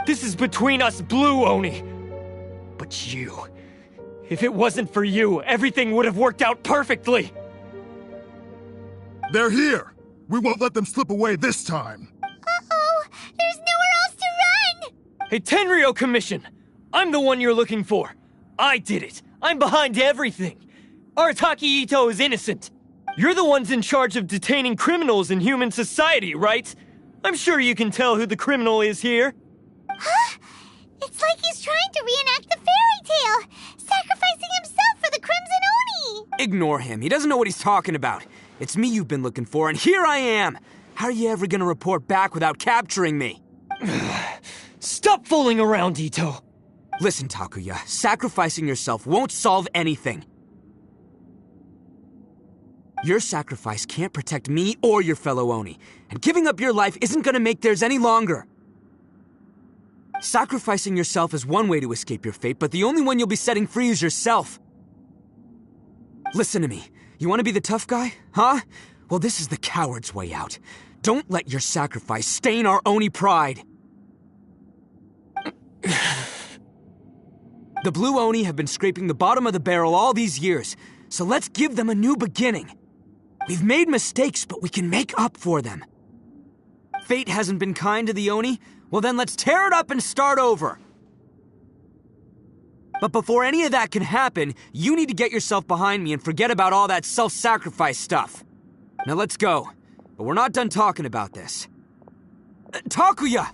Speaker 15: This is between us Blue Oni. But you... If it wasn't for you, everything would have worked out perfectly!
Speaker 16: They're here! We won't let them slip away this time!
Speaker 5: Uh-oh! There's nowhere else to run!
Speaker 15: Hey, Tenryo Commission! I'm the one you're looking for. I did it. I'm behind everything. Arataki Ito is innocent. You're the ones in charge of detaining criminals in human society, right? I'm sure you can tell who the criminal is here.
Speaker 5: Huh? It's like he's trying to reenact the fairy tale, sacrificing himself for the Crimson Oni!
Speaker 7: Ignore him. He doesn't know what he's talking about. It's me you've been looking for, and here I am! How are you ever gonna report back without capturing me?
Speaker 15: Stop fooling around, Ito!
Speaker 7: Listen, Takuya, sacrificing yourself won't solve anything. Your sacrifice can't protect me or your fellow Oni, and giving up your life isn't gonna make theirs any longer. Sacrificing yourself is one way to escape your fate, but the only one you'll be setting free is yourself. Listen to me. You want to be the tough guy? Huh? Well, this is the coward's way out. Don't let your sacrifice stain our Oni pride. The Blue Oni have been scraping the bottom of the barrel all these years, so let's give them a new beginning. We've made mistakes, but we can make up for them. Fate hasn't been kind to the Oni? Well then let's tear it up and start over. But before any of that can happen, you need to get yourself behind me and forget about all that self-sacrifice stuff. Now let's go. But we're not done talking about this. Takuya!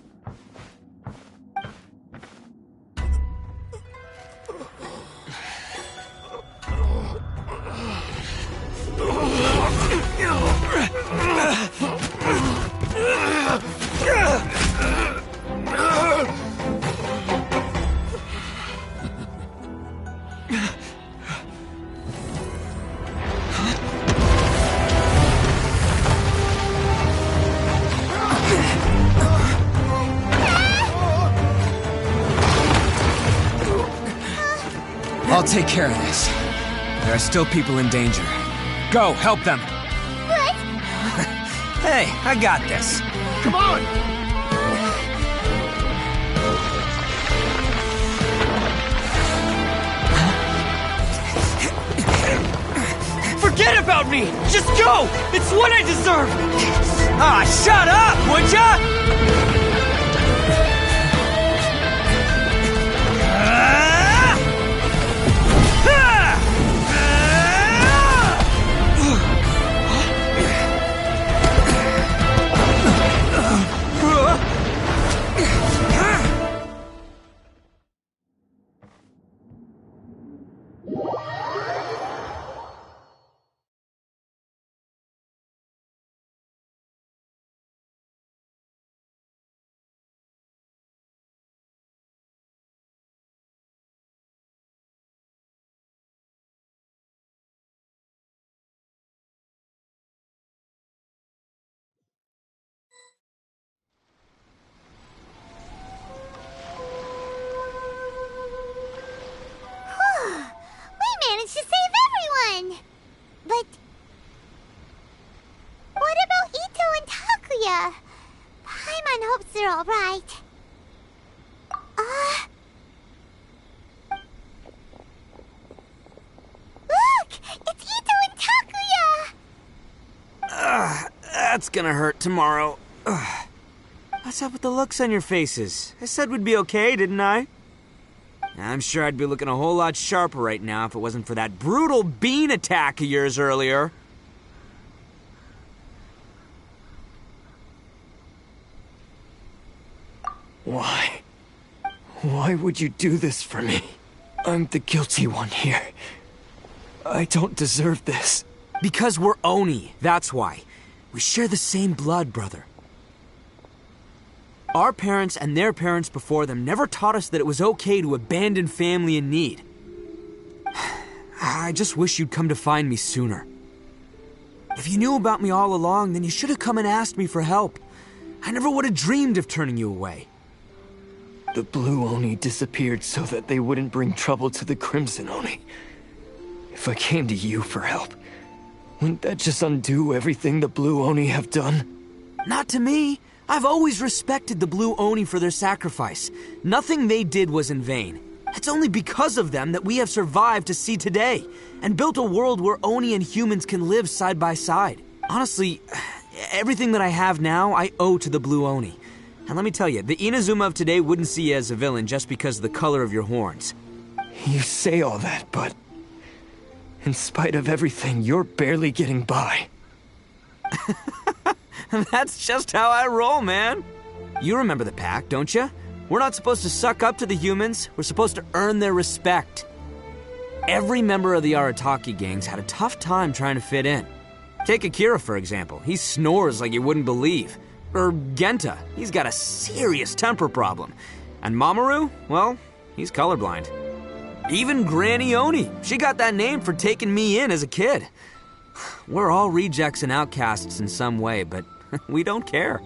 Speaker 7: I'll take care of this. There are still people in danger. Go, help them.
Speaker 5: What?
Speaker 7: Hey, I got this.
Speaker 16: Come on!
Speaker 15: Forget about me! Just go! It's what I deserve!
Speaker 7: Ah, shut up, would ya?
Speaker 5: We managed to save everyone! But... what about Ito and Takuya? Paimon hopes they're alright. Look! It's Ito and Takuya!
Speaker 7: That's gonna hurt tomorrow. What's up with the looks on your faces? I said we'd be okay, didn't I? I'm sure I'd be looking a whole lot sharper right now if it wasn't for that brutal bean attack of yours earlier.
Speaker 15: Why? Why would you do this for me? I'm the guilty one here. I don't deserve this.
Speaker 7: Because we're Oni, that's why. We share the same blood, brother. Our parents and their parents before them never taught us that it was okay to abandon family in need. I just wish you'd come to find me sooner. If you knew about me all along, then you should have come and asked me for help. I never would have dreamed of turning you away.
Speaker 15: The Blue Oni disappeared so that they wouldn't bring trouble to the Crimson Oni. If I came to you for help, wouldn't that just undo everything the Blue Oni have done?
Speaker 7: Not to me. I've always respected the Blue Oni for their sacrifice. Nothing they did was in vain. It's only because of them that we have survived to see today, and built a world where Oni and humans can live side by side. Honestly, everything that I have now, I owe to the Blue Oni. And let me tell you, the Inazuma of today wouldn't see you as a villain just because of the color of your horns.
Speaker 15: You say all that, but in spite of everything, you're barely getting by.
Speaker 7: That's just how I roll, man. You remember the pact, don't you? We're not supposed to suck up to the humans. We're supposed to earn their respect. Every member of the Arataki gangs had a tough time trying to fit in. Take Akira, for example. He snores like you wouldn't believe. Or Genta. He's got a serious temper problem. And Mamoru, well, he's colorblind. Even Granny Oni. She got that name for taking me in as a kid. We're all rejects and outcasts in some way, but we don't care.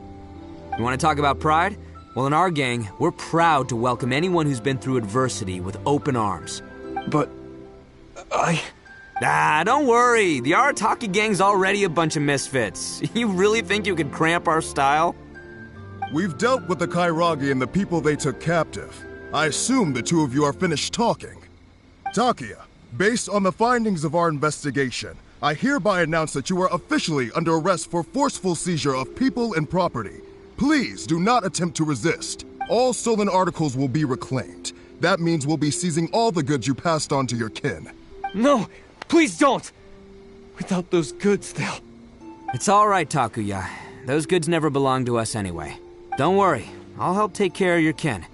Speaker 7: You want to talk about pride? Well, in our gang, we're proud to welcome anyone who's been through adversity with open arms.
Speaker 15: But
Speaker 7: don't worry. The Arataki gang's already a bunch of misfits. You really think you could cramp our style?
Speaker 16: We've dealt with the Kairagi and the people they took captive. I assume the two of you are finished talking. Takuya, based on the findings of our investigation, I hereby announce that you are officially under arrest for forceful seizure of people and property. Please do not attempt to resist. All stolen articles will be reclaimed. That means we'll be seizing all the goods you passed on to your kin.
Speaker 15: No, please don't! Without those goods, they'll...
Speaker 7: It's all right, Takuya. Those goods never belonged to us anyway. Don't worry, I'll help take care of your kin.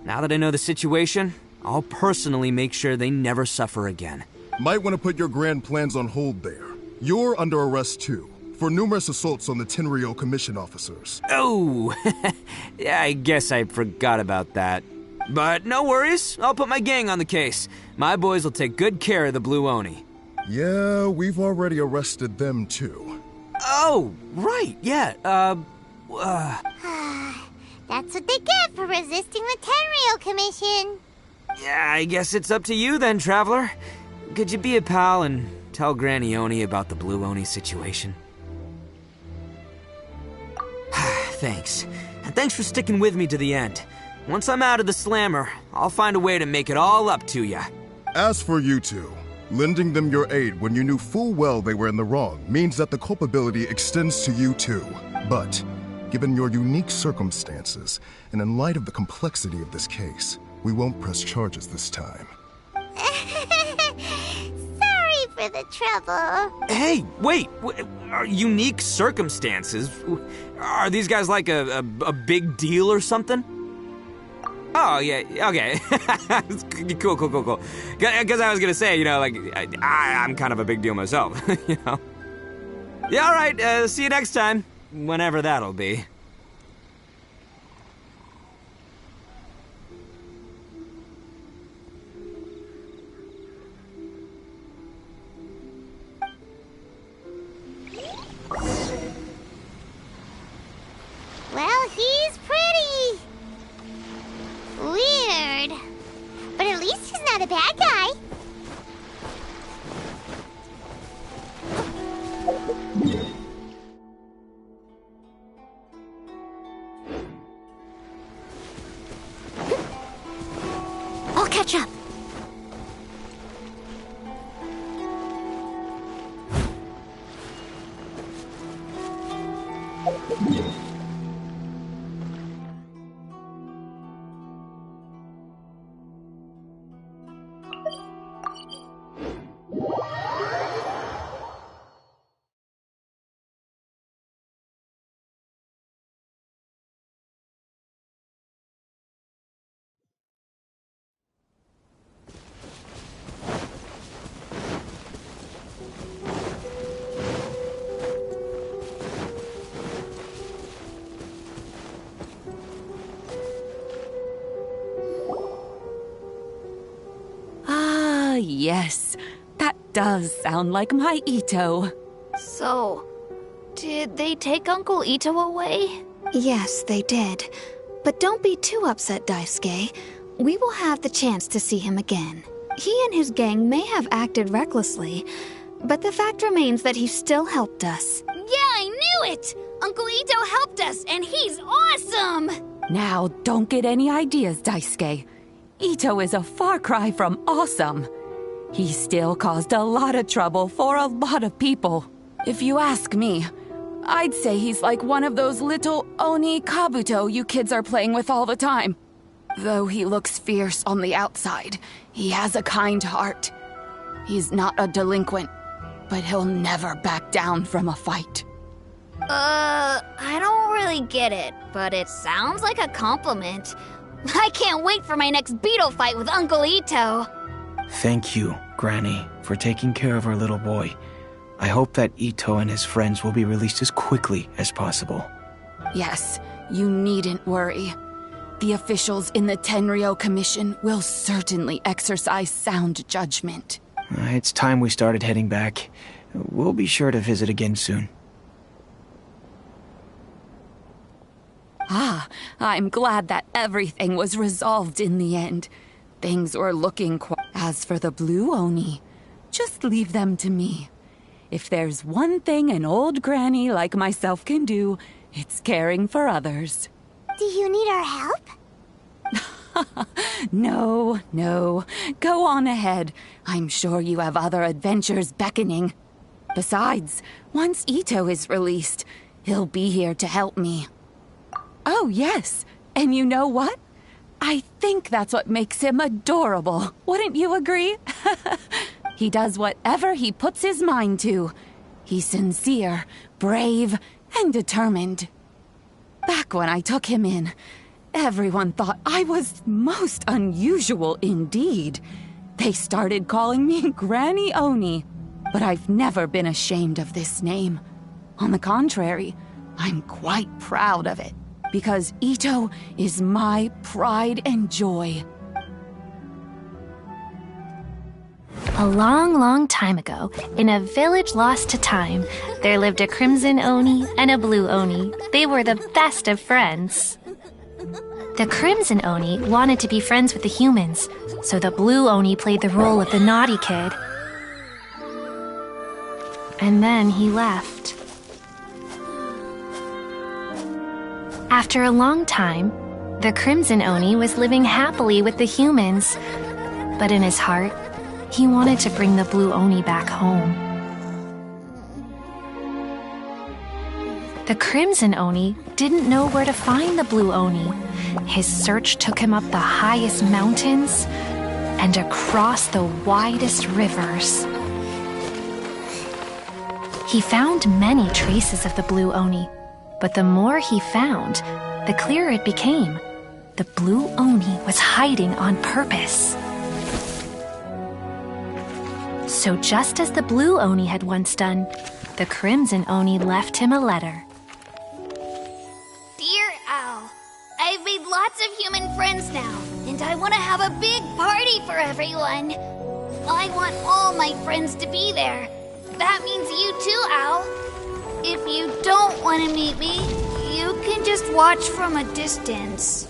Speaker 7: Now that I know the situation, I'll personally make sure they never suffer again.
Speaker 16: Might want to put your grand plans on hold there. You're under arrest too, for numerous assaults on the Tenryou Commission officers.
Speaker 7: Oh, yeah, I guess I forgot about that. But no worries, I'll put my gang on the case. My boys will take good care of the Blue Oni.
Speaker 16: Yeah, we've already arrested them too.
Speaker 7: Oh, right, yeah,
Speaker 5: That's what they get for resisting the Tenryou Commission.
Speaker 7: Yeah, I guess it's up to you then, Traveler. Could you be a pal and tell Granny Oni about the Blue Oni situation? Thanks. And thanks for sticking with me to the end. Once I'm out of the slammer, I'll find a way to make it all up to ya.
Speaker 16: As for you two, lending them your aid when you knew full well they were in the wrong means that the culpability extends to you too. But, given your unique circumstances, and in light of the complexity of this case, we won't press charges this time.
Speaker 5: Sorry for the trouble.
Speaker 7: Hey, wait! Unique circumstances? Are these guys like a big deal or something? Oh, yeah, okay. Cool. Because I was gonna say, you know, like, I'm kind of a big deal myself, you know? Yeah, alright, see you next time. Whenever that'll be.
Speaker 5: Well, he's pretty. Weird. But at least he's not a bad guy. I'll catch up.
Speaker 12: Yes, that does sound like my Ito.
Speaker 13: So, did they take Uncle Ito away?
Speaker 9: Yes, they did. But don't be too upset, Daisuke. We will have the chance to see him again. He and his gang may have acted recklessly, but the fact remains that he still helped us.
Speaker 13: Yeah, I knew it! Uncle Ito helped us, and he's awesome!
Speaker 12: Now, don't get any ideas, Daisuke. Ito is a far cry from awesome. He still caused a lot of trouble for a lot of people.
Speaker 21: If you ask me, I'd say he's like one of those little Oni Kabuto you kids are playing with all the time. Though he looks fierce on the outside, he has a kind heart. He's not a delinquent, but he'll never back down from a fight.
Speaker 13: I don't really get it, but it sounds like a compliment. I can't wait for my next beetle fight with Uncle Ito.
Speaker 19: Thank you, Granny, for taking care of our little boy. I hope that Ito and his friends will be released as quickly as possible.
Speaker 21: Yes, you needn't worry. The officials in the Tenryou Commission will certainly exercise sound judgment.
Speaker 19: It's time we started heading back. We'll be sure to visit again soon.
Speaker 21: I'm glad that everything was resolved in the end. Things were looking quite... As for the Blue Oni, just leave them to me. If there's one thing an old granny like myself can do, it's caring for others.
Speaker 5: Do you need our help?
Speaker 21: No. Go on ahead. I'm sure you have other adventures beckoning. Besides, once Ito is released, he'll be here to help me. Oh, yes. And you know what? I think that's what makes him adorable. Wouldn't you agree? He does whatever he puts his mind to. He's sincere, brave, and determined. Back when I took him in, everyone thought I was most unusual indeed. They started calling me Granny Oni, but I've never been ashamed of this name. On the contrary, I'm quite proud of it, because Ito is my pride and joy.
Speaker 6: A long, long time ago, in a village lost to time, there lived a crimson Oni and a blue Oni. They were the best of friends. The crimson Oni wanted to be friends with the humans, So the blue Oni played the role of the naughty kid. And then he left. After a long time, the Crimson Oni was living happily with the humans. But in his heart, he wanted to bring the blue Oni back home. The Crimson Oni didn't know where to find the blue Oni. His search took him up the highest mountains and across the widest rivers. He found many traces of the blue Oni, but the more he found, the clearer it became. The blue Oni was hiding on purpose. So just as the blue Oni had once done, the Crimson Oni left him a letter.
Speaker 13: Dear Owl, I've made lots of human friends now, and I want to have a big party for everyone. I want all my friends to be there. That means you too, Owl. If you don't want to meet me, you can just watch from a distance.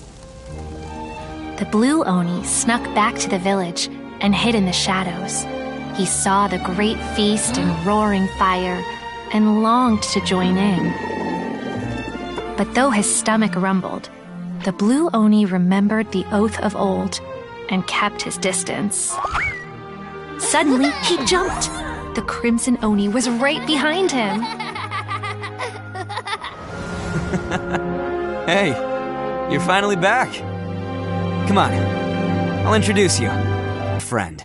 Speaker 6: The blue Oni snuck back to the village and hid in the shadows. He saw the great feast and roaring fire and longed to join in. But though his stomach rumbled, the blue Oni remembered the oath of old and kept his distance. Suddenly, he jumped. The Crimson Oni was right behind him.
Speaker 7: Hey, you're finally back. Come on, I'll introduce you. Friend.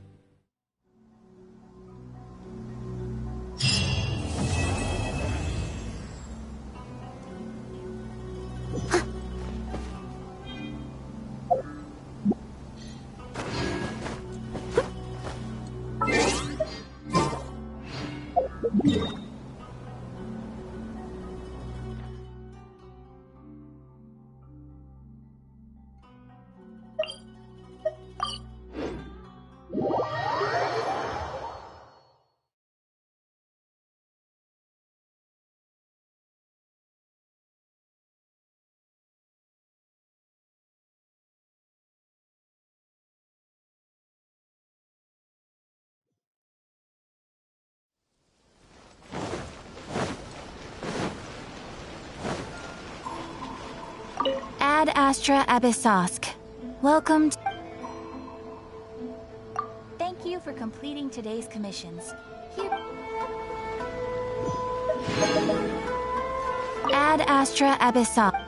Speaker 21: Ad Astra Abyssosk. Welcome to... Thank you for completing today's commissions. Here... Ad Astra Abyssosk.